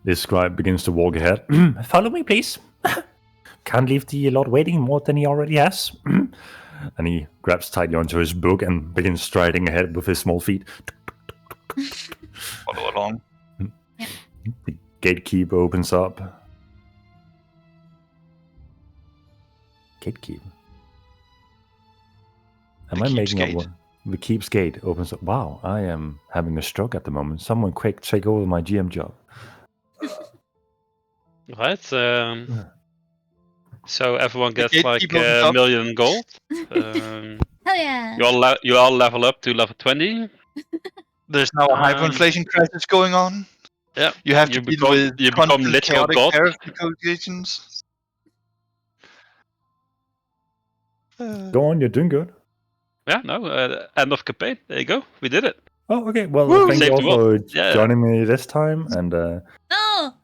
The scribe begins to walk ahead. Follow me, please. Can't leave the Lord waiting more than he already has. And he grabs tightly onto his book and begins striding ahead with his small feet. Follow along. The gatekeeper opens up. Gatekeeper? Am I making up one? The Keep's gate opens up. Wow, I am having a stroke at the moment. Someone quick, take over my GM job. Right. So everyone gets like gatekeeper opens a up. million gold. Hell yeah. You all level up to level 20. There's now a hyperinflation crisis going on. Yeah. You have to deal with you become constant literal chaotic god. tariff negotiations. Go on, you're doing good. Yeah, no, end of campaign. There you go. We did it. Oh, okay. Well, Woo! thank you Saved all the world. for Yeah. joining me this time, and No,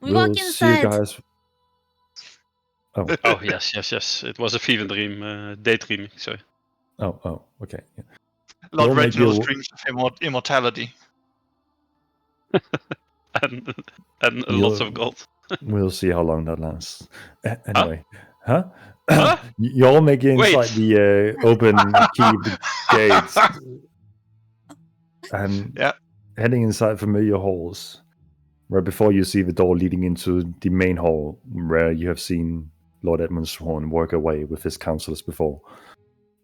we we'll walk see you inside. guys. Oh, Oh, yes. It was a fever dream, daydreaming, sorry. oh, okay. Yeah. Lord We'll make Reginald's you- dreams of immortality. and lots of gold. We'll see how long that lasts. Anyway, huh? Huh? You all make it Wait. inside the open keep gates and Yeah. heading inside familiar halls. Right before you see the door leading into the main hall, where you have seen Lord Edmund Swan work away with his counselors before.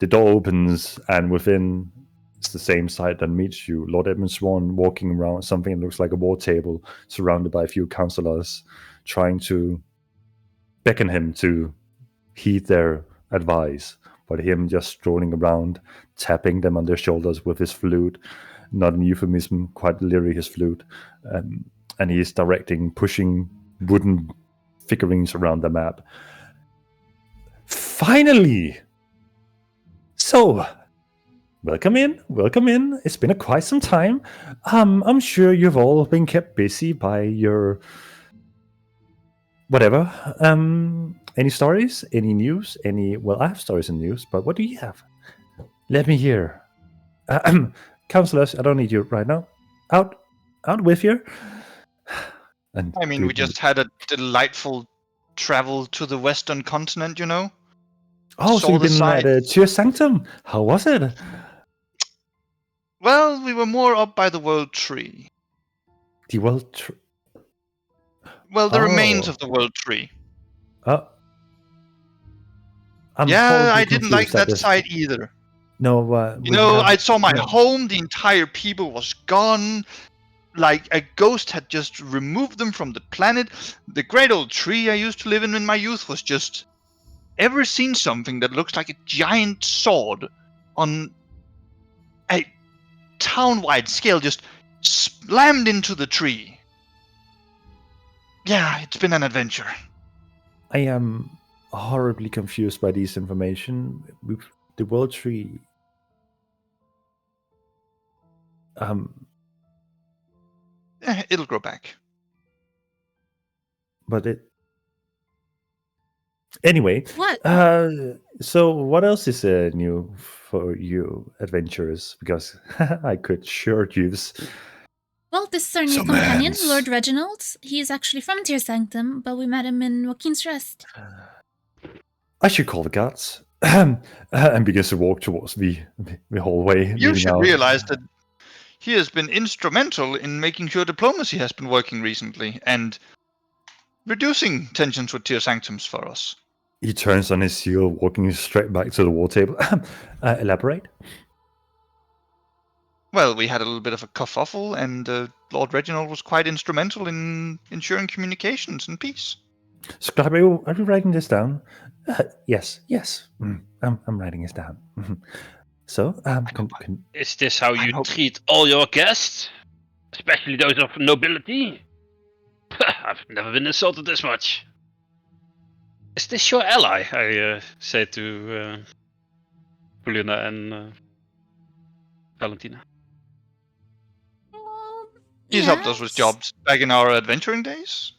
The door opens, and within, it's the same sight that meets you. Lord Edmund Swan walking around something that looks like a war table, surrounded by a few counselors, trying to beckon him to heed their advice, but him just strolling around, tapping them on their shoulders with his flute, not an euphemism, quite literally his flute, and he is directing, pushing wooden figurines around the map. Finally! So, welcome in. It's been quite some time. I'm sure you've all been kept busy by your whatever. Any stories? Any news? Well, I have stories and news, but what do you have? Let me hear. Counselors, I don't need you right now. Out with you. And I mean, we just had a delightful travel to the Western continent, you know? Oh, saw so you've the been at sights. Tyr Sanctum. How was it? Well, we were more up by the World Tree. The World Well, the remains Oh. of the World Tree. I'm Yeah, horribly I didn't like confused at that this. site either. No, You know, I saw my home, the entire people was gone. Like a ghost had just removed them from the planet. The great old tree I used to live in my youth was just... Ever seen something that looks like a giant sword on a town-wide scale just slammed into the tree? Yeah, it's been an adventure. I am horribly confused by this information. The World Tree. It'll grow back. But it. Anyway. What? So what else is new for you adventurers? Because I could sure use. Well, this is our new Some companion, hands. Lord Reginald. He is actually from Tyr Sanctum, but we met him in Joaquin's Rest. I should call the guards. And begins to walk towards the hallway. You leading should out. realize that he has been instrumental in making sure diplomacy has been working recently and reducing tensions with Tyr Sanctums for us. He turns on his heel, walking straight back to the war table. Elaborate. Well, we had a little bit of a kerfuffle, and Lord Reginald was quite instrumental in ensuring communications and peace. Scribe, are you writing this down? Yes. I'm writing this down. So, Is this how you treat all your guests? Especially those of nobility? I've never been insulted this much. Is this your ally? I say to Polina and Valentina. He's helped us with jobs back in our adventuring days.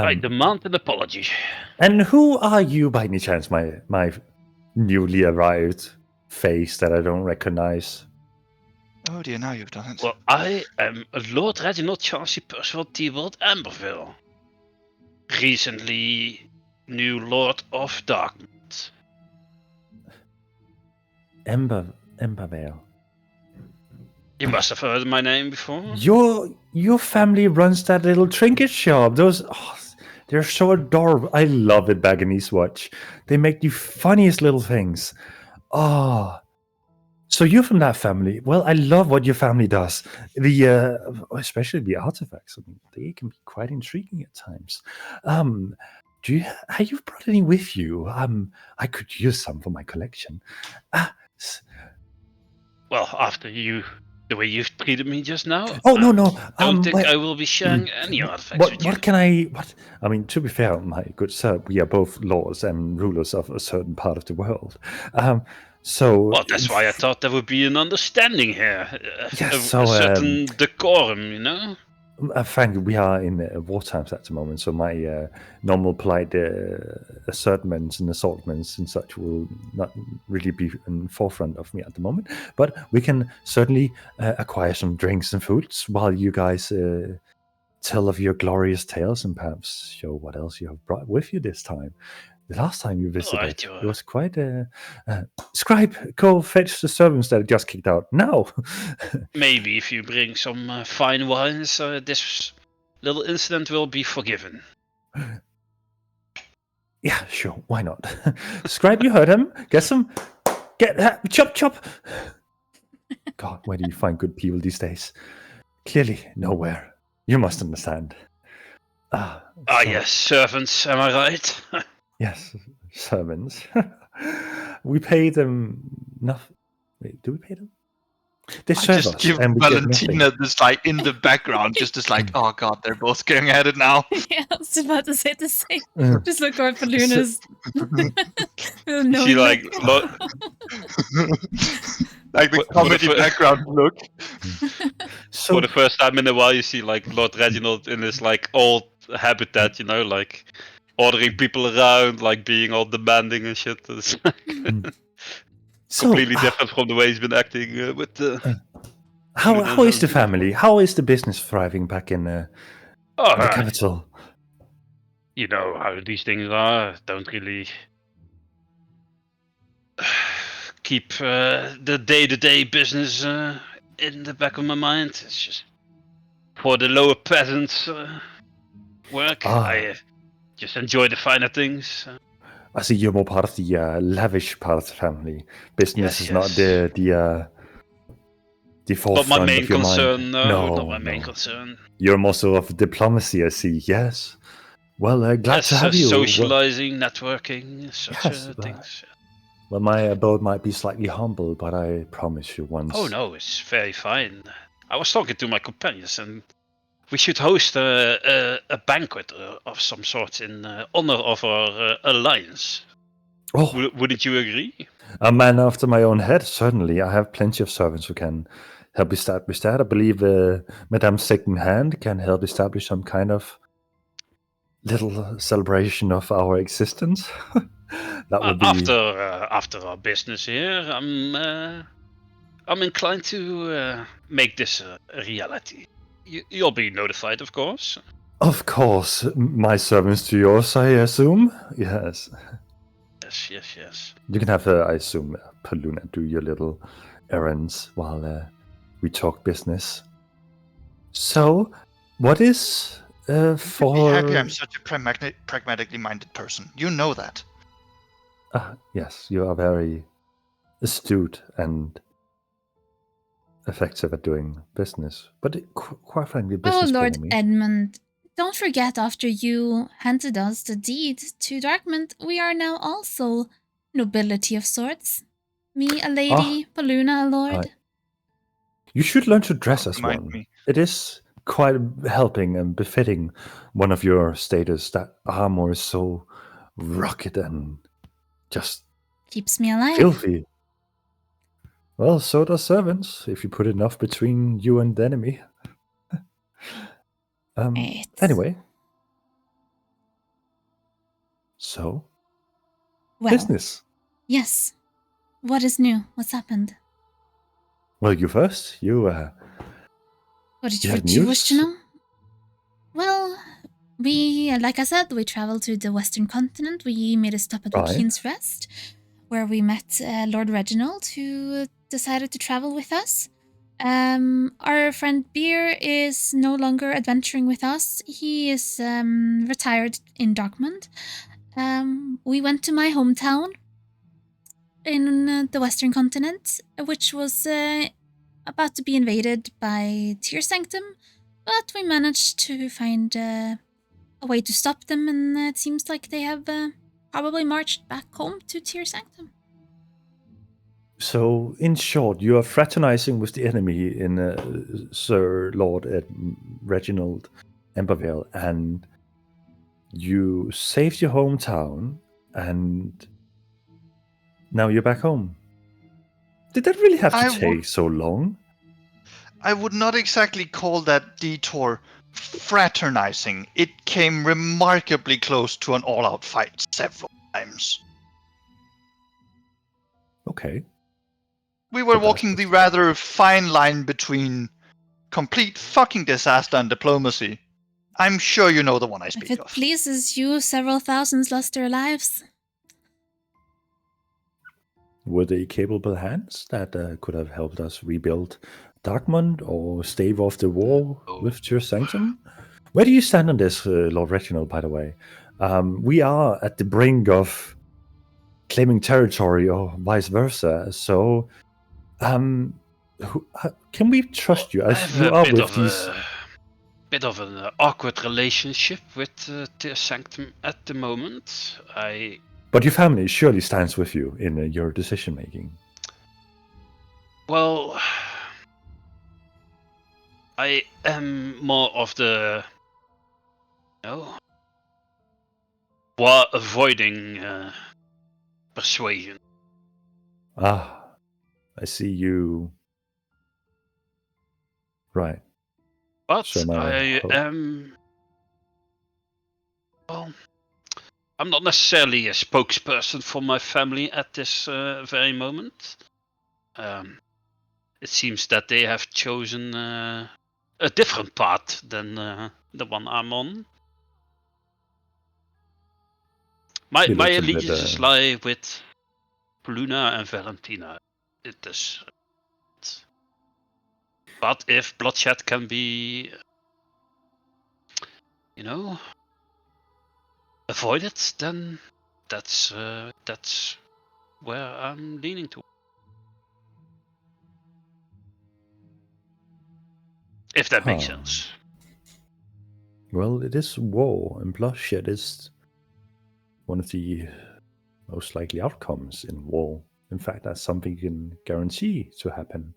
I demand an apology. And who are you, by any chance, my newly arrived face that I don't recognize? Oh dear, now you've done it. Well, I am Lord Reginald Chauncey Percival Theobald Amberville. Recently, new Lord of Darkness. Embervale. You must have heard my name before. Your family runs that little trinket shop. They're so adorable. I love it back in Eastwatch. They make the funniest little things. Oh, so you're from that family. Well, I love what your family does. Especially the artifacts. I mean, they can be quite intriguing at times. Have you brought any with you? I could use some for my collection. Well, after the way you've treated me just now. Oh no! I don't think I will be sharing any artifacts with you. I mean, to be fair, my good sir, we are both lords and rulers of a certain part of the world. Well, that's why I thought there would be an understanding here. A certain decorum, you know? Frankly, we are in war times at the moment, so my normal polite assertments and assaultments and such will not really be in forefront of me at the moment. But we can certainly acquire some drinks and foods while you guys tell of your glorious tales and perhaps show what else you have brought with you this time. The last time you visited, it was quite Scribe, go fetch the servants that just kicked out now. Maybe if you bring some fine wines, this little incident will be forgiven. Yeah, sure. Why not? Scribe, you heard him. Chop. God, where do you find good people these days? Clearly, nowhere. You must understand. Yes, servants, am I right? Yes, servants. We pay them nothing. Wait, do we pay them? They serve just us, give and we Valentina this in the background, just oh god, they're both going at it now. Yeah, I was about to say the same. Just look over for Luna's. She like the comedy background look. For the first time in a while, you see Lord Reginald in his old habitat, you know, ordering people around, being all demanding and shit. It's completely different from the way he's been acting with the. How is the family? How is the business thriving back in the capital? You know how these things are. Don't really keep the day-to-day business in the back of my mind. It's just for the lower peasants work. I just enjoy the finer things. I see you're more part of the lavish part of the family. Business is not the forefront not my main of your concern. mind. No, not my main concern. You're more so of diplomacy, I see. Yes. Well, glad to have you. Socializing, networking, such things. Well, my abode might be slightly humble, but I promise you once. Oh no, it's very fine. I was talking to my companions, and we should host a banquet of some sort in honor of our alliance. Oh, wouldn't you agree? A man after my own head, certainly. I have plenty of servants who can help establish that. I believe Madame Second Hand can help establish some kind of little celebration of our existence. That would be after our business here. I'm inclined to make this a reality. You'll be notified, of course. Of course, my servants to yours, I assume. Yes. Yes. You can have, I assume, Paluna do your little errands while we talk business. So, what is for? Be happy I'm such a pragmatically minded person. You know that. Yes, you are very astute and effective at doing business. But quite frankly, business. Oh, Lord Edmund. Don't forget, after you handed us the deed to Darkmont, we are now also nobility of sorts. Me, a lady, Paluna, a lord. You should learn to dress as one. It is quite helping and befitting one of your status. That armor is so rugged and just keeps me alive. Filthy. Well, so does servants, if you put enough between you and the enemy. Anyway, So, Well, business. yes. What is new? What's happened? Well, you first. You What did You have you wish to news? know? Well, we, like I said, we traveled to the Western continent. We made a stop at Right. Waukeen's Rest, where we met Lord Reginald, who decided to travel with us. Our friend Beer is no longer adventuring with us. He is retired in Darkmond. We went to my hometown in the Western continent, which was about to be invaded by Tear Sanctum, but we managed to find a way to stop them, and it seems like they have probably marched back home to Tear Sanctum. So, in short, you are fraternizing with the enemy in Sir Lord Reginald Embervale, and you saved your hometown, and now you're back home. Did that really have to take so long? I would not exactly call that detour fraternizing. It came remarkably close to an all-out fight several times. Okay. We were So that's walking the rather fine line between complete fucking disaster and diplomacy. I'm sure you know the one I If speak it of. pleases you, several thousands lost their lives. Were they capable hands that could have helped us rebuild Darkmond or stave off the war with Tear Sanctum? Where do you stand on this, Lord Reginald, by the way? We are at the brink of claiming territory or vice versa. So, can we trust you as you are with these? Bit of an awkward relationship with Tear Sanctum at the moment. But your family surely stands with you in your decision making. Well, I am more of the, while avoiding persuasion. Ah, I see you. Right. But So now I am. Well, I'm not necessarily a spokesperson for my family at this very moment. It seems that they have chosen a different path than the one I'm on. My allegiances lie with Luna and Valentina. It is. But if bloodshed can be, avoided, then that's where I'm leaning to. If that makes sense. Well, it is war, and bloodshed is one of the most likely outcomes in war. In fact, that's something you can guarantee to happen.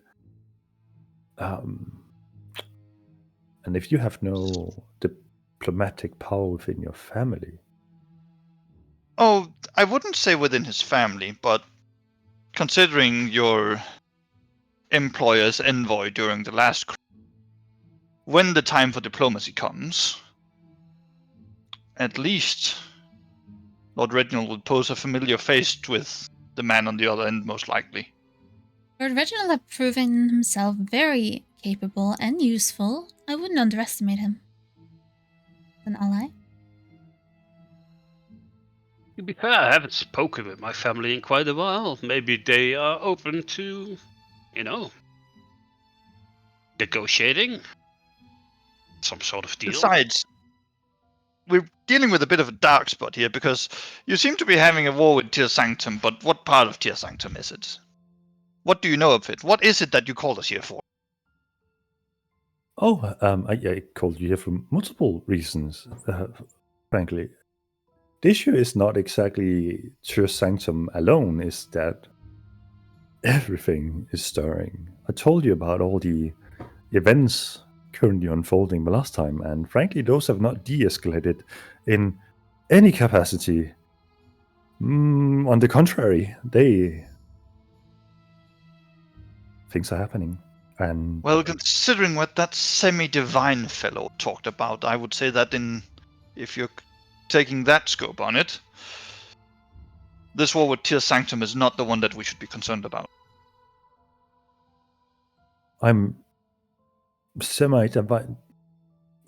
And if you have no diplomatic power within your family. Oh, I wouldn't say within his family, but considering your employer's envoy during the last when the time for diplomacy comes, at least Lord Reginald would pose a familiar face with the man on the other end, most likely. Lord Reginald had proven himself very capable and useful. I wouldn't underestimate him. An ally? To be fair, I haven't spoken with my family in quite a while. Maybe they are open to, negotiating some sort of deal. Besides, we're dealing with a bit of a dark spot here because you seem to be having a war with Tear Sanctum, but what part of Tear Sanctum is it? What do you know of it? What is it that you called us here for? Oh, I called you here for multiple reasons, frankly. The issue is not exactly Tear Sanctum alone, is that everything is stirring. I told you about all the events currently unfolding the last time, and frankly, those have not de-escalated in any capacity. On the contrary, things are happening. And well, considering what that semi-divine fellow talked about, I would say that if you're taking that scope on it, this war with Tear Sanctum is not the one that we should be concerned about. I'm but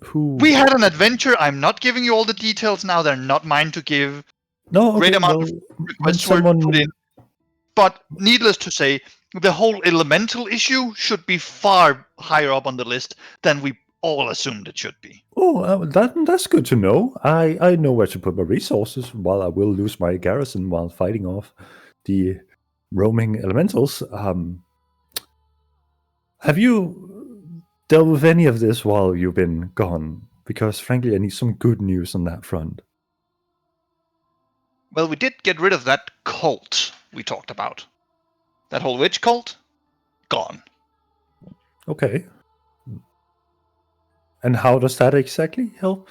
who? We had an adventure. I'm not giving you all the details now. They're not mine to give. No, okay, Great amount of when requests were someone put in. But needless to say, the whole elemental issue should be far higher up on the list than we all assumed it should be. Oh, that's good to know. I know where to put my resources while I will lose my garrison while fighting off the roaming elementals. Have you dealt with any of this while you've been gone? Because frankly, I need some good news on that front. Well, we did get rid of that cult we talked about. That whole witch cult? Gone. Okay. And how does that exactly help?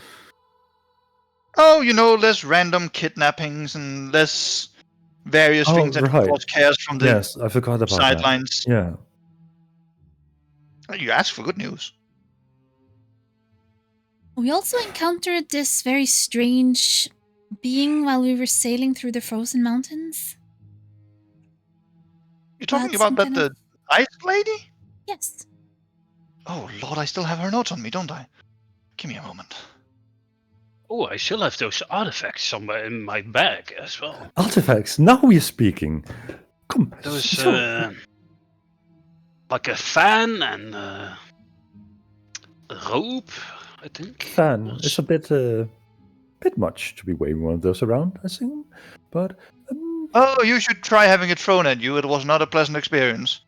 Oh, less random kidnappings and less various things that right. cause chaos from the Yes, I forgot about sidelines. that. Yeah. You asked for good news. We also encountered this very strange being while we were sailing through the frozen mountains. You're talking That's about that the ice lady? Yes. Oh lord, I still have her notes on me, don't I? Give me a moment. Oh, I still have those artifacts somewhere in my bag as well. Artifacts. Now we're speaking. Come. Those like a fan and a rope, I think. Fan. It's a bit much to be waving one of those around, I think. But Oh, you should try having it thrown at you. It was not a pleasant experience.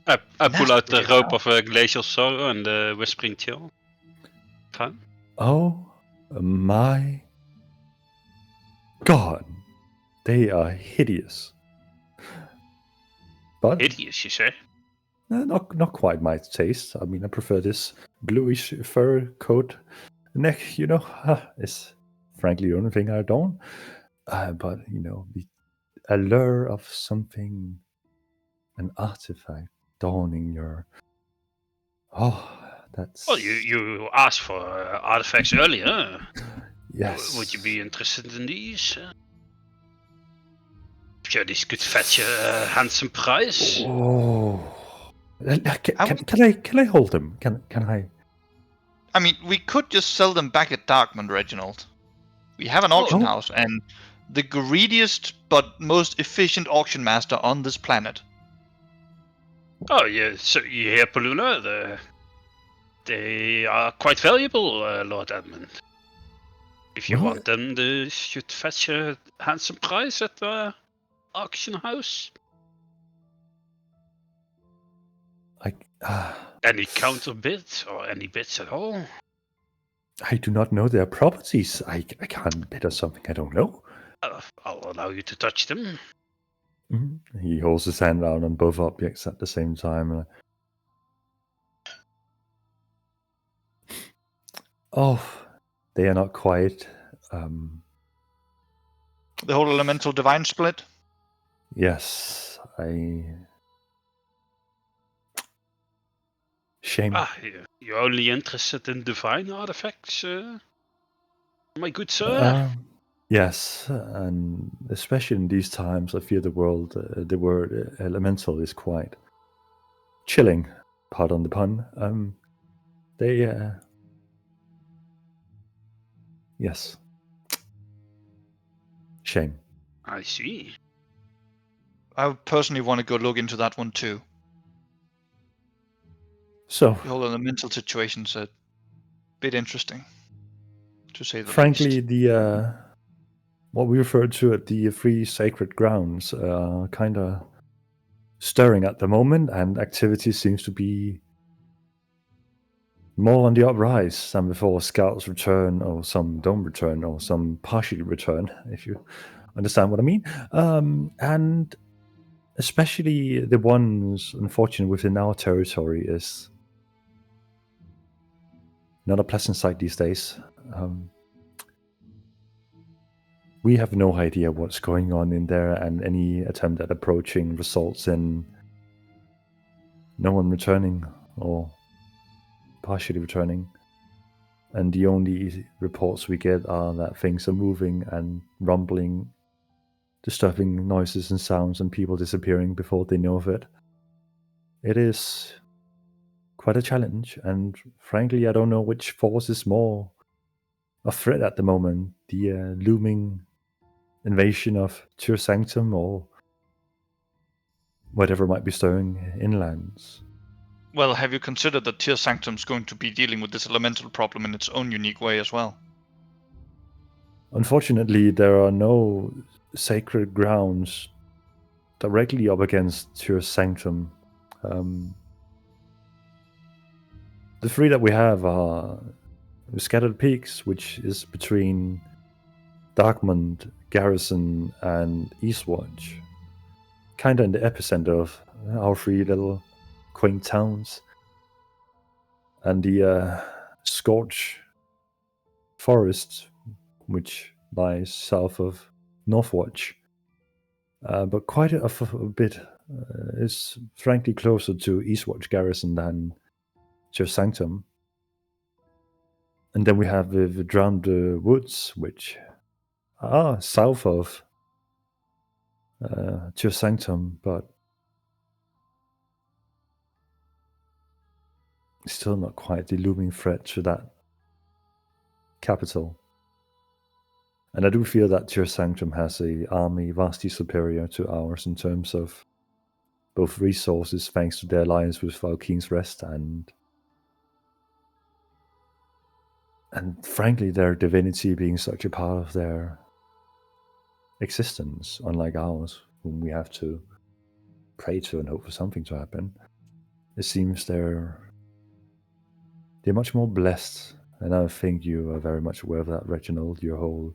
I pull out the Nasty. rope of a glacial sorrow and the whispering chill. Fun. oh my god, they are hideous. But Hideous, you say? not quite my taste. I mean, I prefer this bluish fur coat neck. Is frankly the only thing I don't. But the allure of something, an artifact dawning your. Oh, that's. Well, you asked for artifacts earlier. Yes. Would you be interested in these? Sure, these could fetch a handsome price. Oh. Can I hold them? Can I? I mean, we could just sell them back at Darkmond, Reginald. We have an auction house, and the greediest but most efficient auction master on this planet. Oh, yeah. So you hear, Paluna? They are quite valuable, Lord Edmund. If you want them, they should fetch a handsome price at the auction house. Any counter bids or any bids at all? I do not know their properties. I can't bid on something I don't know. I'll allow you to touch them. Mm-hmm. He holds his hand out on both objects at the same time. Oh, they are not quite. The whole elemental divine split? Yes, Shame. You're only interested in divine artifacts, my good sir? Yes, and especially in these times, I fear the word elemental is quite chilling. Pardon the pun. Yes. Shame. I see. I personally want to go look into that one too. So, the whole elemental situation's a bit interesting, to say the frankly, least. the what we refer to at the Free Sacred Grounds are kind of stirring at the moment, and activity seems to be more on the uprise than before. Scouts return, or some don't return, or some partially return, if you understand what I mean. And especially the ones, unfortunately, within our territory is not a pleasant sight these days. We have no idea what's going on in there, and any attempt at approaching results in no one returning or partially returning. And the only reports we get are that things are moving and rumbling disturbing noises and sounds and people disappearing before they know of it. It is quite a challenge, and frankly, I don't know which force is more a threat at the moment, the looming invasion of Tyr Sanctum or whatever might be stirring inlands. Well, have you considered that Tyr Sanctum's going to be dealing with this elemental problem in its own unique way as well? Unfortunately, there are no sacred grounds directly up against Tyr Sanctum. The three that we have are the Scattered Peaks, which is between Darkmond, Garrison, and Eastwatch. Kinda in the epicenter of our three little quaint towns. And the Scorch Forest, which lies south of Northwatch. But quite a bit is frankly closer to Eastwatch Garrison than Tyr Sanctum. And then we have the Drowned Woods, which are south of Tyr Sanctum, but still not quite the looming threat to that capital. And I do feel that Tyr Sanctum has an army vastly superior to ours in terms of both resources, thanks to their alliance with Valkeen's Rest, and frankly, their divinity being such a part of their existence, unlike ours, whom we have to pray to and hope for something to happen. It seems they're much more blessed, and I think you are very much aware of that, Reginald. Your whole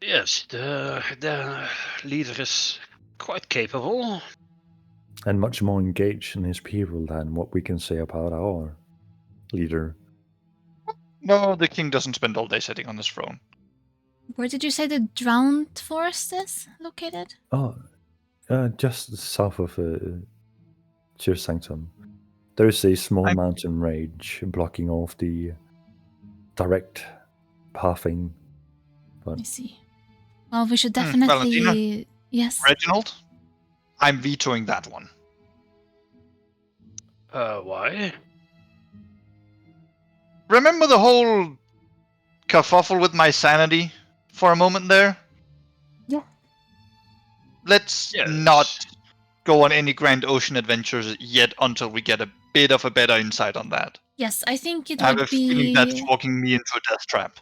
Yes, the leader is quite capable. and much more engaged in his people than what we can say about our leader. No, the king doesn't spend all day sitting on his throne. Where did you say the Drowned Forest is located? Oh, just south of Tyr Sanctum. There is a small mountain range blocking off the direct pathing. But I see. Well, we should definitely... Valentina? Yes. Reginald? I'm vetoing that one. Why? Remember the whole kerfuffle with my sanity for a moment there? Yeah. Let's Yes. not go on any grand ocean adventures yet until we get a bit of a better insight on that. Yes, I think it I have would a feeling that's be... walking me into a death trap.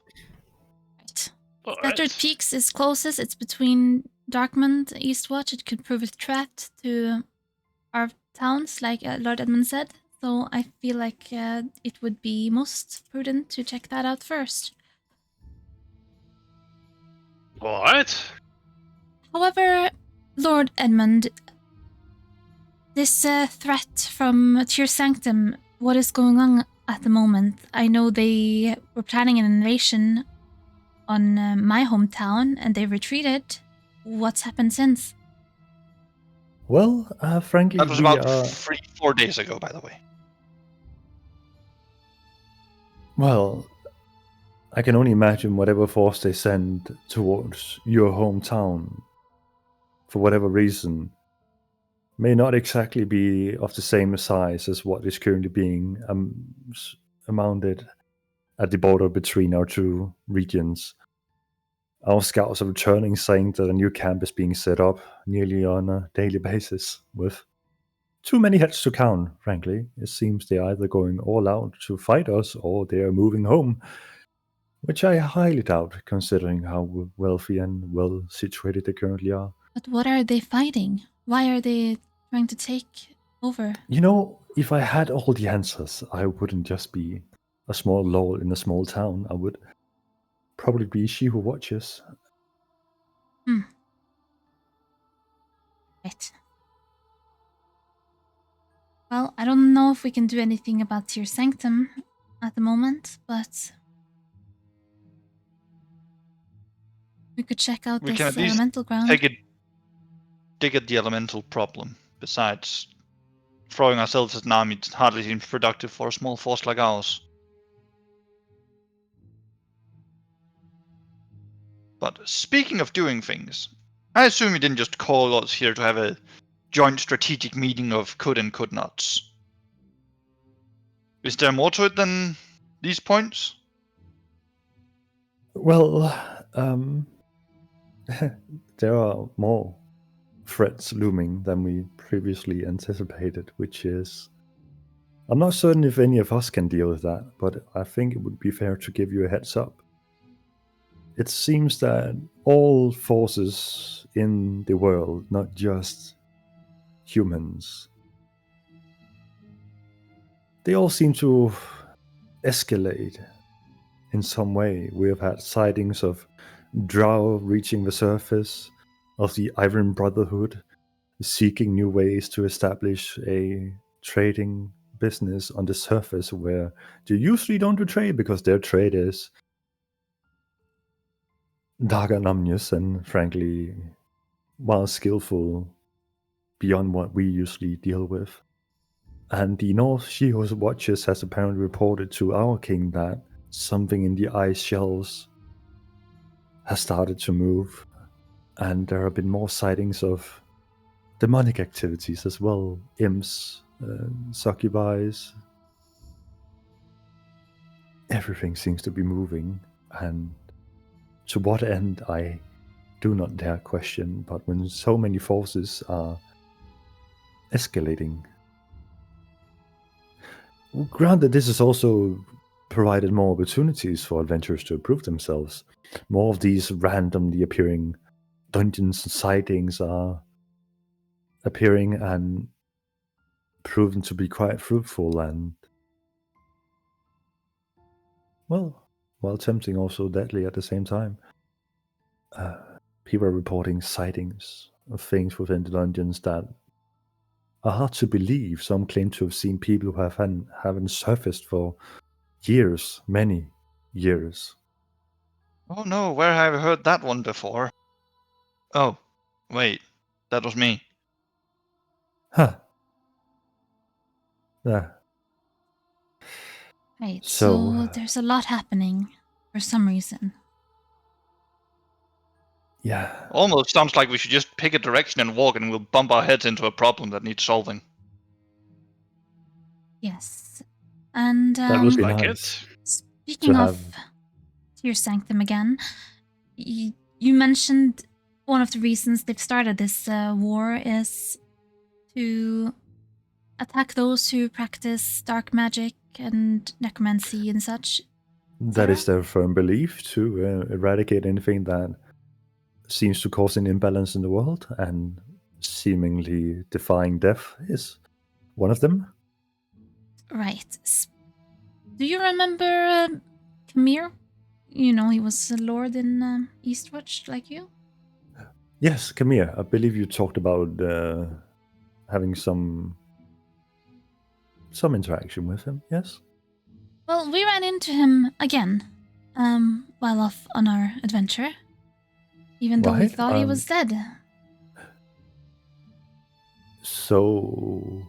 Right. Alright. Scattered Peaks is closest. It's between Darkmond, Eastwatch. It could prove a threat to our towns, like Lord Edmund said. So I feel like it would be most prudent to check that out first. Alright. However, Lord Edmund, this threat from Tyr Sanctum, what is going on at the moment? I know they were planning an invasion on my hometown and they retreated. What's happened since? well, frankly, That was we about are 3-4 days ago, by the way. well. I can only imagine whatever force they send towards your hometown, for whatever reason, may not exactly be of the same size as what is currently being mounted at the border between our two regions. Our scouts are returning, saying that a new camp is being set up nearly on a daily basis, with too many heads to count, frankly. It seems they're either going all out to fight us or they are moving home, which I highly doubt, considering how wealthy and well situated they currently are. But what are they fighting? Why are they trying to take over? You know, if I had all the answers, I wouldn't just be a small lord in a small town. I would probably be she who watches. Right. Well, I don't know if we can do anything about Tyr Sanctum at the moment, but we could check out We this can at least elemental ground. dig at the elemental problem. Besides, throwing ourselves as an army hardly seems productive for a small force like ours. But speaking of doing things, I assume you didn't just call us here to have a joint strategic meeting of could and could nots. Is there more to it than these points? Well, there are more threats looming than we previously anticipated, which is... I'm not certain if any of us can deal with that, but I think it would be fair to give you a heads up. It seems that all forces in the world, not just humans, they all seem to escalate in some way. We have had sightings of Drow reaching the surface, of the Iron Brotherhood seeking new ways to establish a trading business on the surface where they usually don't do trade because their trade is dark and ominous and frankly, while skillful, beyond what we usually deal with. And the North Shields Watchers has apparently reported to our king that something in the ice shelves has started to move, and there have been more sightings of demonic activities as well, imps, succubis. Everything seems to be moving, and to what end I do not dare question, but when so many forces are escalating. Granted, this has also provided more opportunities for adventurers to prove themselves. More of these randomly appearing dungeons and sightings are appearing and proven to be quite fruitful and, well, while tempting, also deadly at the same time. People are reporting sightings of things within the dungeons that are hard to believe. Some claim to have seen people who haven't surfaced for years, many years. Oh no, where have I heard that one before? Oh, wait, that was me. Huh. Yeah. Right, So, so there's a lot happening for some reason. yeah. Almost sounds like we should just pick a direction and walk and we'll bump our heads into a problem that needs solving. Yes. And That would be Like nice. speaking to of have- Tear Sanctum again, you mentioned one of the reasons they've started this war is to attack those who practice dark magic and necromancy and such. That is their firm belief, to eradicate anything that seems to cause an imbalance in the world, and seemingly defying death is one of them. Right. Do you remember Khmer? You know, he was a lord in Eastwatch, like you? Yes, come here. I believe you talked about having some interaction with him, yes? Well, we ran into him again, while off on our adventure. Even though we Right, thought he was dead. So,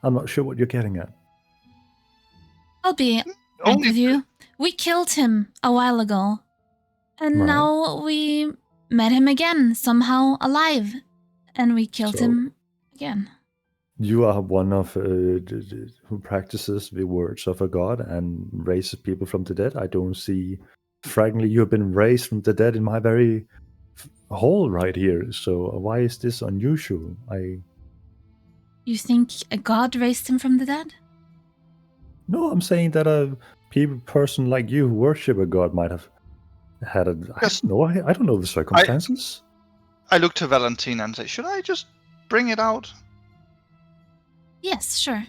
I'm not sure what you're getting at. I'll be frank with you. We killed him a while ago. And Right. now we met him again, somehow alive. And we killed So- him again. You are one of who practices the words of a god and raises people from the dead. I don't see. Frankly, you have been raised from the dead in my very hall right here. So why is this unusual? You think a god raised him from the dead? No, I'm saying that a person like you who worship a god might have had a. Yes. I don't know the circumstances. I look to Valentina and say, should I just bring it out? Yes, sure.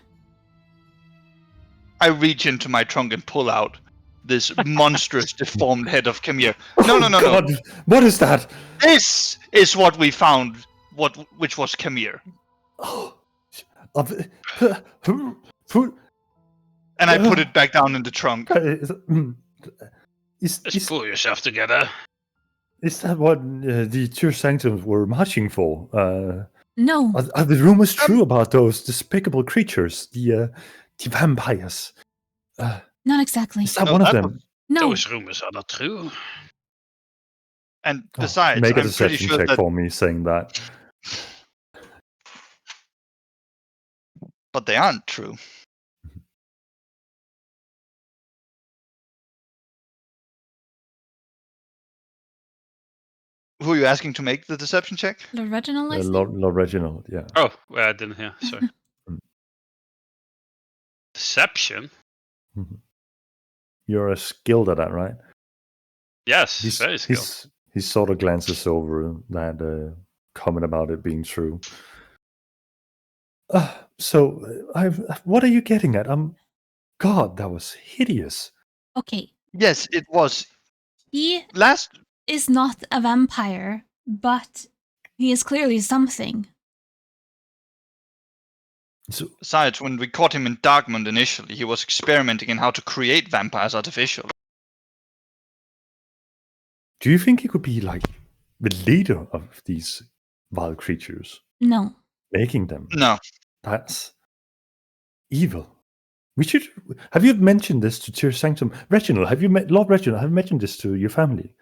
I reach into my trunk and pull out this monstrous deformed head of Khmer. No. God, what is that? This is what we found, which was Khmer. And I put it back down in the trunk. Just pull yourself together. Is that what the Tear Sanctums were marching for? No. Are the rumors true about those despicable creatures, the vampires? Not exactly. Is that No, one of that them? No. Those rumors are not true. And besides, make a I'm pretty deception sure check that. for me saying that. But they aren't true. Who are you asking to make the deception check? Lord Reginald, I think? Lord Reginald, yeah. Oh, well, I didn't hear. Sorry. Deception? You're skilled at that, right? Yes, very skilled. He sort of glances over that comment about it being true. What are you getting at? God, that was hideous. Okay. Yes, it was. He Last. is not a vampire, but he is clearly something. Besides, when we caught him in Darkmund initially, he was experimenting in how to create vampires artificially. Do you think he could be like the leader of these wild creatures? No. Making them? No. That's evil. We should. Have you mentioned this to Tyr Sanctum? Reginald, Lord Reginald, have you mentioned this to your family?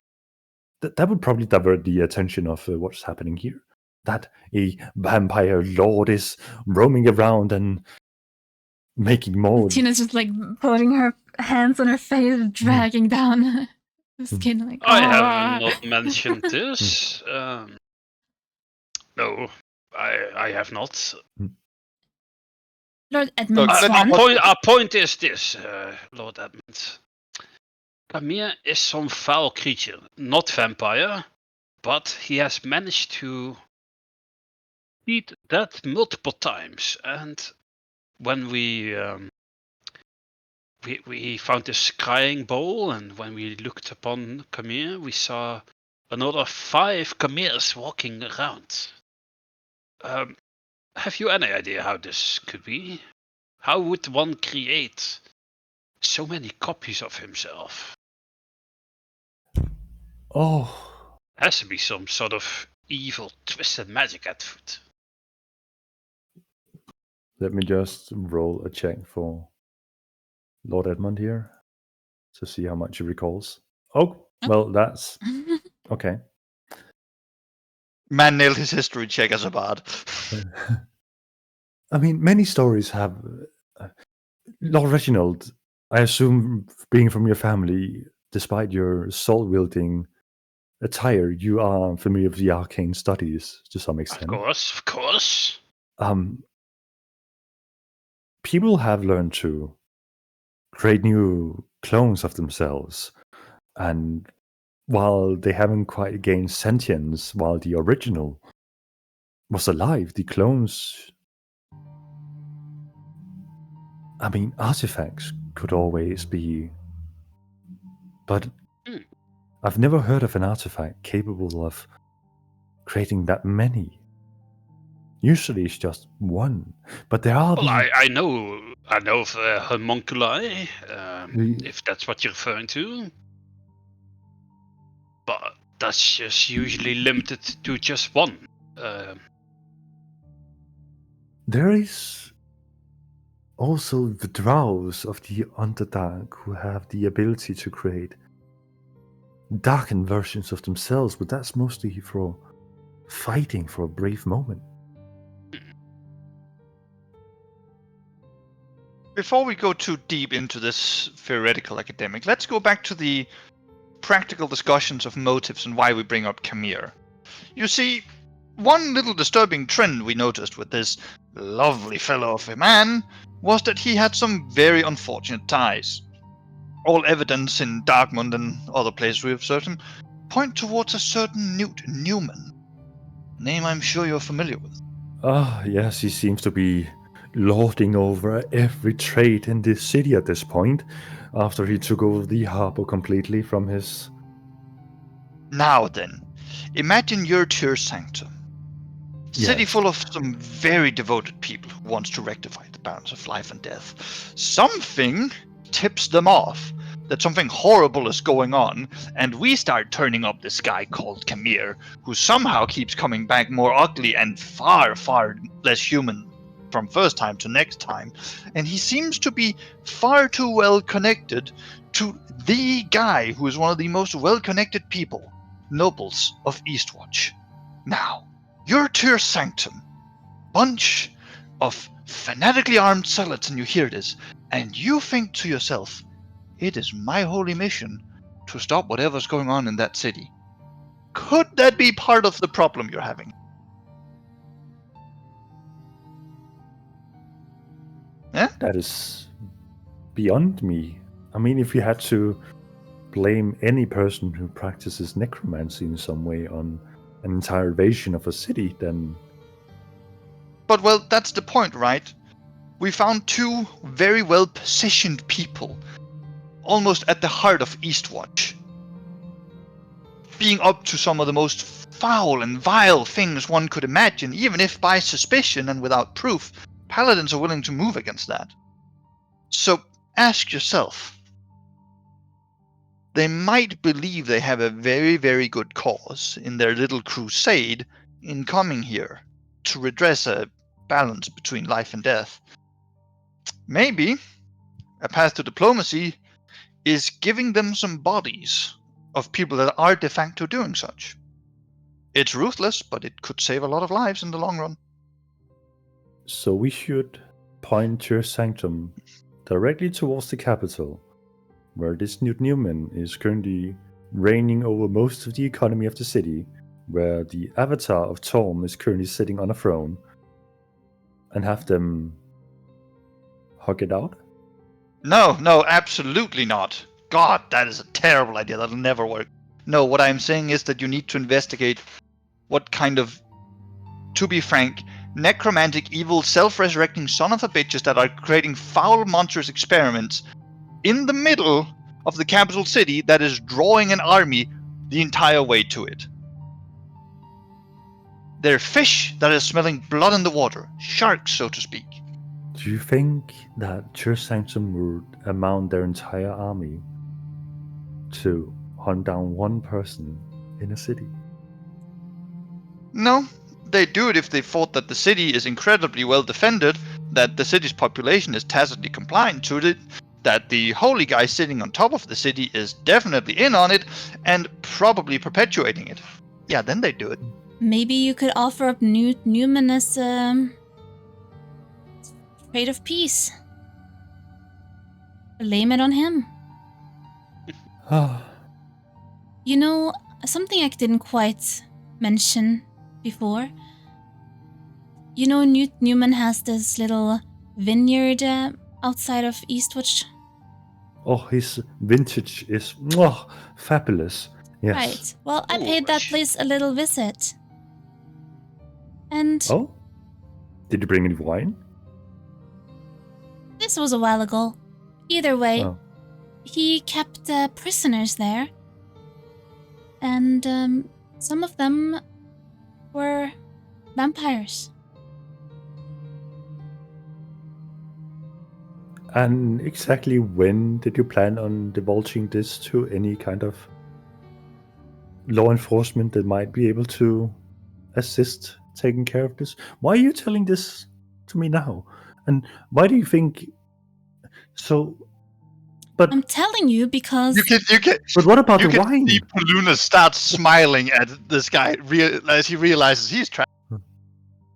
That would probably divert the attention of what's happening here. That a vampire lord is roaming around and making more. Tina's just like putting her hands on her face, dragging down the skin. Like, I have not mentioned this. No, I have not. Lord Edmund Look, Swan. Our point is this, Lord Edmund. Camille is some foul creature, not vampire, but he has managed to beat that multiple times. And when we found this scrying bowl, and when we looked upon Camille, we saw another 5 Camille's walking around. Have you any idea how this could be? How would one create so many copies of himself? Oh. Has to be some sort of evil, twisted magic at foot. Let me just roll a check for Lord Edmund here to see how much he recalls. Oh, well, that's okay. Man nailed his history check as a bard. I mean, many stories have. Lord Reginald, I assume, being from your family, despite your soul-wielding attire, you are familiar with the arcane studies to some extent. Of course. People have learned to create new clones of themselves, and while they haven't quite gained sentience while the original was alive, the clones, I mean, artifacts could always be, but I've never heard of an artifact capable of creating that many. Usually it's just one, but there are. Well, I know of homunculi, if that's what you're referring to. But that's just usually limited to just one. There is also the drows of the Underdark who have the ability to create darkened versions of themselves, but that's mostly for fighting for a brief moment. Before we go too deep into this theoretical academic, let's go back to the practical discussions of motives and why we bring up Camille. You see, one little disturbing trend we noticed with this lovely fellow of a man was that he had some very unfortunate ties. All evidence in Darkmund and other places we have certain point towards a certain Newt Newman, a name I'm sure you're familiar with. Ah, yes, he seems to be lording over every trade in this city at this point, after he took over the harbor completely from his... Now then, imagine your Tyr Sanctum. City full of some very devoted people who wants to rectify the balance of life and death. Something tips them off that something horrible is going on, and we start turning up this guy called Camille, who somehow keeps coming back more ugly and far, far less human from first time to next time, and he seems to be far too well connected to the guy who is one of the most well connected people nobles of Eastwatch. Now, you're Tyr Sanctum, bunch of fanatically armed zealots, and you hear this, and you think to yourself, it is my holy mission to stop whatever's going on in that city. Could that be part of the problem you're having? Yeah? That is beyond me. I mean, if you had to blame any person who practices necromancy in some way on an entire invasion of a city, then... But, well, that's the point, right? We found two very well-positioned people, almost at the heart of Eastwatch, being up to some of the most foul and vile things one could imagine, even if by suspicion and without proof, paladins are willing to move against that. So, ask yourself, they might believe they have a very, very good cause in their little crusade in coming here to redress a balance between life and death. Maybe a path to diplomacy is giving them some bodies of people that are de facto doing such. It's ruthless, but it could save a lot of lives in the long run. So we should point Tyr Sanctum directly towards the capital, where this Newt Newman is currently reigning over most of the economy of the city, where the avatar of Torm is currently sitting on a throne, and have them hug it out? No, absolutely not. God, that is a terrible idea. That'll never work. No, what I'm saying is that you need to investigate what kind of, to be frank, necromantic, evil, self-resurrecting son of a bitches that are creating foul, monstrous experiments in the middle of the capital city that is drawing an army the entire way to it. They're fish that is smelling blood in the water. Sharks, so to speak. Do you think that Tyr Sanctum would amount their entire army to hunt down one person in a city? No, they do it if they thought that the city is incredibly well defended, that the city's population is tacitly compliant to it, that the holy guy sitting on top of the city is definitely in on it and probably perpetuating it. Yeah, then they do it. Maybe you could offer up Newman as a trade of peace. Blame it on him. You know, something I didn't quite mention before. You know, Newt Newman has this little vineyard outside of Eastwatch. Oh, his vintage is fabulous. Yes. Right. Well, I paid that place a little visit. And Oh? Did you bring any wine? this was a while ago. Either way, Oh. he kept prisoners there. And some of them were vampires. And exactly when did you plan on divulging this to any kind of law enforcement that might be able to assist taking care of this? Why are you telling this to me now? And why do you think so? But I'm telling you because You can. but what about You the can wine? see Poluna start smiling at this guy as he realizes he's trapped.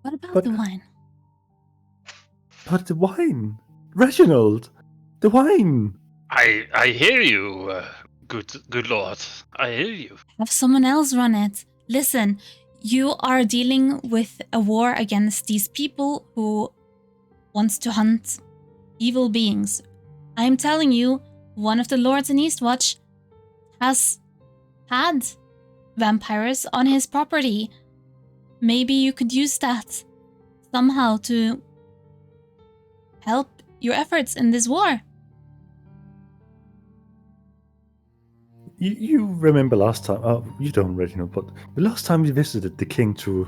what about But- the wine? But the wine, Reginald, the wine. I hear you, good lord. I hear you. Have someone else run it. Listen, you are dealing with a war against these people who wants to hunt evil beings. I'm telling you, one of the lords in Eastwatch has had vampires on his property. Maybe you could use that somehow to help your efforts in this war. You remember last time? Oh, you don't, Reginald. But the last time we visited the king to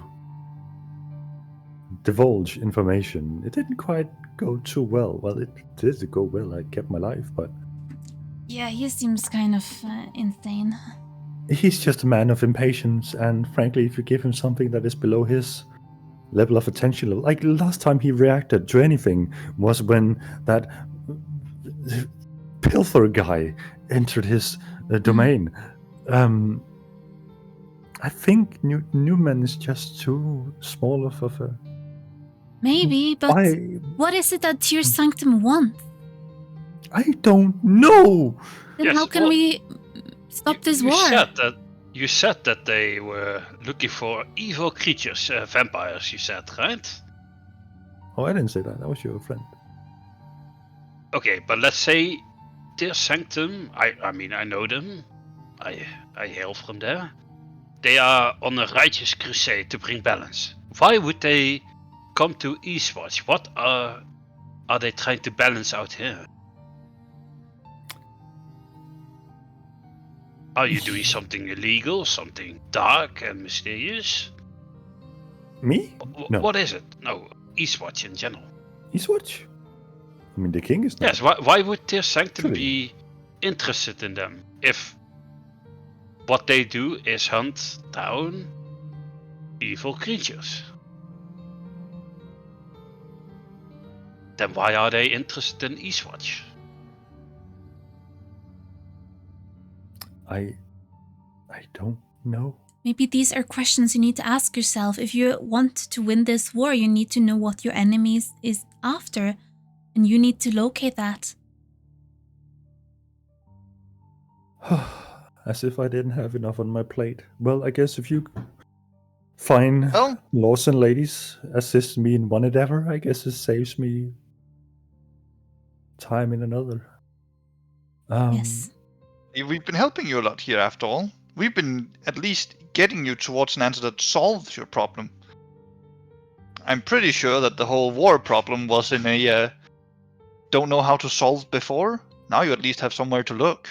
divulge information, it didn't quite go too well. Well, it did go well. I kept my life, but Yeah, he seems kind of insane. he's just a man of impatience. And frankly, if you give him something that is below his level of attention level, like last time he reacted to anything was when that Pilfer guy entered his domain. I think Newman is just too small of a... Maybe, but what is it that Tear Sanctum wants? I don't know! Then how can we stop this war? You said that they were looking for evil creatures, vampires, you said, right? Oh, I didn't say that. That was your friend. Okay, but let's say Tear Sanctum, I mean, I know them. I hail from there. They are on a righteous crusade to bring balance. Why would they come to Eastwatch? What are they trying to balance out here? Are you doing something illegal, something dark and mysterious? Me? No. What is it? No, Eastwatch in general. Eastwatch? I mean, the king is not. Yes, why would Tear Sanctum be interested in them if what they do is hunt down evil creatures? Then why are they interested in Eastwatch? I don't know. Maybe these are questions you need to ask yourself. If you want to win this war, you need to know what your enemy is after, and you need to locate that. As if I didn't have enough on my plate. Well, I guess if you fine lords and ladies assist me in one endeavor, I guess it saves me time in another. Yes. We've been helping you a lot here, after all. We've been at least getting you towards an answer that solves your problem. I'm pretty sure that the whole war problem was in a don't know how to solve before. Now you at least have somewhere to look.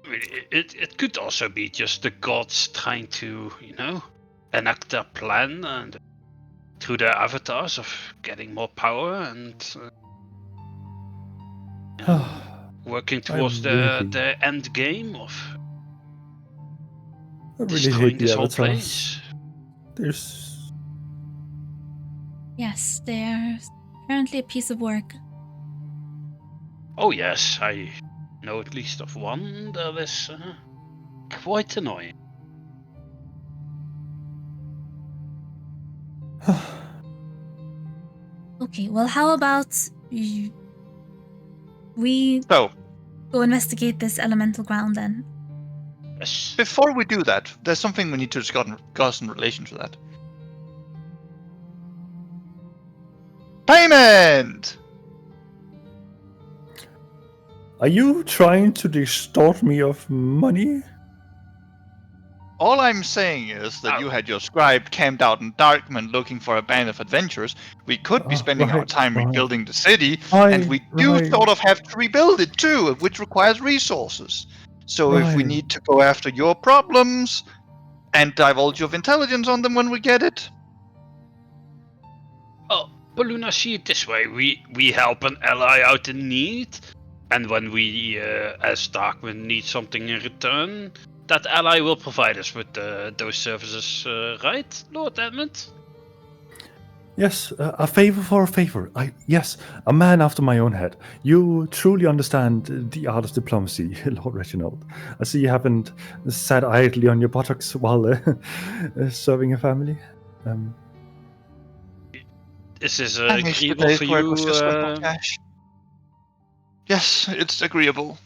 I mean, it could also be just the gods trying to, enact their plan and through their avatars of getting more power and working towards the end game of destroying this whole place. Yes, they are currently a piece of work. Oh yes, I know at least of one that is quite annoying. Okay, well, how about we go investigate this elemental ground then? Yes. Before we do that, there's something we need to discuss in relation to that. Payment! Are you trying to extort me of money? All I'm saying is that you had your scribe camped out in Darkman looking for a band of adventurers. We could be spending our time rebuilding the city, and we do sort of have to rebuild it too, which requires resources. So if we need to go after your problems and divulge your intelligence on them when we get it. Oh, Baluna, see it this way. We help an ally out in need, and when we, as Darkman, need something in return, that ally will provide us with those services, right, Lord Edmund? Yes, a favor for a favor. Yes, a man after my own head. You truly understand the art of diplomacy, Lord Reginald. I see you haven't sat idly on your buttocks while serving a family. This is agreeable for you. Yes, it's agreeable.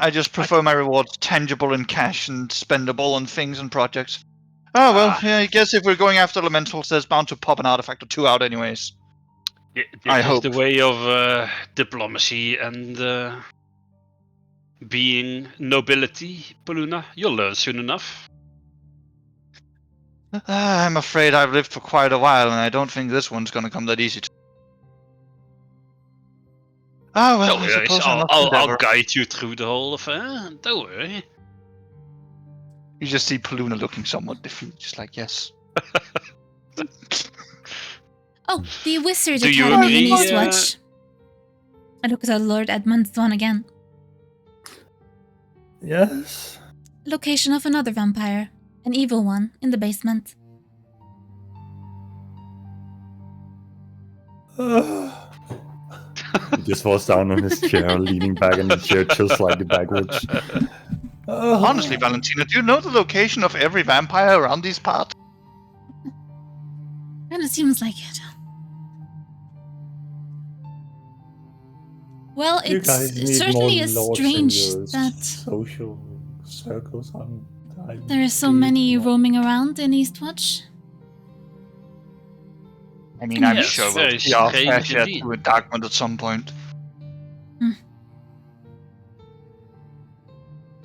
I just prefer my rewards tangible in cash and spendable on things and projects. Oh, well, yeah, I guess if we're going after elementals, there's bound to pop an artifact or two out anyways. I hope. The way of diplomacy and being nobility, Baluna. You'll learn soon enough. I'm afraid I've lived for quite a while, and I don't think this one's going to come that easy to... Oh, well, I suppose I'll guide you through the whole affair. Don't worry. You just see Paluna looking somewhat defeated, just like, yes. Oh, the Wizard Academy in Eastwatch. I look at Lord Edmund's one again. Yes? Location of another vampire. An evil one, in the basement. He just falls down on his chair, leaning back in the chair, just slightly backwards. Honestly, Valentina, do you know the location of every vampire around these parts? And it seems like it. Well, You it guys need certainly more is lords in strange your that social circles. there are so many roaming around in Eastwatch. I mean, I'm Yes, sure very we'll see our fair strange share indeed. to a Darkmount at some point.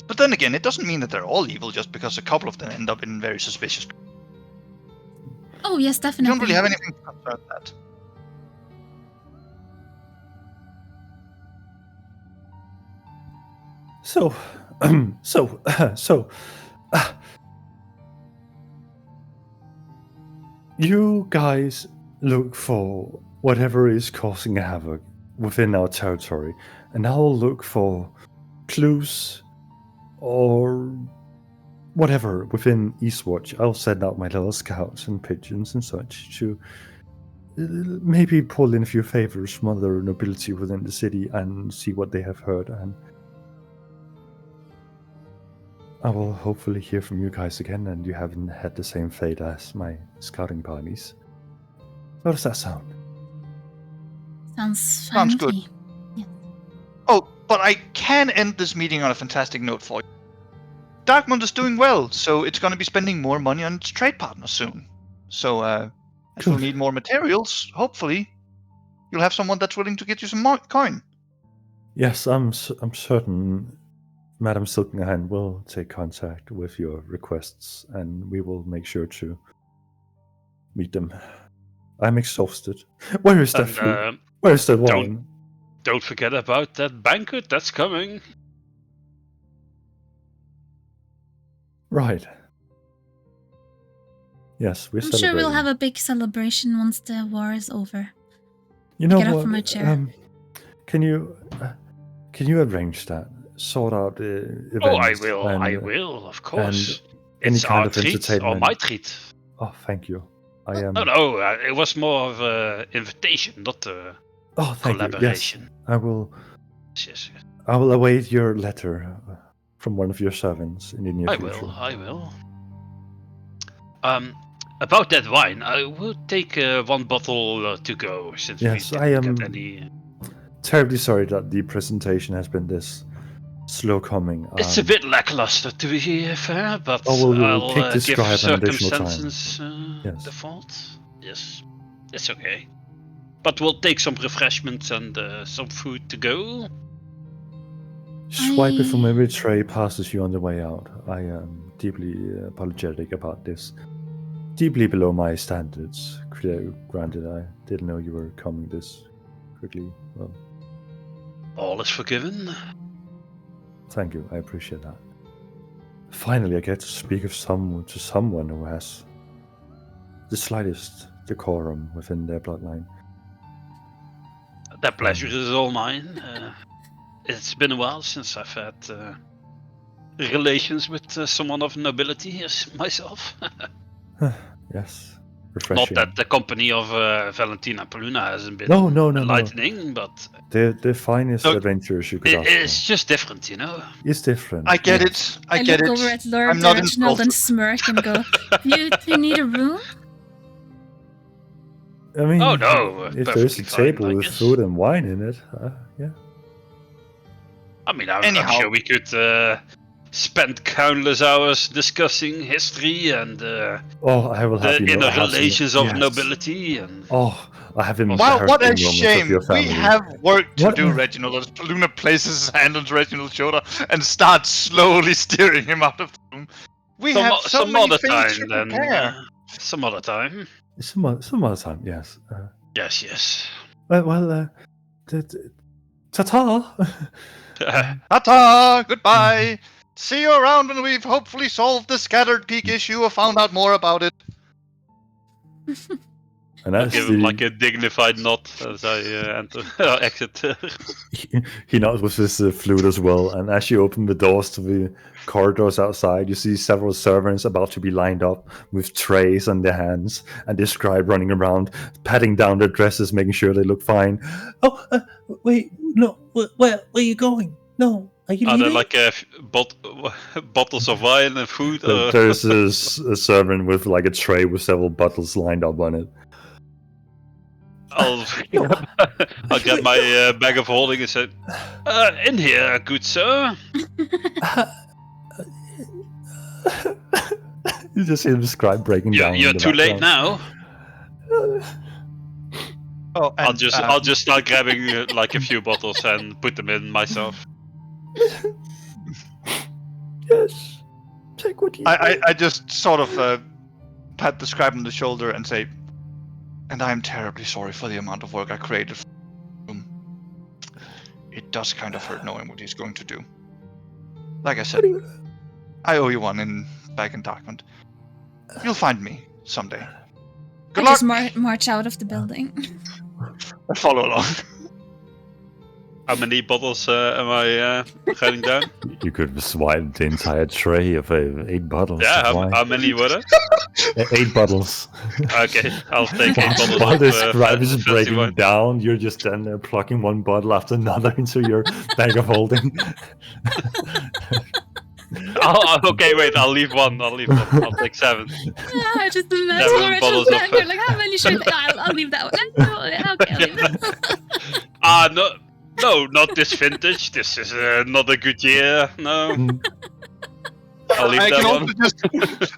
But then again, it doesn't mean that they're all evil just because a couple of them end up in very suspicious. Oh yes, We definitely. don't really have anything to confirm that. So, you guys look for whatever is causing havoc within our territory, and I'll look for clues or whatever within Eastwatch. I'll send out my little scouts and pigeons and such to maybe pull in a few favors from other nobility within the city and see what they have heard, and I will hopefully hear from you guys again, and you haven't had the same fate as my scouting parties. How does that sound? Sounds fine Sounds with good. me. Oh, but I can end this meeting on a fantastic note for you. Darkmount is doing well, so it's going to be spending more money on its trade partners soon. So, as we'll Good. need more materials, hopefully, you'll have someone that's willing to get you some coin. Yes, I'm certain Madam Silkenhand will take contact with your requests, and we will make sure to meet them. I'm exhausted. Where is that food? Where is that wine? Don't forget about that banquet that's coming. Right. Yes, we're I'm celebrating. sure we'll have a big celebration once the war is over. You know Get up what? from my chair. Can you arrange that? Sort out events. Oh, I will. and, I will, of course. any It's kind our of treat, or entertainment. my treat. Oh, thank you. I am. No, it was more of an invitation, not a Oh, thank you. Yes, collaboration. I will. Yes. I will await your letter from one of your servants in the near future. I will. About that wine, I will take one bottle to go, since Yes, we I didn't am get any. terribly sorry that the presentation has been this slow coming. It's a bit lackluster, to be fair, but Oh, we'll I'll take this give scribe an additional time. circumstances Yes. the fault. Yes, it's okay. But we'll take some refreshments and some food to go. Swipe it from every tray passes you on the way out. I am deeply apologetic about this. Deeply below my standards. Granted, I didn't know you were coming this quickly. Well, All is forgiven. thank you. I appreciate that. Finally, I get to speak to someone who has the slightest decorum within their bloodline. That pleasure is all mine. It's been a while since I've had relations with someone of nobility as myself. Yes, Not refreshing. that the company of Valentina Poluna hasn't been No. enlightening, but The finest Look, adventures you could ask it's for. just different, you know. It's different. I get yes. it. I get look it. over at Lord I'm not Reginald and insulted. smirk and go, do you need a room? I mean, Oh, no, if there's a perfectly fine, table I with guess. food and wine in it, yeah. I mean, I'm Anyhow. sure we could spend countless hours discussing history and Oh, I will have the you know, I inner have some- relations of yes. nobility. And Oh, I have Wow, embarrassing what a moments of shame. your We family. have work to What do, a- Reginald. As Luna places his hand on Reginald's shoulder and starts slowly steering him out of the room. We have so some many other things to time, then. prepare. Some other time. Some other time, yes. Yes. Ta-ta! Ta-ta! Goodbye! See you around when we've hopefully solved the Scattered Peak issue or found out more about it. And I'll as give him like a dignified nod as I exit. he nods with his flute as well, and as you open the doors to the corridors outside, you see several servants about to be lined up with trays on their hands, and this scribe running around, patting down their dresses, making sure they look fine. Oh, wait, no, where are you going? No, Are you Are there leaving? like bottles of wine and food? There's a servant with like a tray with several bottles lined up on it. I'll grab my bag of holding and say, "In here, good sir." You just hear the scribe breaking down. You're in the too late background. now. Oh, and, I'll just start grabbing like a few bottles and put them in myself. Yes. Take what you I just sort of pat the scribe on the shoulder and say, and I am terribly sorry for the amount of work I created for him. It does kind of hurt knowing what he's going to do. Like I said, I owe you one back in Darkmount. You'll find me someday. Good I luck! just march out of the building. I follow along. How many bottles am I writing down? You could swipe the entire tray of 8 bottles. Yeah, of wine. how many were there? 8 bottles. Okay, I'll take 8 bottles While of the scribe is fancy breaking wine. down, you're just standing there plucking one bottle after another into your bag of holding. Okay, wait, I'll leave one. I'll take 7. I just imagine 7 Rachel's bottles plan. of- You're like, how many should I'll leave that one. Okay, I'll leave that. No, not this vintage. This is not a good year. No, I'll leave that one.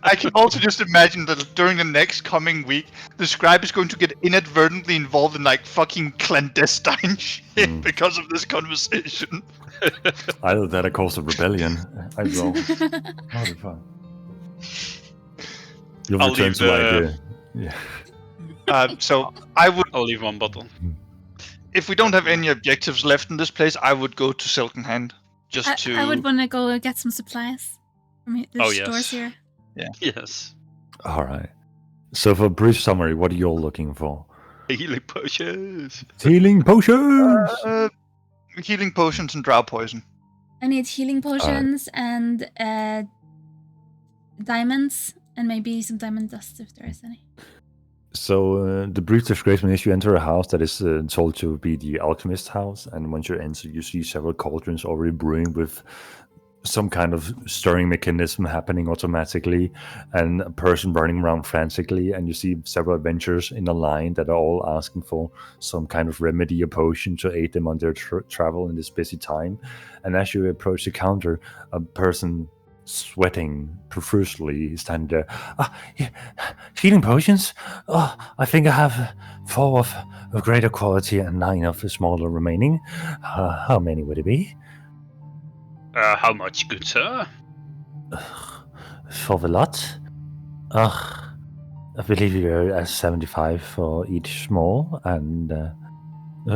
I can also just imagine that during the next coming week, the scribe is going to get inadvertently involved in like fucking clandestine shit because of this conversation. Either that or cause of rebellion. I will. How be fun. You'll I'll return leave to like So I would, I'll leave one bottle. if we don't have any objectives left in this place, I would go to Silken Hand just to. I would want to go get some supplies from the Oh, stores yes. here. Yes, All right. So for a brief summary, what are you all looking for? healing potions. Healing potions. Healing potions and drow poison. I need healing potions and diamonds and maybe some diamond dust if there is any. So the brief description is you enter a house that is told to be the alchemist house, and once you enter, you see several cauldrons already brewing with some kind of stirring mechanism happening automatically, and a person running around frantically, and you see several adventurers in a line that are all asking for some kind of remedy or potion to aid them on their travel in this busy time. And as you approach the counter, a person sweating profusely standing there. Yeah, healing potions? Oh, I think I have 4 of greater quality and 9 of the smaller remaining. How many would it be? How much, good sir? For the lot? I believe you're at 75 for each small, and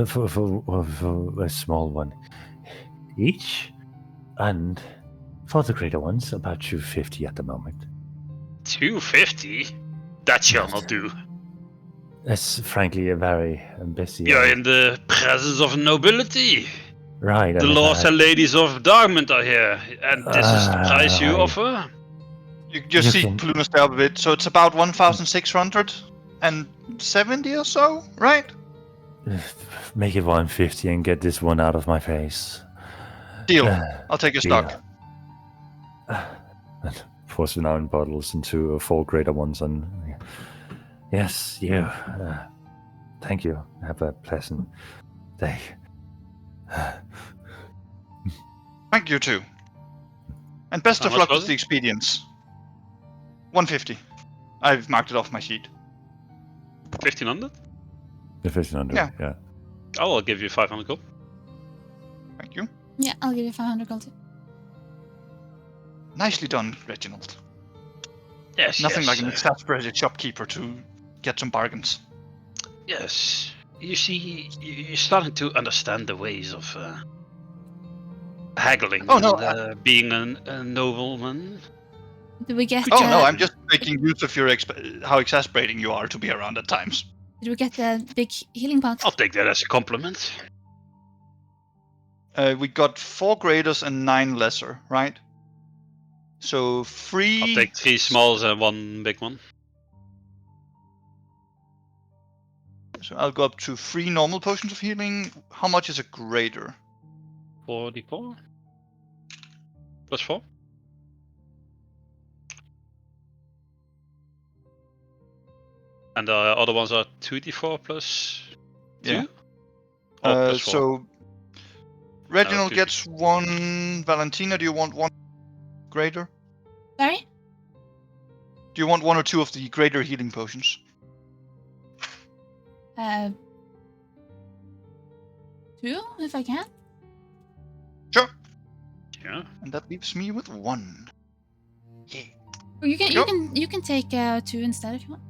for a small one each, and for the greater ones, about 250 at the moment. 250? That shall not do. It's frankly a very busy. You're in the presence of nobility. Right. The lords and ladies of Darkmount are here, and this is the price you right. offer? You just You see can- Paluna stare up a bit, so it's about 1,670 or so, right? Make it 150 and get this one out of my face. Deal. I'll take a stock. And pours the 9 bottles into 4 greater ones, and yes, you. Thank you. Have a pleasant day. Thank you too. And best How of much luck was with it? the expedience. 150. I've marked it off my sheet. 1500? The 1500. Yeah. Yeah. Oh, I'll give you 500 gold. Thank you. Yeah, I'll give you 500 gold too. Nicely done, Reginald. Yes, Nothing yes, like an exasperated shopkeeper to get some bargains. Yes. You see, you're starting to understand the ways of haggling Oh, no, and being a nobleman. Did we get? Oh no, I'm just making use of your how exasperating you are to be around at times. Did we get the big healing pot? I'll take that as a compliment. We got 4 greaters and 9 lesser, right? So 3. I'll take 3 smalls and 1 big one. So I'll go up to 3 normal potions of healing. How much is a greater? 44? +4. And the other ones are 2d4 +2? Yeah. Or +4? So Reginald 2d4. gets 1. Valentina, do you want 1 greater? Sorry? Do you want 1 or 2 of the greater healing potions? 2, if I can. Sure. Yeah. And that leaves me with 1. Yeah. Or you Sure. can take 2 instead if you want.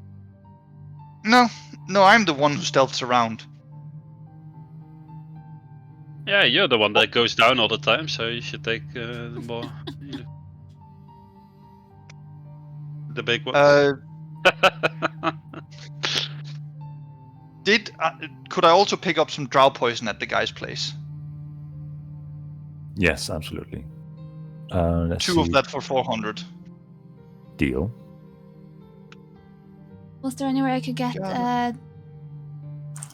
No, I'm the one who stealths around. Yeah, you're the one that goes down all the time, so you should take the more, the big one. Could I also pick up some drow poison at the guy's place? Yes, absolutely. Let's 2 see. of that for 400. Deal. Was there anywhere I could get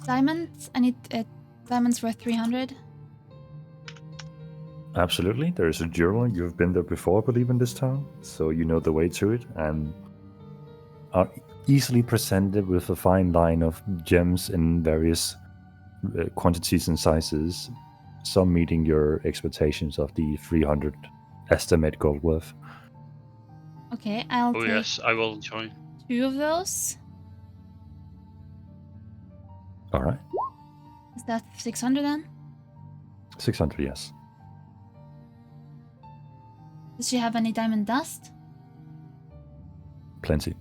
diamonds? I need diamonds worth 300. Absolutely. There is a journal. You've been there before, I believe, in this town, so you know the way to it, and are easily presented with a fine line of gems in various quantities and sizes, some meeting your expectations of the 300 estimate gold worth. Okay, I'll Oh take yes, I will join. 2 of those. All right. Is that 600 then? 600, yes. Does she have any diamond dust? Plenty.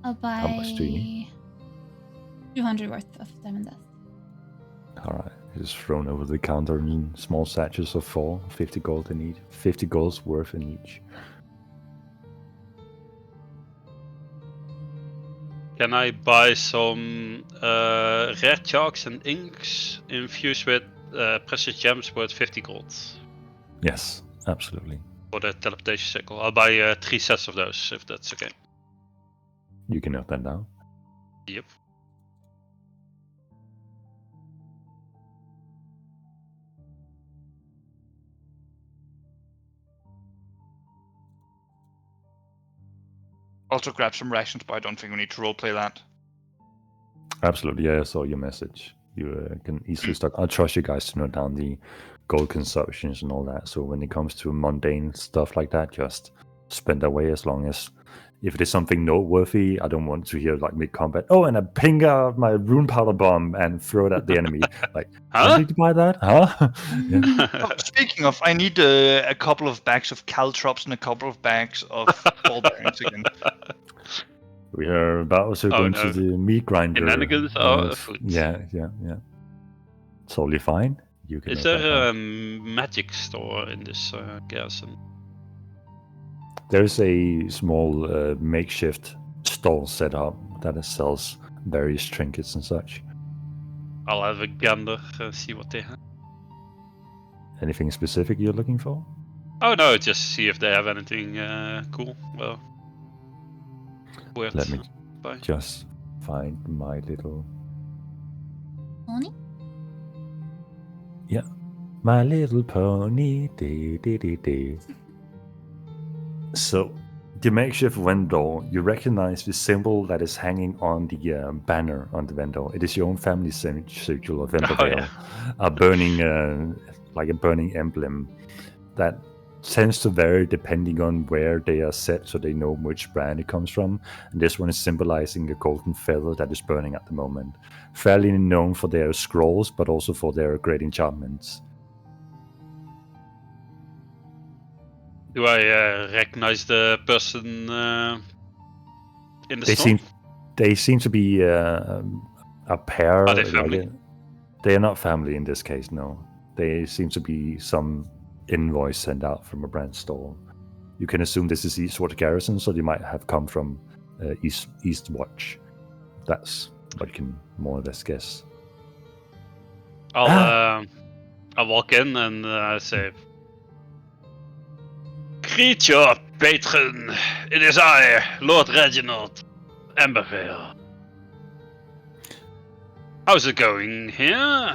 I'll buy How much do you need? 200 worth of diamond dust. All right. It's thrown over the counter in small sachets of 4, 50 gold in each. 50 gold's worth in each. Can I buy some rare chalks and inks infused with precious gems worth 50 gold? Yes, absolutely. For the teleportation circle. I'll buy 3 sets of those, if that's okay. You can note that down. Yep. Also grab some rations, but I don't think we need to roleplay that. Absolutely, yeah, I saw your message. You can easily start. I trust you guys to note down the gold consumptions and all that. So when it comes to mundane stuff like that, just spend away as long as if it is something noteworthy. I don't want to hear like mid-combat, oh, and I ping out my rune powder bomb and throw it at the enemy. Like, Huh? did you buy that? Huh? Yeah. Oh, speaking of, I need a couple of bags of caltrops and a couple of bags of ball bearings again. We are about to go into the meat grinder. Shenanigans are afoot. Yeah. Totally fine. You can. Is note that there down. a magic store in this garrison? There's a small makeshift stall set up that sells various trinkets and such. I'll have a gander, see what they have. Anything specific you're looking for? Oh no, just see if they have anything cool. Well, weird. Let me Bye. just find my little. Pony? Yeah. My little pony. Dee, dee, dee, dee. So, the makeshift vendor, you recognize the symbol that is hanging on the banner on the vendor. It is your own family sigil of Embervale, a burning, like a burning emblem that tends to vary depending on where they are set, so they know which brand it comes from. And this one is symbolizing a golden feather that is burning at the moment. Fairly known for their scrolls, but also for their great enchantments. Do I recognize the person in the They store? They seem to be a pair. Are they family? They are not family in this case, no. They seem to be some invoice sent out from a brand store. You can assume this is Eastwatch Garrison, so they might have come from Eastwatch. That's what you can more or less guess. I'll walk in and say, "Greet your patron. It is I, Lord Reginald Embervale. How's it going here?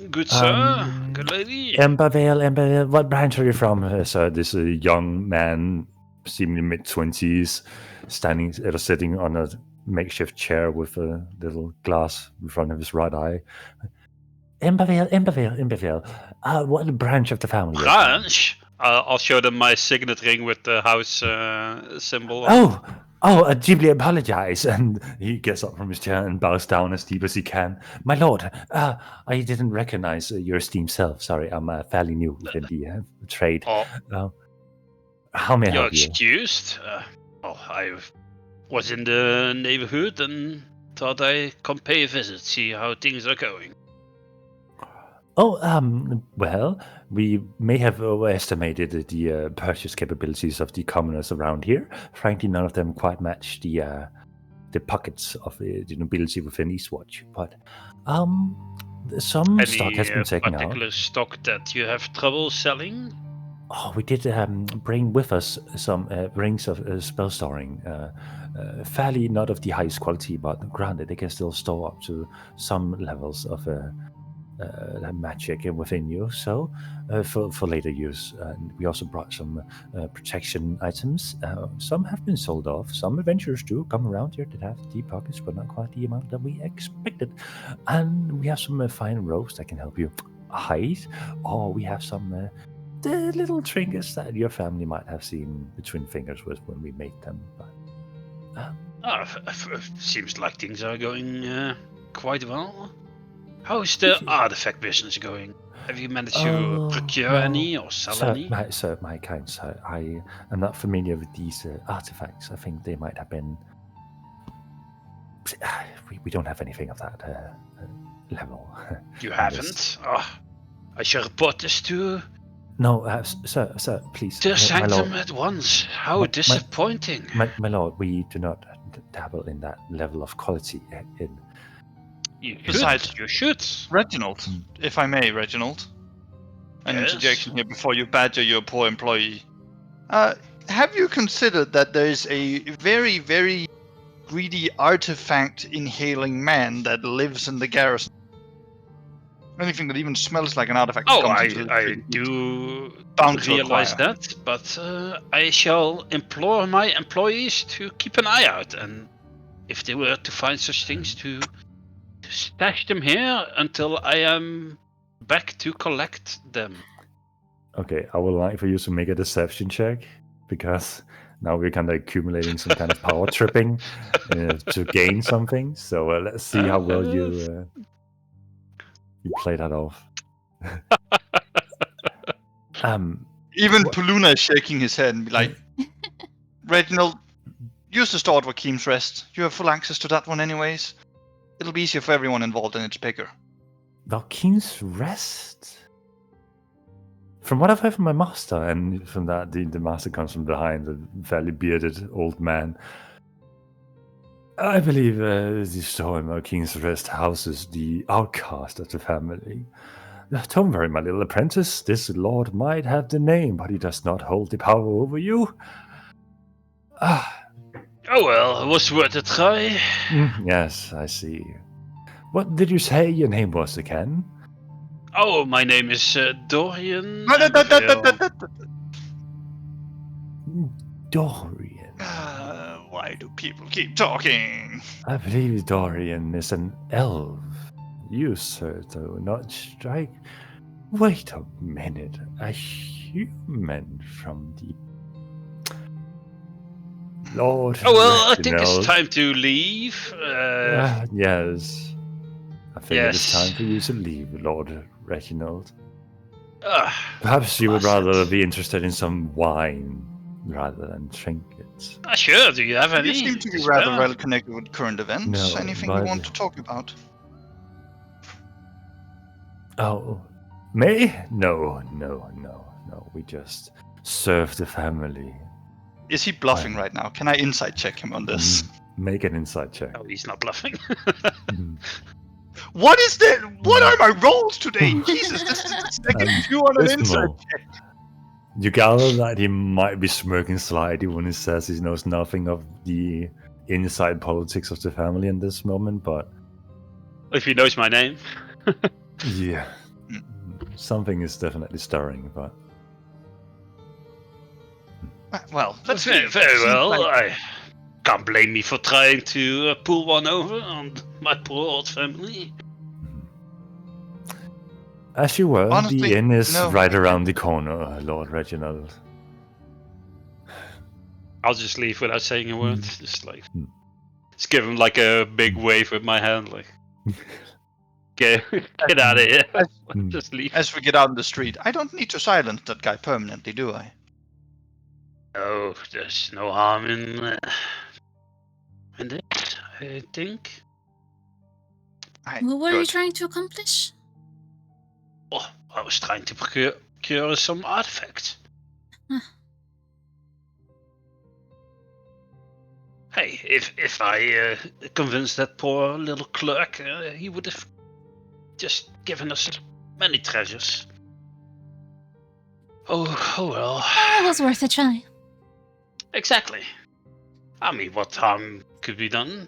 Good sir, good lady. Embervale, what branch are you from, sir? This young man, seemingly mid-20s, sitting on a makeshift chair with a little glass in front of his right eye. Embervale. What branch of the family? Branch? I'll show them my signet ring with the house symbol on it. I deeply apologize. And he gets up from his chair and bows down as deep as he can. My lord, I didn't recognize your esteemed self. Sorry, I'm fairly new in the trade. How may I You're help you? excused. I was in the neighborhood and thought I'd come pay a visit, see how things are going. Well, we may have overestimated the purchase capabilities of the commoners around here. Frankly, none of them quite match the pockets of the nobility within Eastwatch. But some stock has been taken out. Any particular stock that you have trouble selling? Oh, we did bring with us some rings of spell storing. Fairly not of the highest quality, but granted, they can still store up to some levels of magic within you, so for later use. We also brought some protection items. Some have been sold off. Some adventurers do come around here that have deep pockets, but not quite the amount that we expected. And we have some fine robes that can help you hide, or we have some the little trinkets that your family might have seen between fingers with when we made them. But seems like things are going quite well. How is the artifact business going? Have you managed to procure any or sell any? My kind sir, I am not familiar with these artifacts. I think they might have been... We don't have anything of that level. You haven't? I shall report this to... No, sir, please. To Sanctum at once. How disappointing. My lord, we do not dabble in that level of quality in... Besides, you should. Reginald, if I may, Reginald. An interjection here before you badger your poor employee. Have you considered that there is a very, very greedy artifact inhaling man that lives in the garrison? Anything that even smells like an artifact. I do realize that, but I shall implore my employees to keep an eye out, and if they were to find such things, to stash them here until I am back to collect them. Okay, I would like for you to make a deception check, because now we're kind of accumulating some kind of power tripping to gain something. So let's see how well you play that off. Even Paluna is shaking his head and be like, Reginald, use the store at Joachim's Rest. You have full access to that one anyways. It'll be easier for everyone involved and it's bigger. Joachim's Rest? From what I've heard from my master, and from that the master comes from behind, a fairly bearded old man. I believe the store in Joachim's Rest houses the outcast of the family. Don't worry, my little apprentice. This lord might have the name, but he does not hold the power over you. Oh well, it was worth a try. Yes, I see. What did you say your name was again? Oh, my name is Dorian. Dorian. Why do people keep talking? I believe Dorian is an elf. You, sir, do not strike. Wait a minute. A human from the Lord. Oh well, Reginald. I think it's time to leave. Yes. I think it is time for you to leave, Lord Reginald. Perhaps you would rather be interested in some wine rather than trinkets. Sure, do you have any? You seem to be rather well connected with current events. No, Anything you want to talk about? Oh, me? No. We just serve the family. Is he bluffing right now? Can I insight check him on this? Make an insight check. Oh, he's not bluffing. What is that? What are my rolls today? Jesus, this is the second you on an insight check. You gather that he might be smirking slightly when he says he knows nothing of the inside politics of the family in this moment, but... If he knows my name. Yeah. something is definitely stirring, but Well, let's see. Very well. Like... I can't blame me for trying to pull one over on my poor old family. as you were, Honestly, the inn is no. right around the corner, Lord Reginald. I'll just leave without saying a word. Just like, just give him like a big wave with my hand, like, get out of here. Just leave. As we get out in the street, I don't need to silence that guy permanently, do I? No, there's no harm in it, I think. What were you trying to accomplish? Oh, I was trying to procure some artifacts. Huh. Hey, if I convinced that poor little clerk, he would have just given us many treasures. Oh well. It was worth a try. Exactly. I mean, what harm could be done?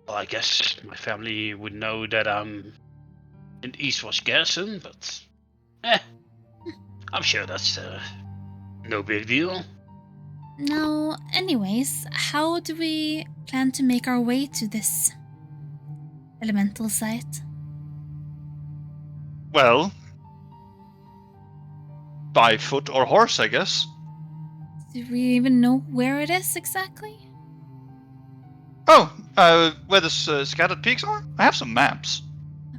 Well, I guess my family would know that I'm in Eastwatch Garrison, but I'm sure that's no big deal. Now, anyways, how do we plan to make our way to this elemental site? Well, by foot or horse, I guess. Do we even know where it is exactly? Oh, where the scattered peaks are? I have some maps.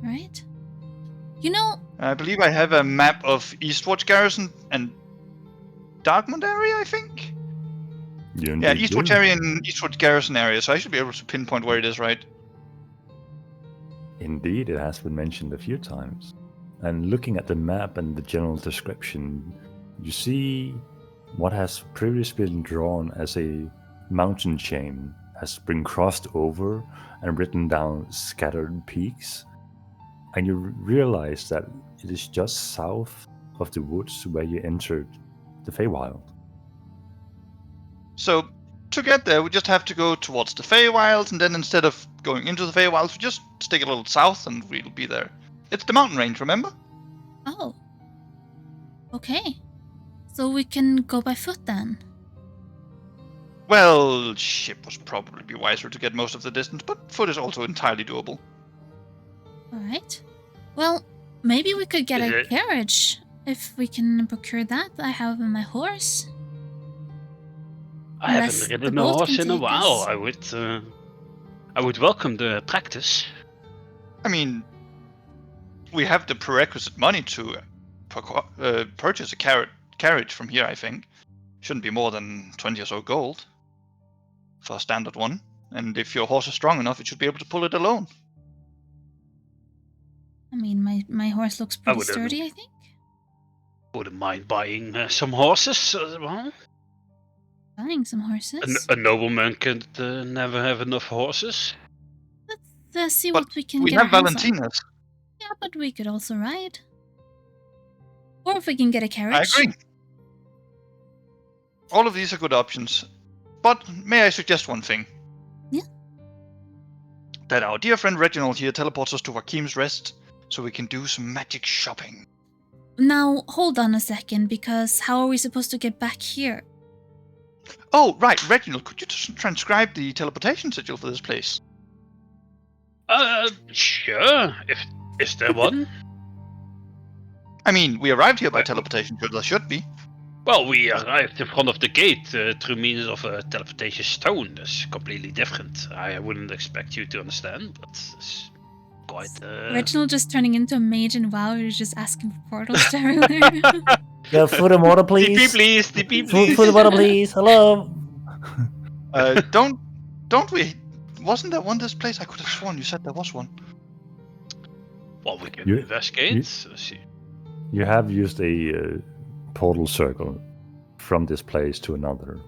Alright. You know... I believe I have a map of Eastwatch Garrison and Darkmount area, I think? Yeah, Eastwatch area and Eastwatch Garrison area, so I should be able to pinpoint where it is, right? Indeed, it has been mentioned a few times. And looking at the map and the general description, you see what has previously been drawn as a mountain chain has been crossed over and written down scattered peaks. And you realize that it is just south of the woods where you entered the Feywild. So, to get there, we just have to go towards the Feywilds, and then instead of going into the Feywilds, we just stick a little south and we'll be there. It's the mountain range, remember? Oh. Okay. So we can go by foot then? Well, ship was probably be wiser to get most of the distance, but foot is also entirely doable. Alright. Well, maybe we could get a carriage, if we can procure that. I have my horse. I haven't ridden a horse in a while. I would welcome the practice. I mean, we have the prerequisite money to purchase a carriage from here, I think. Shouldn't be more than 20 or so gold for a standard one. And if your horse is strong enough, it should be able to pull it alone. I mean, my horse looks pretty sturdy, I think. Wouldn't mind buying some horses as well. Buying some horses? A nobleman could never have enough horses. Let's see what we can get. We have Valentina's. Yeah, but we could also ride. Or if we can get a carriage. I agree. All of these are good options. But may I suggest one thing? Yeah. That our dear friend Reginald here teleports us to Joachim's Rest so we can do some magic shopping. Now, hold on a second, because how are we supposed to get back here? Oh, right, Reginald, could you just transcribe the teleportation sigil for this place? Sure. Is there one? I mean, we arrived here by teleportation, so there should be. Well, we arrived in front of the gate through means of a teleportation stone. That's completely different. I wouldn't expect you to understand, but it's quite... Reginald just turning into a mage in WoW, you're just asking for portals to everywhere. Yeah, food and water, please. TP, please. TP, please. Food and water, please. Hello. Don't we? Wasn't there one this place? I could have sworn you said there was one. Well, we can investigate. Let's see. You have used a portal circle from this place to another.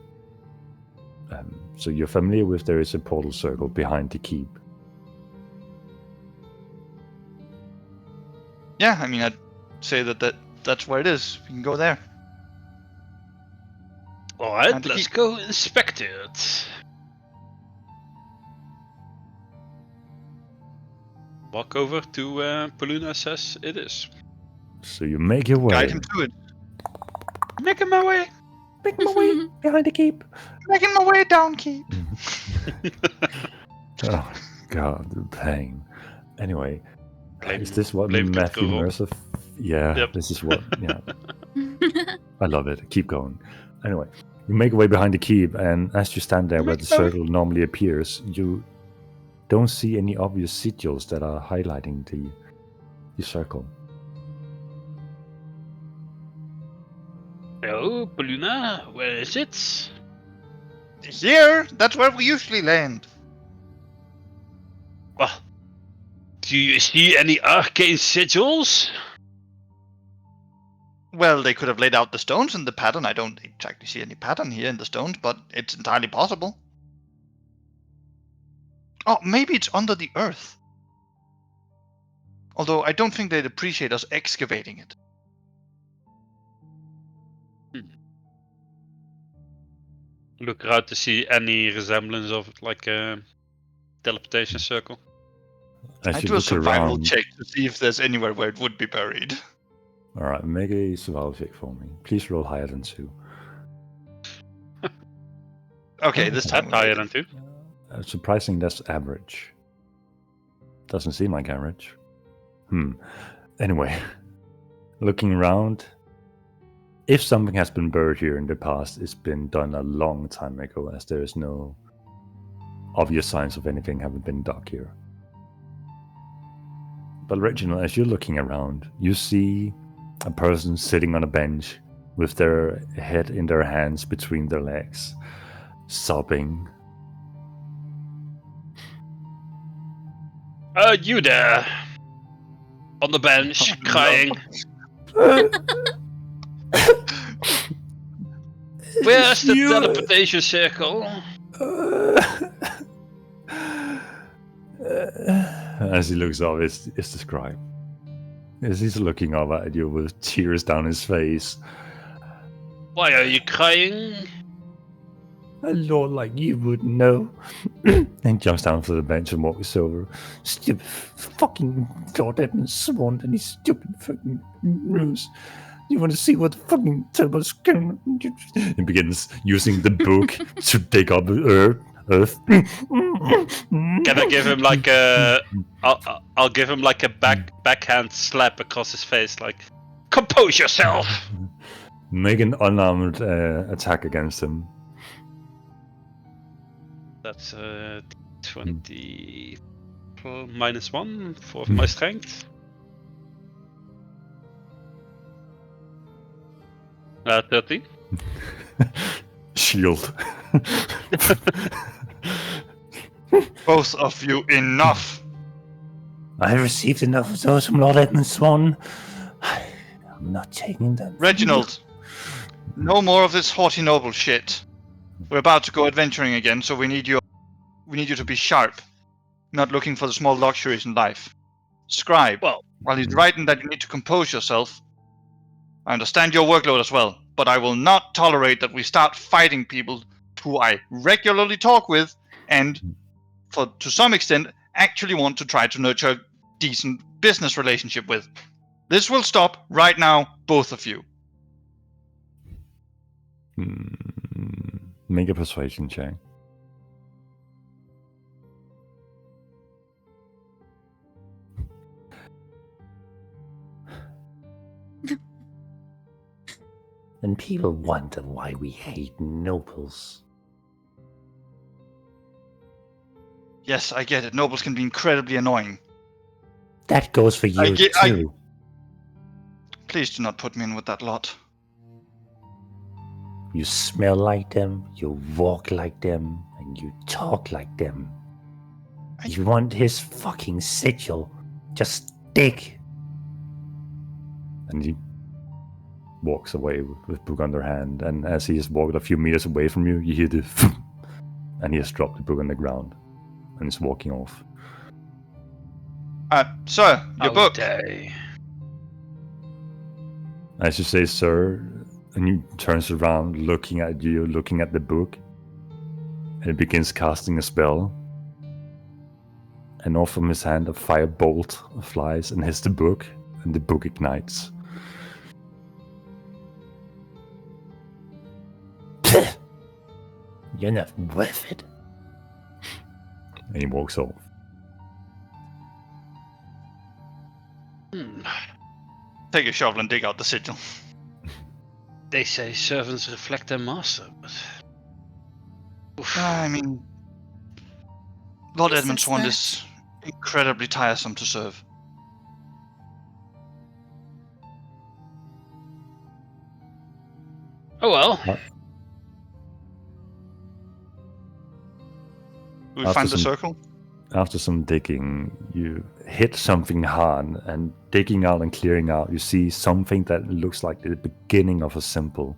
So you're familiar with there is a portal circle behind the keep. Yeah, I mean, I'd say that's where it is. We can go there. Alright, let's go inspect it. walk over to Poluna says it is. So you make your way. Guide him to it. Making my way. Make my way behind the keep. Making my way down, keep. Oh god, the pain. Anyway, Blame- is this what blame Matthew Critical Role. Mercer? Yeah, Yep. this is what. Yeah, I love it. Keep going. Anyway, you make your way behind the keep, and as you stand there where the circle normally appears, you don't see any obvious sigils that are highlighting the circle. Oh, Poluna, where is it? Here, that's where we usually land. Well, do you see any arcane sigils? Well, they could have laid out the stones in the pattern. I don't exactly see any pattern here in the stones, but it's entirely possible. Oh, maybe it's under the earth. Although I don't think they'd appreciate us excavating it. Look around to see any resemblance of it, like a teleportation circle. As I you do a look survival around, check to see if there's anywhere where it would be buried. all right, make a survival check for me. Please roll higher than 2. Okay, this time. That's higher than 2. Surprising, that's average. Doesn't seem like average. Anyway, looking around, if something has been buried here in the past, it's been done a long time ago, as there is no obvious signs of anything having been dug here. But Reginald, as you're looking around, you see a person sitting on a bench with their head in their hands between their legs, sobbing. You there. On the bench, no. crying. Where's the teleportation circle? As he looks up, it's the scribe. As he's looking up at you with tears down his face. Why are you crying? A lord like you would know. Then jumps down from the bench and walks over. Stupid fucking Lord Edmund Swan and his stupid fucking ruse. You want to see what the fucking terrible scum? He begins using the book to dig up earth. Can I give him like a? I'll give him like a backhand slap across his face, like, compose yourself. Make an unarmed attack against him. That's 20 -1 for my strength. 13. Shield. Both of you, enough! I have received enough of those from Lord Edmund Swan. I'm not taking them. Reginald, no more of this haughty noble shit. We're about to go adventuring again, so we need you to be sharp, not looking for the small luxuries in life. Scribe, Well, while he's writing that you need to compose yourself, I understand your workload as well, but I will not tolerate that we start fighting people who I regularly talk with and, to some extent, actually want to try to nurture a decent business relationship with. This will stop right now, both of you. Make a persuasion check. And people wonder why we hate nobles. Yes, I get it. Nobles can be incredibly annoying. That goes for you too. Please do not put me in with that lot. You smell like them, you walk like them, and you talk like them. You want his fucking sigil? Just dig. And he walks away with book under hand, and as he has walked a few meters away from you, you hear the and he has dropped the book on the ground and is walking off. Sir, your book. Day. As you say, sir, and he turns around, looking at you, looking at the book, and it begins casting a spell. and off from his hand a firebolt flies and hits the book, and the book ignites. You're not worth it. And he walks off. Take a shovel and dig out the sigil. They say servants reflect their master, but... Oof. I mean, Lord Who Edmund says Swan that? is incredibly tiresome to serve. Oh well. We After find the some- circle. After some digging, you hit something hard, and digging out and clearing out, you see something that looks like the beginning of a symbol.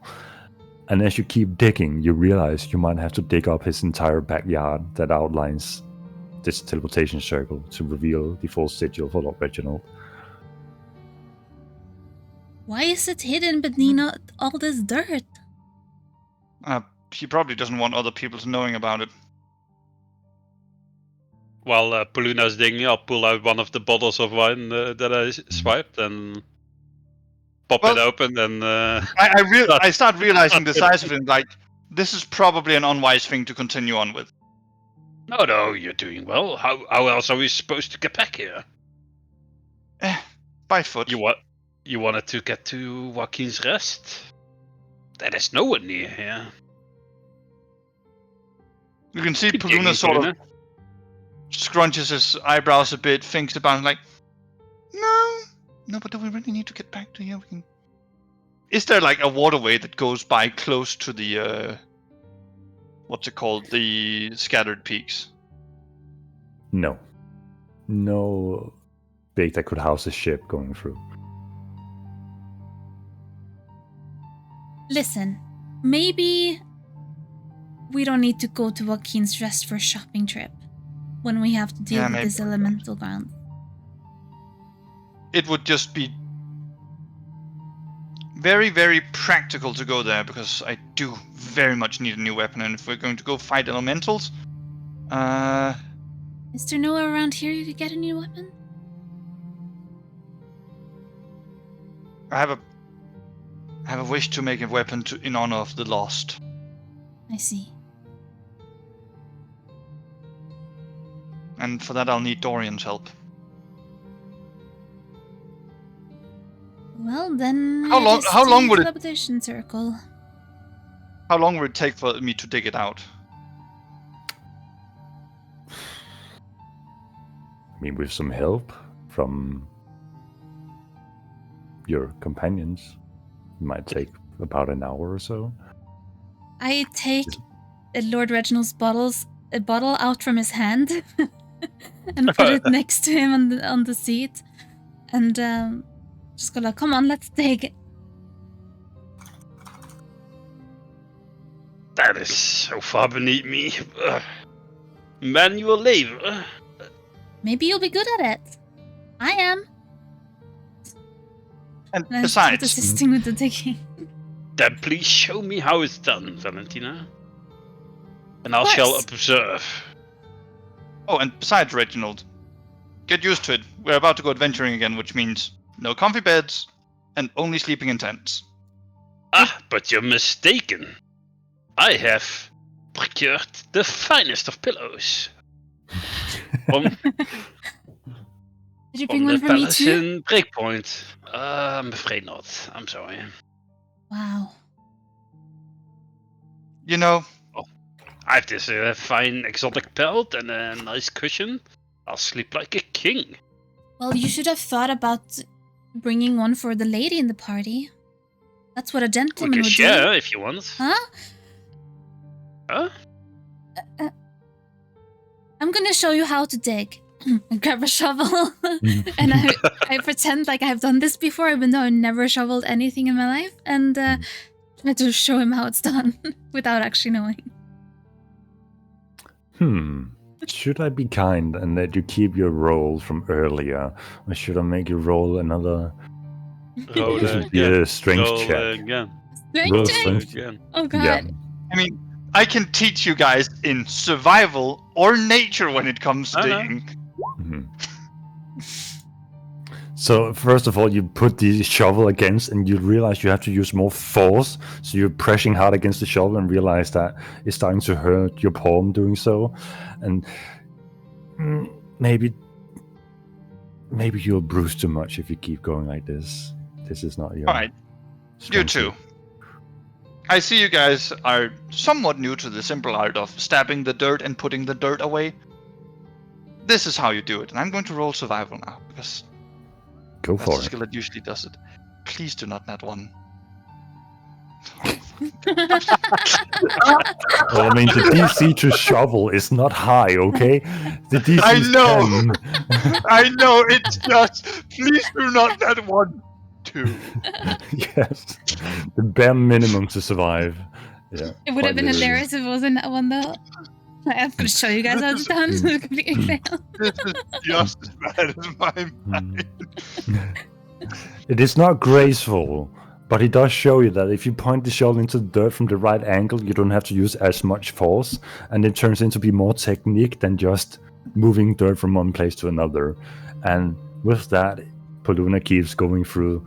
And as you keep digging, you realize you might have to dig up his entire backyard that outlines this teleportation circle to reveal the full sigil for Lord Reginald. Why is it hidden beneath all this dirt? He probably doesn't want other people to knowing about it. While Pauluna's digging, I'll pull out one of the bottles of wine that I swiped and pop it Well- open and... I start realizing the size of it. Like, this is probably an unwise thing to continue on with. No, you're doing well. How else are we supposed to get back here? By foot. You wanted to get to Joaquin's Rest? There is no one near here. You can see Keep Paluna digging, sort of Paluna. scrunches his eyebrows a bit, thinks about it, like, no, but do we really need to get back to here? Is there like a waterway that goes by close to the, what's it called, the scattered peaks? No. No big that could house a ship going through. Listen, maybe we don't need to go to Joaquin's Rest for a shopping trip when we have to deal Yeah, with maybe this we don't. elemental ground. It would just be very, very practical to go there because I do very much need a new weapon, and if we're going to go fight elementals, Is there nowhere around here you could get a new weapon? I have a wish to make a weapon in honor of the lost. I see. And for that I'll need Dorian's help. Well, then. How long- just how long use would the it- Teleportation circle. How long would it take for me to dig it out? I mean, with some help from your companions, it might take about an hour or so. I take Lord Reginald's a bottle out from his hand and put it next to him on the seat, and just go like, "Come on, let's dig." That is so far beneath me. Manual labor. Maybe you'll be good at it. I am. And And I start besides, assisting with the digging. Then please show me how it's done, Valentina. And I Of shall course. observe. Reginald, get used to it. We're about to go adventuring again, which means no comfy beds and only sleeping in tents. Ah, but you're mistaken. I have procured the finest of pillows. From, Did you bring from one the for me palace too? in Breakpoint. I'm afraid not. I'm sorry. Wow. You know, I have this fine exotic pelt and a nice cushion. I'll sleep like a king. Well, you should have thought about bringing one for the lady in the party. That's what a We gentleman can would share do. if you want. Huh? Huh? I'm gonna show you how to dig. I grab a shovel and I pretend like I've done this before, even though I never shoveled anything in my life, and try to show him how it's done without actually knowing. Should I be kind and let you keep your roll from earlier, or should I make you roll another? Roll This would be a strength Roll check. again. Roll Strength check? strength. Again. Oh god. Yeah. I mean, I can teach you guys in survival or nature when it comes to I know. digging. So first of all, you put the shovel against, and you realize you have to use more force. So you're pressing hard against the shovel, and realize that it's starting to hurt your palm doing so. And maybe you'll bruise too much if you keep going like this. This is not your. All right, you two. I see you guys are somewhat new to the simple art of stabbing the dirt and putting the dirt away. This is how you do it, and I'm going to roll survival now because. Go That's for the it. skill that usually does it. Please do not nat one. Well, I mean, the DC to shovel is not high, okay? The DC I is know. 10. I know, it's just, please do not nat 1. 2. Yes. The bare minimum to survive. Yeah. It would have quite been literally. hilarious if it wasn't that one though. I'm gonna show you guys how it's done. It's completely fail. This is just as bad as my mind. It is not graceful, but it does show you that if you point the shovel into the dirt from the right angle, you don't have to use as much force, and it turns into be more technique than just moving dirt from one place to another. And with that, Poluna keeps going through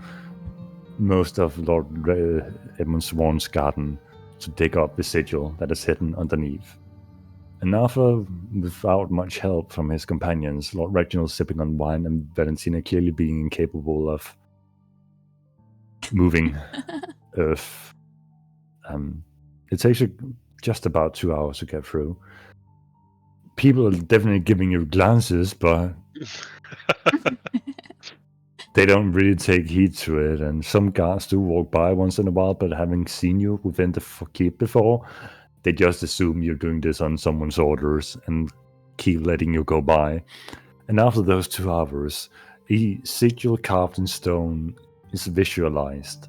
most of Lord Edmund Swan's garden to dig up the sigil that is hidden underneath. And after, without much help from his companions, Lord Reginald sipping on wine and Valentina clearly being incapable of moving earth. It takes you just about 2 hours to get through. People are definitely giving you glances, but they don't really take heed to it. And some guards do walk by once in a while, but having seen you within the keep before, they just assume you're doing this on someone's orders and keep letting you go by. And after those 2 hours, a sigil carved in stone is visualized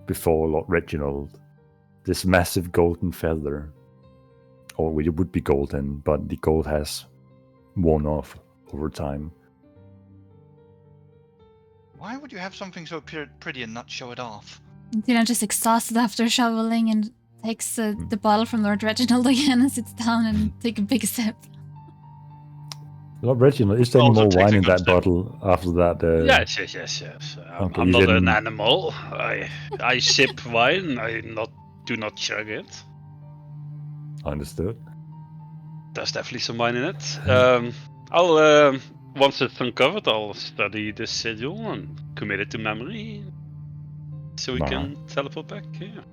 before Lord Reginald. This massive golden feather, or it would be golden, but the gold has worn off over time. Why would you have something so pretty and not show it off? Just exhausted after shoveling and takes the bottle from Lord Reginald again and sits down and take a big sip. Lord Reginald, is there any Also more takes wine a in good that step. bottle after that? Yes. Okay, I'm you not an didn't- animal. I sip wine. I do not chug it. Understood. There's definitely some wine in it. I'll once it's uncovered, I'll study the sigil and commit it to memory, so we can teleport back. Yeah.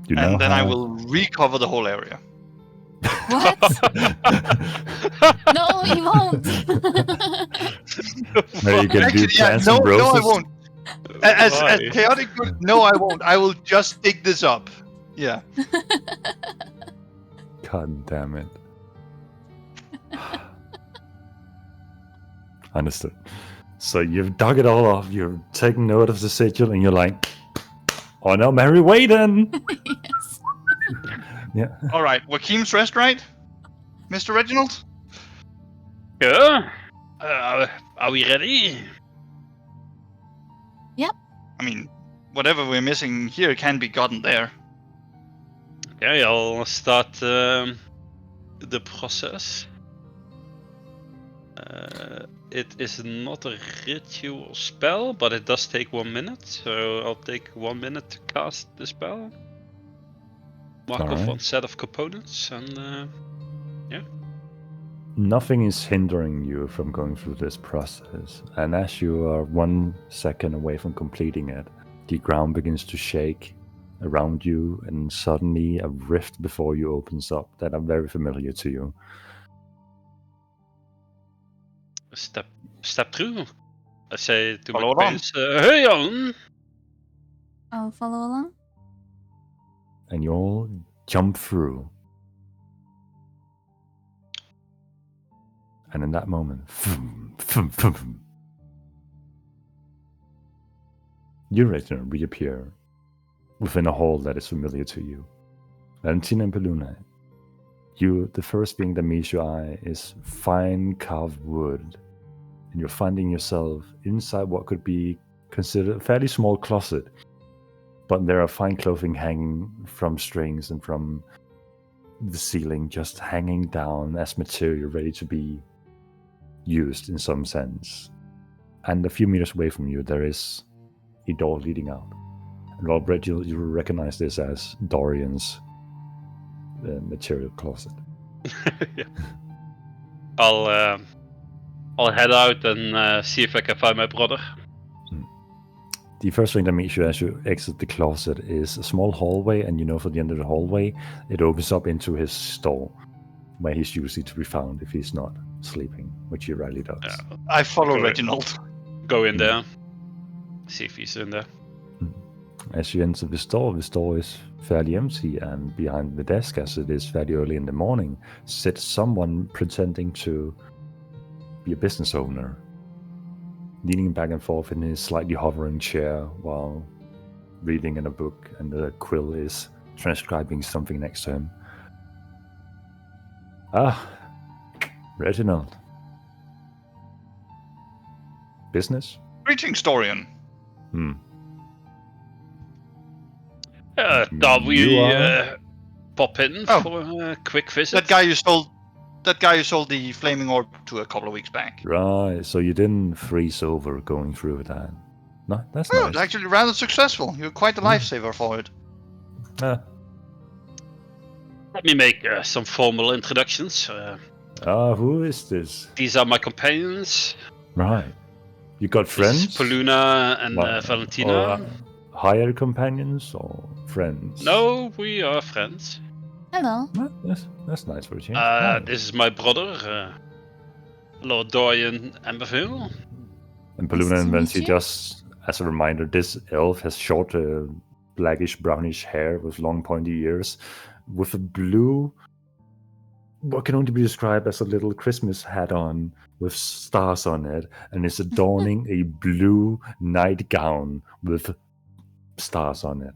You now And then I have- will recover the whole area. What? No, he won't. Maybe you can do Actually, yeah, plants no, and I roses. won't. As Why? chaotic, no, I won't. I will just dig this up. Yeah. God damn it. Understood. So you've dug it all off, you're taking note of the sigil, and you're like, oh no, Mary Wayden! Yes. Yeah. All right, Joachim's rest, right, Mr. Reginald? Yeah. Are we ready? I mean, whatever we're missing here can be gotten there. Okay, I'll start the process. It is not a ritual spell, but it does take 1 minute, so I'll take 1 minute to cast the spell. Mark off Alright. one set of components, and Nothing is hindering you from going through this process, and as you are 1 second away from completing it, the ground begins to shake around you, and suddenly a rift before you opens up that are very familiar to you. step through. I say to Follow my along. companions, hey on! I'll follow along. And you all jump through. And in that moment, you reappear within a hall that is familiar to you. Valentina and Poluna, the first thing that meets your eye is fine carved wood, and you're finding yourself inside what could be considered a fairly small closet, but there are fine clothing hanging from strings and from the ceiling, just hanging down as material ready to be used in some sense. And a few meters away from you, there is a door leading out. And Robert, you recognize this as Dorian's material closet. Yeah. I'll head out and see if I can find my brother. The first thing that meets you as you exit the closet is a small hallway, and you know from the end of the hallway, it opens up into his stall, where he's usually to be found if he's not sleeping, which he rarely does. Yeah. I follow Go Reginald. Go in there. See if he's in there. As you enter the store is fairly empty, and behind the desk, as it is fairly early in the morning, sits someone pretending to be a business owner, leaning back and forth in his slightly hovering chair while reading in a book, and the quill is transcribing something next to him. Ah, Reginald. Business? Greetings, Dorian. Thought we You are- pop in Oh. for a quick visit. That guy you sold the flaming orb to a couple of weeks back. Right, so you didn't freeze over going through that. No, that's Oh, nice. actually rather successful. You're quite a lifesaver for it. Let me make some formal introductions. Who is this? These are my companions. Right. You got This friends? is Poluna and Well, Valentina. Or hired companions or friends? No, we are friends. Hello. Well, that's nice for a change. Hi. This is my brother, Lord Dorian Amberville. And Nice Paluna to and meet Vinci, you. just as a reminder, this elf has short, blackish, brownish hair with long, pointy ears, with a blue, what can only be described as a little Christmas hat on with stars on it, and is adorning a blue nightgown with stars on it.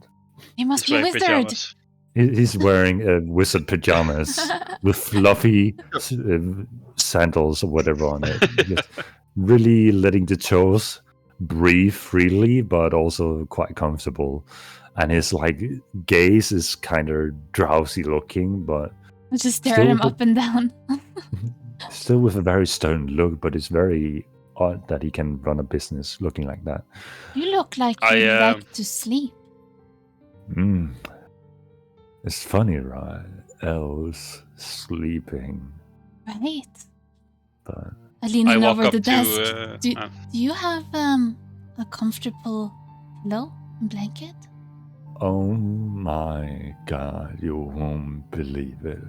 You must He's be a wearing wizard. pajamas. He's wearing wizard pajamas with fluffy sandals or whatever on it. Just really letting the toes breathe freely, but also quite comfortable. And his gaze is kind of drowsy looking, but Just stare at him Still up and down. still with a very stern look. But it's very odd that he can run a business looking like that. You look like I, you like to sleep. It's funny, right? Elves sleeping, Right. but Leaning walk over up the to, desk. Do you have a comfortable pillow and blanket? oh my god, you won't believe it.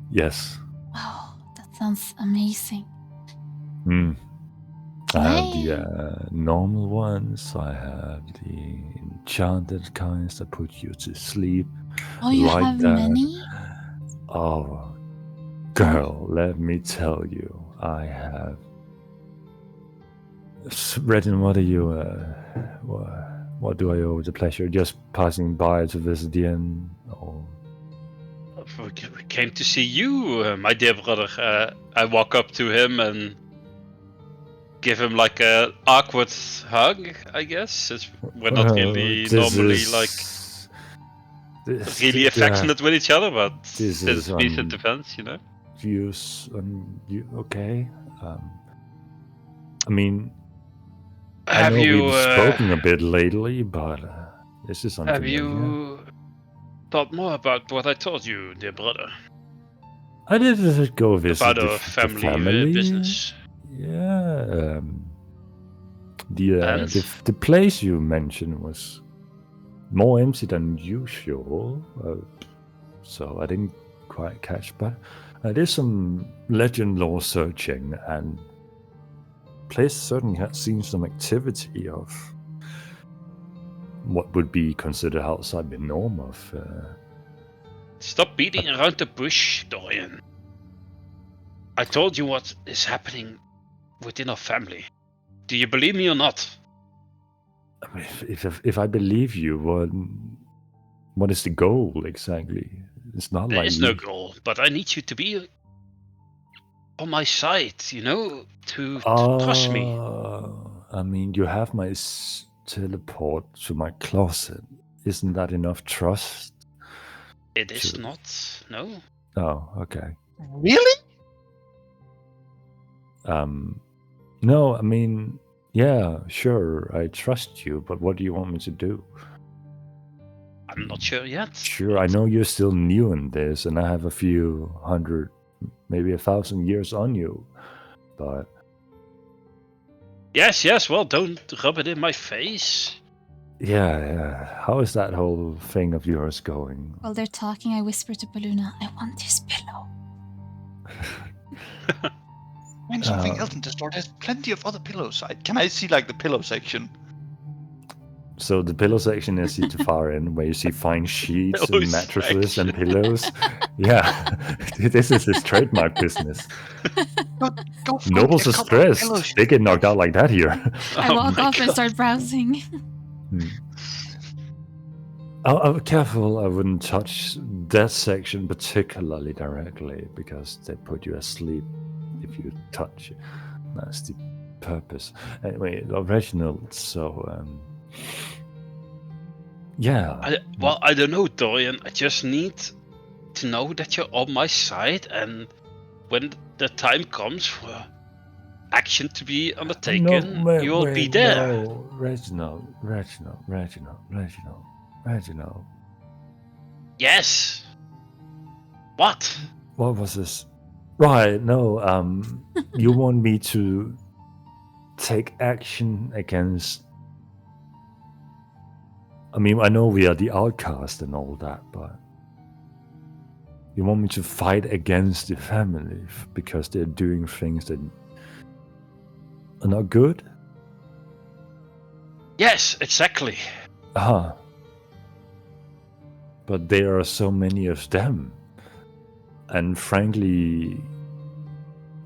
Yes. Wow, that sounds amazing. I have the normal ones. I have the enchanted kinds that put you to sleep. Oh, you like have that. many? Oh, girl, let me tell you, I have. Reginald, what are you? What do I owe the pleasure? Just passing by to visit the inn, or? We came to see you, my dear brother. I walk up to him and give him like a awkward hug, I guess. We're not really normally really affectionate with each other, but this since is, recent events, you know. Views you okay? I mean, Have I know you we've spoken a bit lately, but this is have unfamiliar. you thought more about what I told you, dear brother? I did go visit About the our family business. Yeah. And? The place you mentioned was more empty than usual, so I didn't quite catch. But I did some legend lore searching, and place certainly had seen some activity of what would be considered outside the norm of. Stop beating around the bush, Dorian. I told you what is happening within our family. Do you believe me or not? I mean, if I believe you, what is the goal exactly? It's not There like is no goal, but I need you to be on my side, you know, to trust me. I mean, you have my teleport to my closet. Isn't that enough trust? It is Sure. not, no. Oh, okay. Really? No, I mean, yeah, sure, I trust you, but what do you want me to do? I'm not sure yet. Sure, I know you're still new in this, and I have a few hundred, maybe 1,000 years on you, but Yes, well, don't rub it in my face. yeah, how is that whole thing of yours going? While they're talking, I whisper to Baluna, I want his pillow. Find something else in the store. There's plenty of other pillows. Can I see like the pillow section? So the pillow section is the far end, where you see fine sheets Pillow and mattresses and section. pillows. Yeah, this is his trademark business. Go find Nobles a are couple of stressed. pillows. They get knocked out like that here. I Oh walk my off and God. start browsing. I'm careful. I wouldn't touch that section particularly directly because they put you asleep if you touch it. That's the purpose. Anyway, original. So, yeah. I don't know, Dorian. I just need to know that you're on my side, and when the time comes for action to be undertaken, you will be there. No, Reginald. Yes. What? What was this? Right, no, you want me to take action against... I mean, I know we are the outcast and all that, but you want me to fight against the family because they're doing things that are not good? Yes, exactly. Uh-huh. But there are so many of them. And frankly,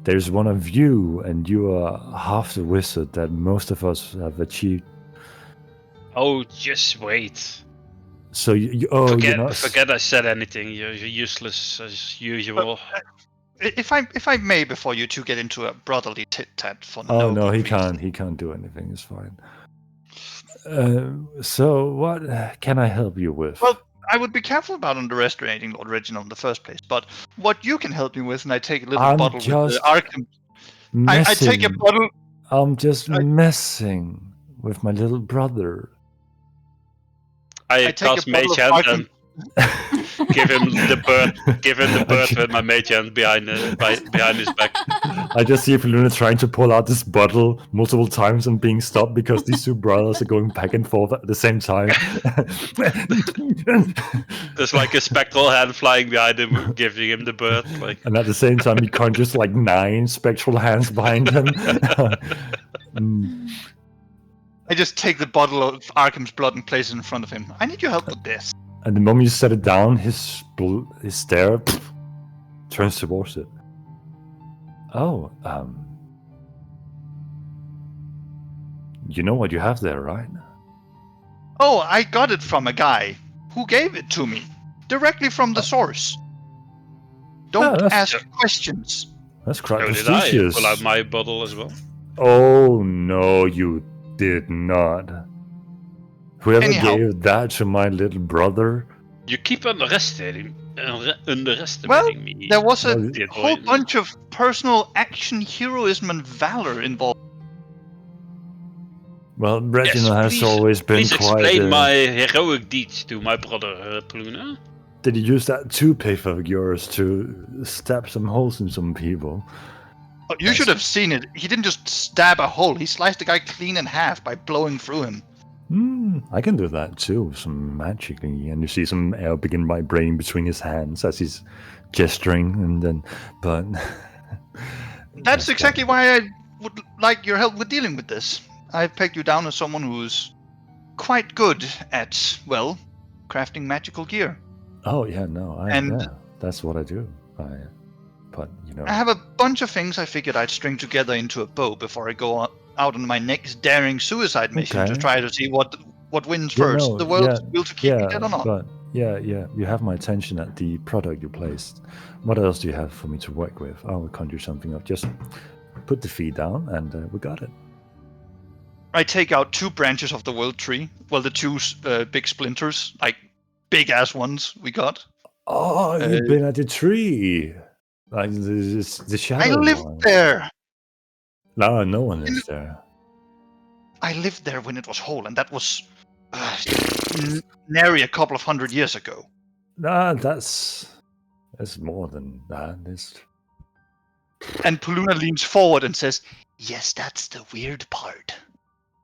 there's one of you, and you are half the wizard that most of us have achieved. Oh, just wait. So Forget I said anything. You're useless as usual. If I may, before you two get into a brotherly tit-tat for Oh no, he reason. can't do anything. It's fine. So what can I help you with? Well, I would be careful about underestimating Lord Reginald in the first place, but what you can help me with, and I take a little I'm bottle with just the Arkham. I take a bottle. I'm just messing with my little brother. I take a cast bottle Mage of Hand Arkham. and give him the bird. Give him the bird with my Mage Hand behind his back. I just see Luna trying to pull out this bottle multiple times and being stopped because these two brothers are going back and forth at the same time. There's like a spectral hand flying behind him, giving him the bird. Like, and at the same time, he conjures like 9 spectral hands behind him. I just take the bottle of Arkham's blood and place it in front of him. I need your help with this. And the moment you set it down, his stare turns towards it. Oh, you know what you have there, right? Oh, I got it from a guy who gave it to me directly from the source. Don't ask questions. That's quite so did prestigious. I pull out my bottle as well? Oh no, you did not. Whoever gave that to my little brother. You keep underestimating Well, me. there was a whole bunch of personal action, heroism, and valor involved. Well, Reginald has always been please quite... explain my heroic deeds to my brother, Pluna. Did you use that toothpick of yours to stab some holes in some people? Oh, you should have seen it. He didn't just stab a hole. He sliced the guy clean in half by blowing through him. I can do that too, some magically. And you see some air begin vibrating between his hands as he's gesturing, and then... But... That's exactly why I would like your help with dealing with this. I've pegged you down as someone who's quite good at, well, crafting magical gear. Oh, yeah, no. That's what I do. But, you know... I have a bunch of things I figured I'd string together into a bow before I go out on my next daring suicide mission to try to see what wins first. The world's will to keep me dead or not. But yeah, you have my attention at the product you placed. What else do you have for me to work with? I'll conjure something up. Just put the feed down and we got it. I take out 2 branches of the world tree. Well, the 2 big splinters, like big-ass ones we got. Oh, you've been at the tree. Like the shadow I live one. there. No one lives there. I lived there when it was whole, and that was nary a couple of 100 years ago. Nah, that's more than that. And Poluna leans forward and says, "Yes, that's the weird part."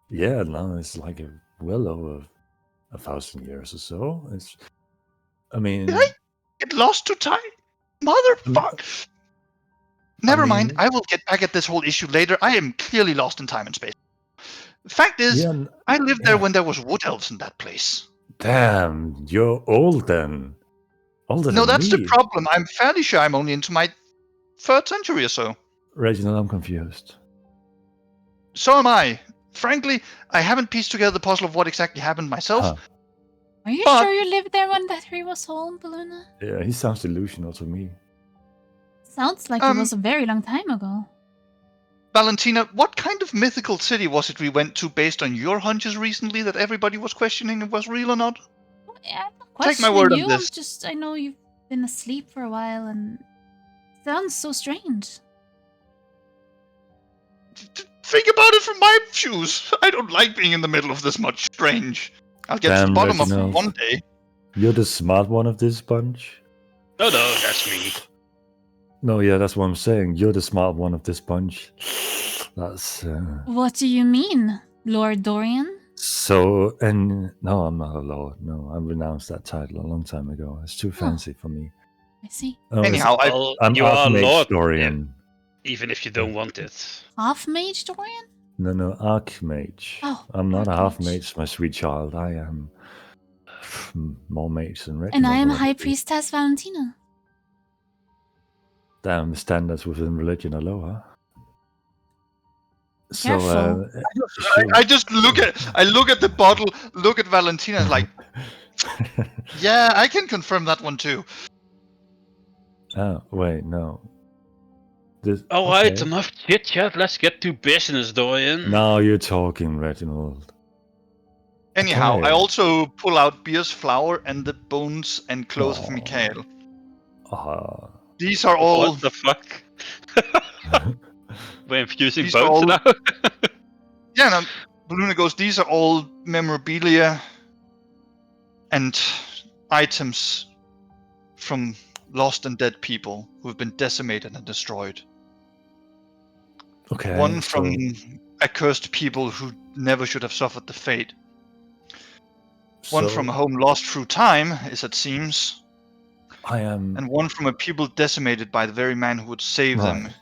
Yeah, no, it's like well over 1,000 years or so. I mean, Did I get lost to time? Motherfucker! Never mind, I will get back at this whole issue later. I am clearly lost in time and space. The fact is, yeah, I lived there when there was wood elves in that place. damn, you're old then. Older No, than that's me. the problem. I'm fairly sure I'm only into my 3rd century or so. Reginald, I'm confused. So am I. Frankly, I haven't pieced together the puzzle of what exactly happened myself. Huh. Are you But- sure you lived there when that tree was whole, Baluna? Yeah, he sounds delusional to me. Sounds like it was a very long time ago. Valentina, what kind of mythical city was it we went to based on your hunches recently that everybody was questioning if it was real or not? Well, yeah, I'm not Take my questioning word on you. this. I know you've been asleep for a while and it sounds so strange. Think about it from my shoes. I don't like being in the middle of this much strange. I'll get to the Damn, bottom of it Reginald. one day. You're the smart one of this bunch. No, that's me. No, yeah, that's what I'm saying. You're the smart one of this bunch. That's What do you mean, Lord Dorian? so. And no, I'm not a lord. No, I renounced that title a long time ago. It's too fancy for me. I see. Oh, Anyhow, Well, I'm you are a Archmage lord, Dorian. even if you don't want it. Half mage Dorian? No, Archmage. Oh, I'm not a half Archmage. mage, my sweet child. I am more mage than Reginald. And I am will High be. Priestess Valentina. Damn, the standards within religion are low, huh? So, Careful. I just look at the bottle, look at Valentina, and like, yeah, I can confirm that one too. Oh, wait, no. Alright, okay. enough chit chat. Let's get to business, Dorian. Now you're talking, Reginald. Anyhow, Okay. I also pull out Beer's flour and the bones and clothes of Aw. Mikhail. Ah. These are all. What the fuck? We're infusing These are bones all- now? Yeah, no, Baluna goes, these are all memorabilia and items from lost and dead people who have been decimated and destroyed. Okay. One so- from accursed people who never should have suffered the fate. One so from a home lost through time, as it seems, I am. and one from a people decimated by the very man who would save them Right.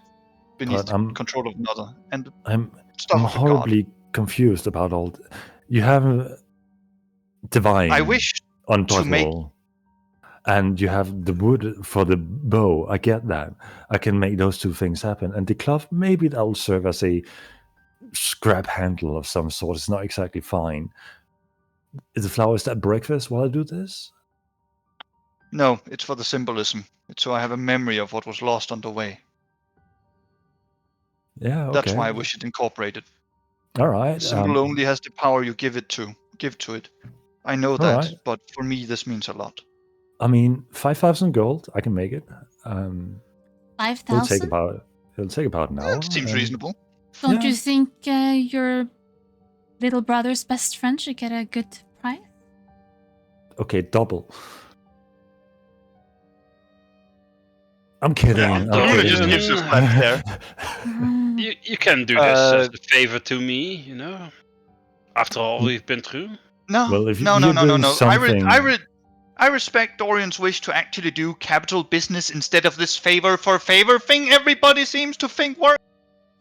beneath But the I'm- control of another. And I'm stuff I'm of a god. horribly confused about all. You have divine I wish on to make- puzzle, and you have the wood for the bow. I get that. I can make those two things happen. And the cloth, maybe that'll serve as a scrap handle of some sort. It's not exactly fine. Is the flower, is that breakfast while I do this? No, it's for the symbolism. It's so I have a memory of what was lost on the way. Yeah, okay. That's why I wish it incorporated. All right. The symbol only has the power you give to it. I know that, Alright. but for me this means a lot. I mean, 5,000 gold. I can make it. It'll take 5,000? about an hour. That seems and- reasonable. Don't Yeah. you think your little brother's best friend should get a good price? Okay, double. I'm kidding. Yeah, I'm Baluna kidding. just gives us flat stare. Mm, You can do this as a favor to me, you know? After all we've been through. No, Well, if no, you're no, no, doing no. something- I respect Dorian's wish to actually do capital business instead of this favor for favor thing everybody seems to think works.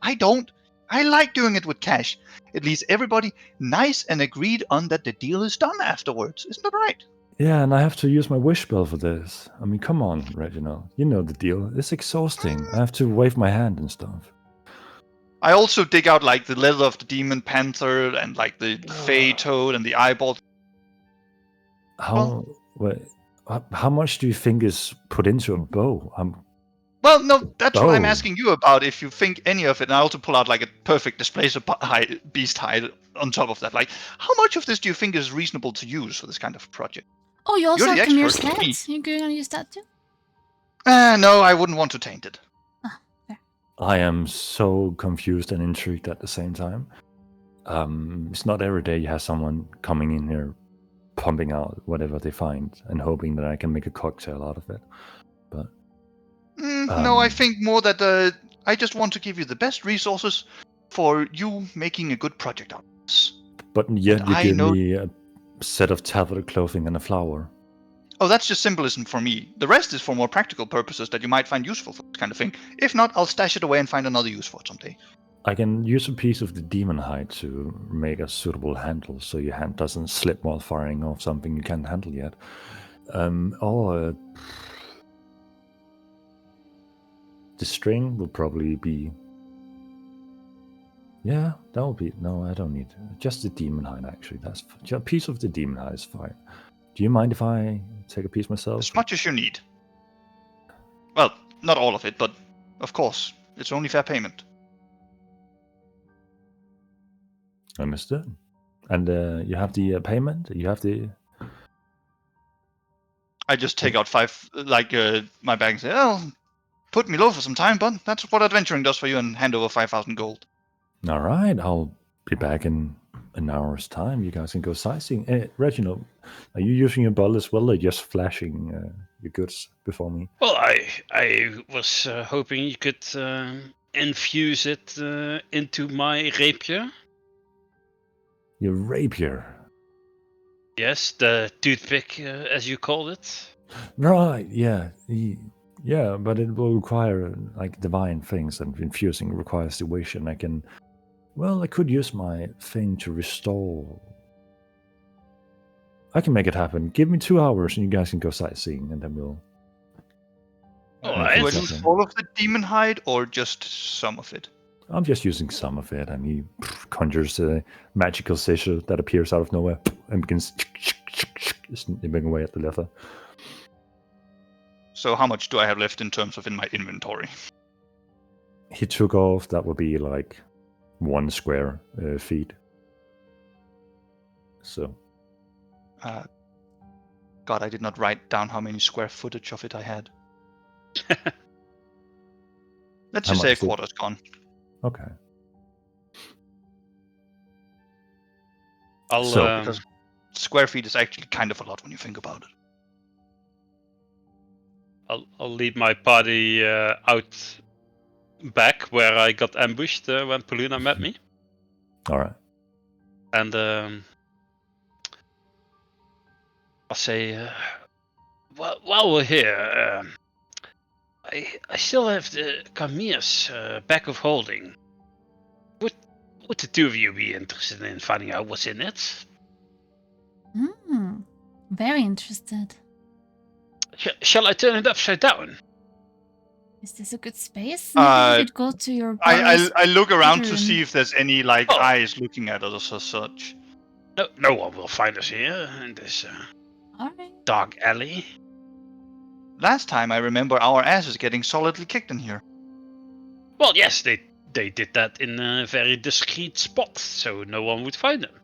I don't. I like doing it with cash. At least everybody nice and agreed on that the deal is done afterwards. Isn't that right? Yeah, and I have to use my wish spell for this. I mean, come on, Reginald. You know the deal. It's exhausting. I have to wave my hand and stuff. I also dig out like the leather of the demon panther and like the fey toad and the eyeball. How much do you think is put into a bow? Well, no, that's what I'm Oh. asking you about. If you think any of it, and I also pull out like a perfect display of beast hide on top of that. Like, how much of this do you think is reasonable to use for this kind of project? Oh, you also You're the have Khmer's expert, not me. head. You gonna use that too? No, I wouldn't want to taint it. Ah, fair. I am so confused and intrigued at the same time. It's not every day you have someone coming in here, pumping out whatever they find, and hoping that I can make a cocktail out of it. But no, I think more that I just want to give you the best resources for you making a good project out of this. But yet And you I give know- me a set of tabled clothing and a flower. Oh, that's just symbolism for me. The rest is for more practical purposes that you might find useful for this kind of thing. If not, I'll stash it away and find another use for it someday. I can use a piece of the demon hide to make a suitable handle so your hand doesn't slip while firing off something you can't handle yet. Or the string will probably be... Yeah, that will be... No, I don't need... Just the demon hide, actually. That's a piece of the demon hide is fine. Do you mind if I take a piece myself? As much as you need. Well, not all of it, but of course, it's only fair payment. Understood. And you have the payment? You have the... I just take out my bag and say, oh, put me low for some time, but that's what adventuring does for you, and hand over 5,000 gold. All right, I'll be back in an hour's time. You guys can go sightseeing. Reginald, are you using your bottle as well, or just flashing your goods before me? Well, I was hoping you could infuse it into my rapier. Your rapier? Yes, the toothpick, as you called it. Right, yeah. Yeah, but it will require like divine things, and infusing requires the wish, and I could use my thing to restore. I can make it happen. Give me 2 hours and you guys can go sightseeing, and then we'll... Alright. Do I need all of the demon hide, or just some of it? I'm just using some of it, and he conjures a magical sigil that appears out of nowhere and begins snipping away at the leather. So how much do I have left in terms of in my inventory? He took off, that would be like 1 square feet. So. God, I did not write down how many square footage of it I had. Let's How just say a much is it? quarter's gone. Okay. I'll Because square feet is actually kind of a lot when you think about it. I'll lead my party out back where I got ambushed when Poluna met me. All right. And I'll say, while we're here, I still have the Carmir's bag of holding. Would the two of you be interested in finding out what's in it? Very interested. Shall I turn it upside down? Is this a good space? Maybe we should go to your brother's I look around to bedroom. see if there's any eyes looking at us or such. No one will find us here in this Alright. dark alley. Last time I remember our asses getting solidly kicked in here. Well, yes, they did that in a very discreet spot, so no one would find them.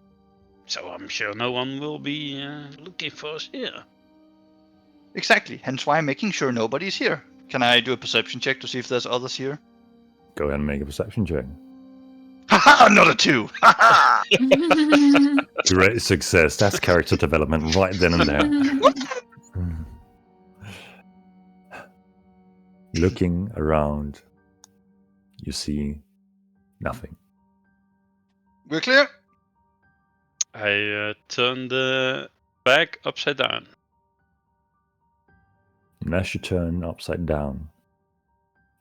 So I'm sure no one will be looking for us here. Exactly, hence why I'm making sure nobody's here. Can I do a perception check to see if there's others here? Go ahead and make a perception check. Haha, another 2! Haha! Great success. That's character development right then and there. Looking around, you see nothing. We're clear? I turn the bag upside down. And as you turn upside down,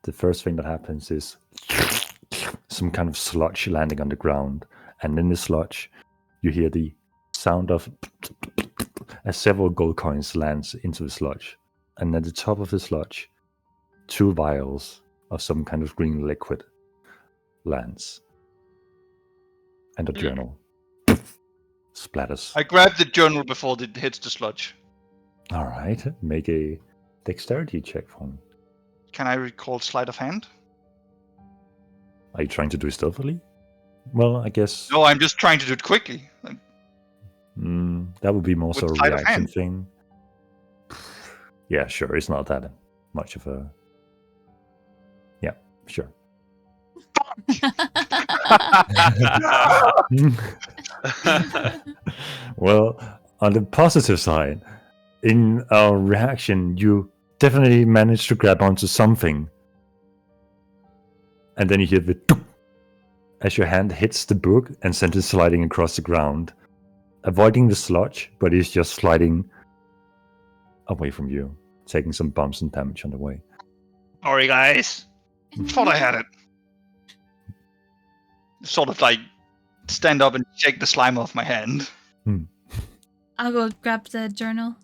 the first thing that happens is some kind of sludge landing on the ground. And in the sludge, you hear the sound of as several gold coins lands into the sludge. And at the top of the sludge, 2 vials of some kind of green liquid lands. And a journal splatters. I grab the journal before it hits the sludge. All right, make a dexterity check for me. Can I recall sleight of hand? Are you trying to do it stealthily? Well, I guess... No, I'm just trying to do it quickly. that would be more so a With sleight of reaction hand. thing. Yeah, sure. It's not that much of a... Yeah, sure. Well, on the positive side, in our reaction, you definitely managed to grab onto something. And then you hear the tuk as your hand hits the book and sends it sliding across the ground, avoiding the sludge, but it's just sliding away from you, taking some bumps and damage on the way. Sorry, guys. Thought I had it. Sort of like stand up and shake the slime off my hand. I'll go grab the journal.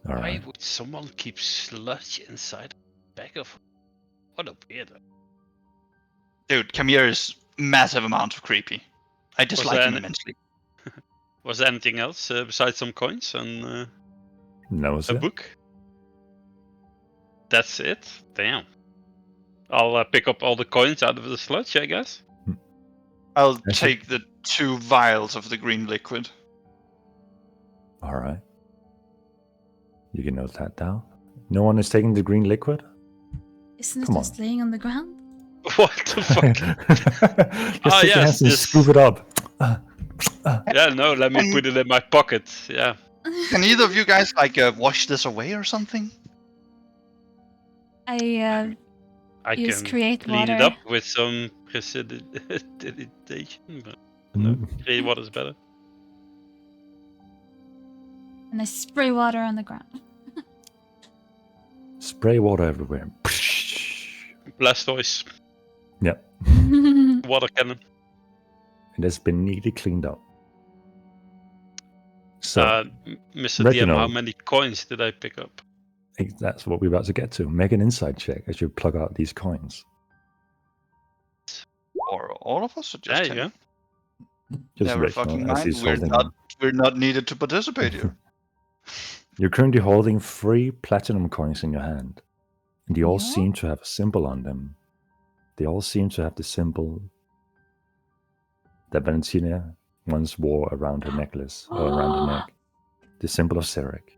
All Why right. would someone keep sludge inside a bag of? What a weirdo. Dude, Kamir is massive amounts of creepy. I dislike him there immensely. Was there anything else besides some coins and No, a book? That's it? Damn. I'll pick up all the coins out of the sludge, I guess. I'll I see. take the 2 vials of the green liquid. All right. You can note that down. No one is taking the green liquid? Isn't it Come just laying on the ground? What the fuck? Just Oh, take your yes, hands and this- scoop it up. Yeah, no, let me put it in my pocket. Yeah. Can either of you guys like wash this away or something? I I use can create clean water. it up with some precipitation, but no, create water is better. And I spray water on the ground. Spray water everywhere. Blastoise, Yep. water cannon. It has been neatly cleaned up. So, Mr. DM, how Reginald. many coins did I pick up? that's what we're about to get to. Make an insight check as you plug out these coins. Or all of us? Or just There you him? go. Just Never Reginald, fucking as mind. he's We're holding not, them. we're not needed to participate here. You're currently holding 3 platinum coins in your hand, and they all Yeah. seem to have a symbol on them. They all seem to have the symbol that Valentina once wore around her necklace or around her neck. The symbol of Serac.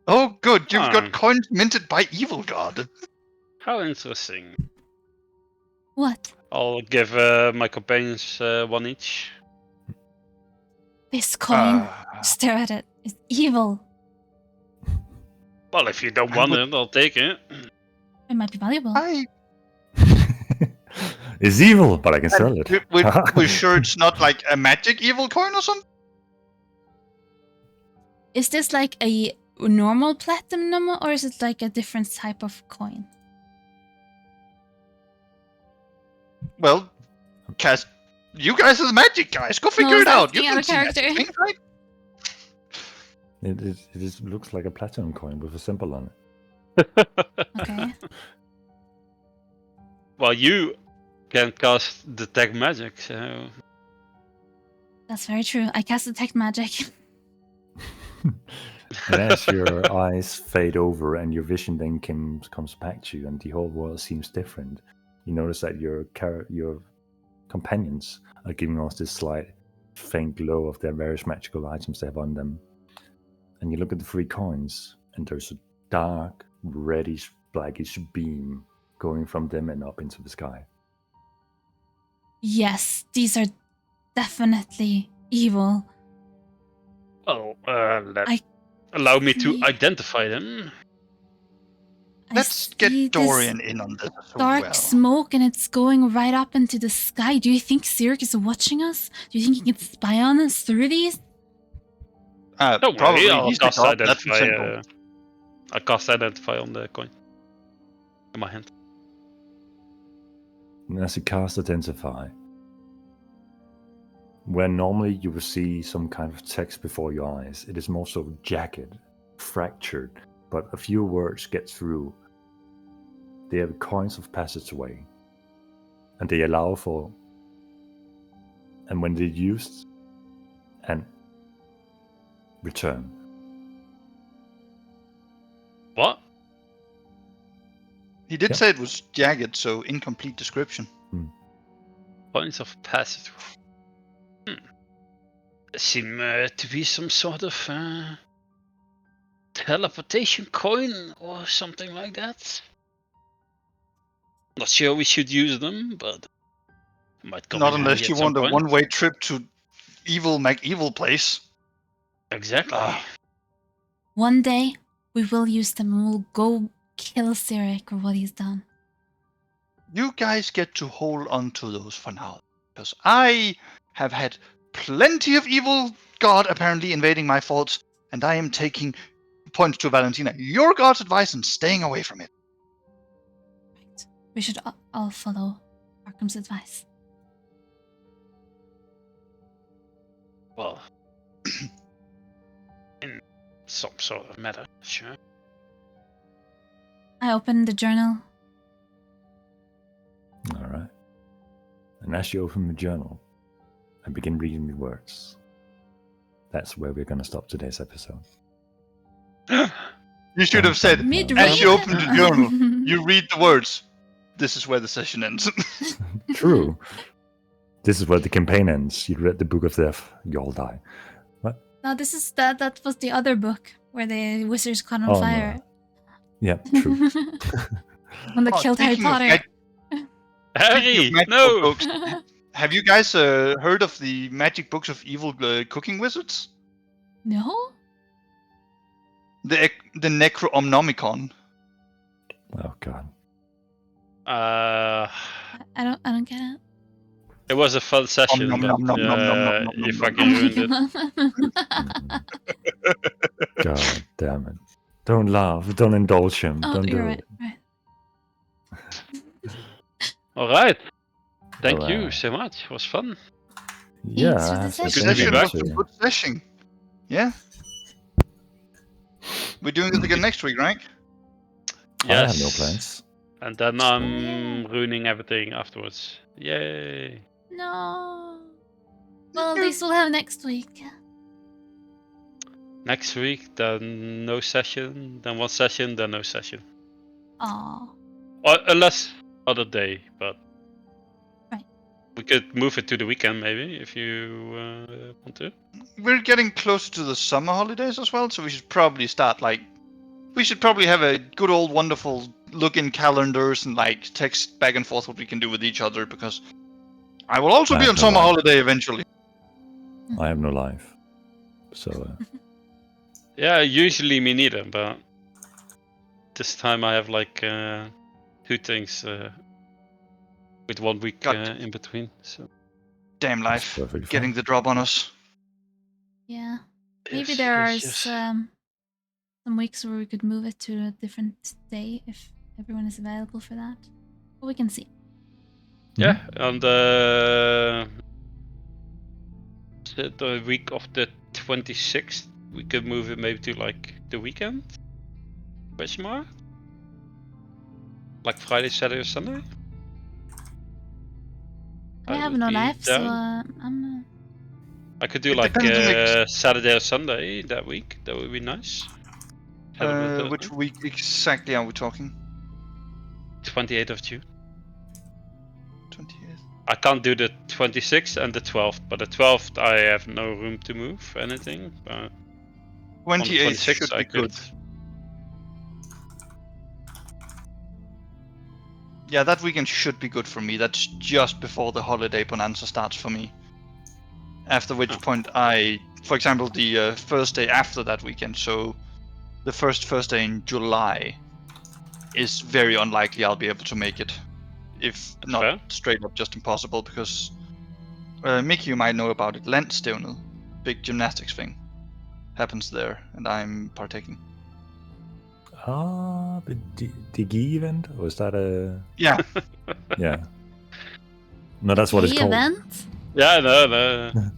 Oh, good. You've Ah. got coins minted by Evil God. How interesting. What? I'll give my companions 1 each. This coin. Ah. Stare at it. It's evil. Well, if you don't I want would- it, I'll take it. It might be valuable. It's evil, but I can sell it. We're sure it's not like a magic evil coin or something? Is this like a normal platinum or is it like a different type of coin? Well, Cass, you guys are the magic guys. Go figure I was it out. You asking out can of see magic character. things, right? It looks like a platinum coin with a symbol on it. Okay. Well, you can cast detect magic, so That's very true. I cast detect magic. And as your eyes fade over and your vision then comes back to you and the whole world seems different, you notice that your companions are giving off this slight faint glow of their various magical items they have on them. And you look at the 3 coins and there's a dark, reddish, blackish beam going from them and up into the sky. Yes, these are definitely evil. allow me to see. identify them. I Let's see get this Dorian in on this as dark well. smoke and it's going right up into the sky. Do you think Sirik is watching us? Do you think he can spy on us through these? Don't Probably. worry, I'll He's the cast god. That's the identify. symbol. I'll cast identify on the coin. In my hand. And as you cast Identify, where normally you would see some kind of text before your eyes, it is more so jagged, fractured, but a few words get through. They are coins of passageway, and they allow for, and when they're used, and return. What? He did Yeah. say it was jagged, so incomplete description. Points of passage. Seem to be some sort of teleportation coin or something like that. Not sure we should use them, but might come Not in unless handy you at some want a point. one-way trip to evil MacEvil place. Exactly. Ah. One day, we will use them and we'll go kill Cyric or what he's done. You guys get to hold on to those for now, because I have had plenty of evil god apparently invading my thoughts, and I am taking points to Valentina. Your god's advice and staying away from it. Right. We should all follow Arkham's advice. Well, in some sort of matter, sure. I opened the journal. All right. And as you open the journal and begin reading the words, that's where we're going to stop today's episode. You should have said, Mid-read? as you open the journal, you read the words. This is where the session ends. True. This is where the campaign ends. You read the Book of Death, you all die. No, this is that was the other book where the wizards caught on Oh, no. fire. Yeah, true. When they Oh, killed Harry speaking of Potter. Hey, magical no! books, have you guys heard of the magic books of evil cooking wizards? No? The Necroomnomicon. Oh, God. Uh, I don't get it. it was a fun session, nom, but nom, nom, nom, nom, nom, nom, you nom, fucking ruined it. God damn it. Don't laugh. Don't indulge him. Oh, Don't do you're right. it. Right. All right. Thank you Alright. so much. It was fun. Yeah, Thanks for the I have some session. Good to be Session back. was a good session. Yeah. We're doing this again next week, right? I have no Yes. plans. And then I'm ruining everything afterwards. Yay. No. Well, at least we'll have next week. Next week, then no session, then one session, then no session. Aw. Or unless other day, but Right. we could move it to the weekend maybe if you want to. We're getting closer to the summer holidays as well, so we should probably start we should probably have a good old wonderful look in calendars and text back and forth what we can do with each other, because I will also I be have on no summer life. holiday eventually. I have no life. So, Yeah, usually me neither, but this time I have two things with 1 week Got- in between. So Damn that's life, perfectly fine. getting the drop on us. Yeah. Maybe yes, there are yes, yes. some weeks where we could move it to a different day if everyone is available for that. But we can see. Yeah, and the week of the 26th, we could move it maybe to the weekend? Question mark? Like Friday, Saturday, or Sunday? I I have would no be life, so down. I'm. I could do It depends on the Saturday or Sunday that week. That would be nice. Which week exactly are we talking? 28th of June. 28th. I can't do the 26th and the 12th, but the 12th I have no room to move anything. But on the 28th 26th should I be could. good. Yeah, that weekend should be good for me. That's just before the holiday bonanza starts for me. After which Oh. point for example, the first day after that weekend, so the first day in July, is very unlikely I'll be able to make it. If That's not fair. straight up just impossible, because Mickey, you might know about it. Landsstævnet, big gymnastics thing, happens there, and I'm partaking. the Digi event? Or is that a... Yeah, Yeah. No, that's what it's Gay called. event? Yeah, no.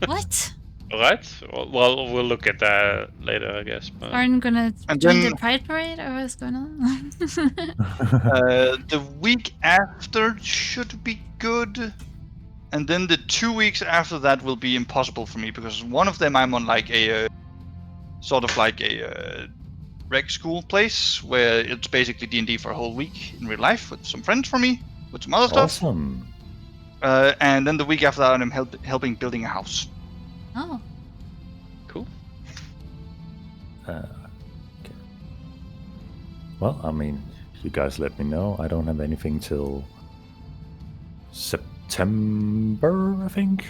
What? Alright. Well, we'll look at that later, I guess. But Aren't gonna And join then- the Pride Parade or what's going on? the week after should be good, and then the 2 weeks after that will be impossible for me, because one of them I'm on a sort of a rec school place where it's basically D&D for a whole week in real life with some friends for me, with some other stuff. Awesome. And then the week after that I'm helping building a house. Oh, cool. Okay. Well, I mean, you guys let me know. I don't have anything till September, I think.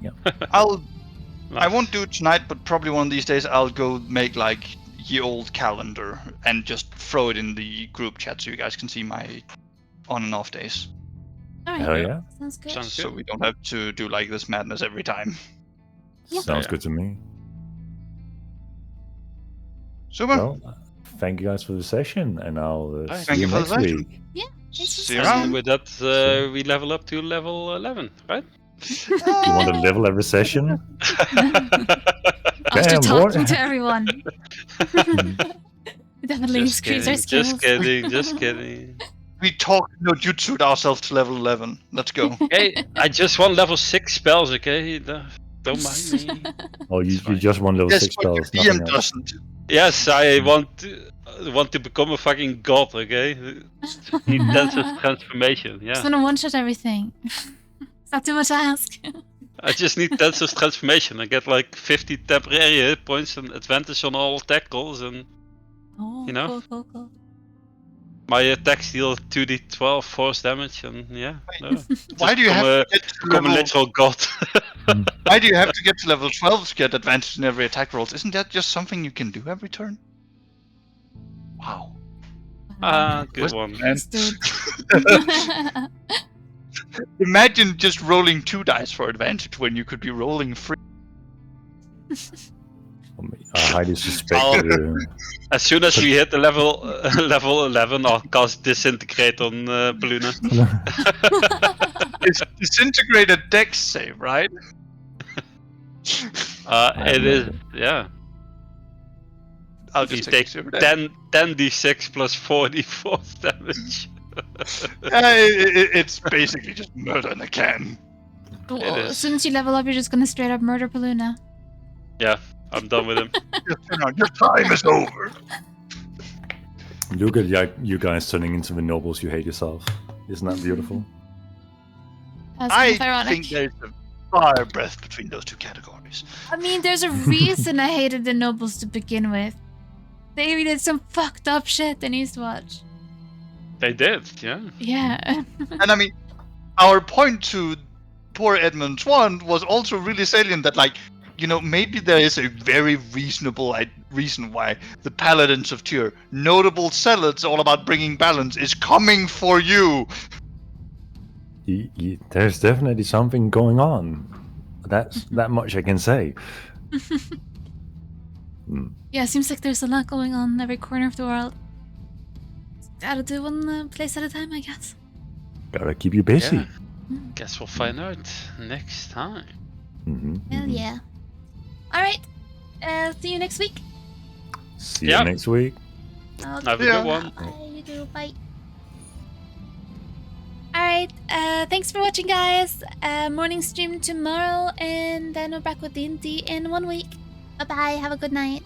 Yeah. I won't do it tonight, but probably one of these days I'll go make like the old calendar and just throw it in the group chat so you guys can see my on and off days. Alright. Hell yeah. Sounds good. Sounds So good. we don't have to do like this madness every time. Yeah. Sounds Yeah. good to me. Super. Well, thank you guys for the session, and I'll see Thank you you for the next session. week. See you And around. with that, we level up to level 11, right? You want to level every session? After Damn, talking what? to everyone. It definitely Just screws our kidding, skills. just kidding. We talk no jutsued ourselves to level 11. Let's go. Hey, I just want level 6 spells, okay? Don't mind me. Oh, you fine. just want level Yes, 6 but your spells, nothing DM else. doesn't. Yes, I want to become a fucking god, okay? Need Dancer's transformation, Just yeah. want to one-shot everything. It's not too much to ask. I just need Dancer's transformation. I get like 50 temporary hit points and advantage on all attack rolls, and Oh, You know? cool. my attacks deal 2d12 force damage, and yeah. No, Why do you have to get to become a level? literal god? Why do you have to get to level 12 to get advantage in every attack rolls? Isn't that just something you can do every turn? Wow. Good one. Understood. Imagine just rolling 2 dice for advantage when you could be rolling 3. I highly suspect that, As soon as we hit the level 11, I'll cast Disintegrate on Baluna. It's disintegrated dex save, right? It is, yeah. I'll You just take take 10. 10d6 plus 4d force damage. It's basically just murder in a can. Well, is. as soon as you level up, you're just gonna straight up murder Paluna. Yeah, I'm done with him. Your time is over. look at you guys turning into the nobles you hate yourself. Isn't that beautiful? That's kind of I ironic. think there's a far breadth between those two categories. I mean, there's a reason I hated the nobles to begin with. They did some fucked up shit in Eastwatch. They did, yeah. Yeah. And I mean, our point to poor Edmund Swan was also really salient that, like, you know, maybe there is a very reasonable reason why the Paladins of Tyr, notable zealots all about bringing balance, is coming for you. There's definitely something going on. That's that much I can say. Yeah, seems like there's a lot going on in every corner of the world. Gotta do one place at a time, I guess. Gotta keep you busy. Yeah. Guess we'll find out next time. Hell yeah. Alright. See you next week. See Yeah. you next week. Okay. Have a Yeah. good one. Bye, you too. Bye. Alright, thanks for watching, guys. Morning stream tomorrow, and then we're back with D&D in 1 week. Bye-bye, have a good night.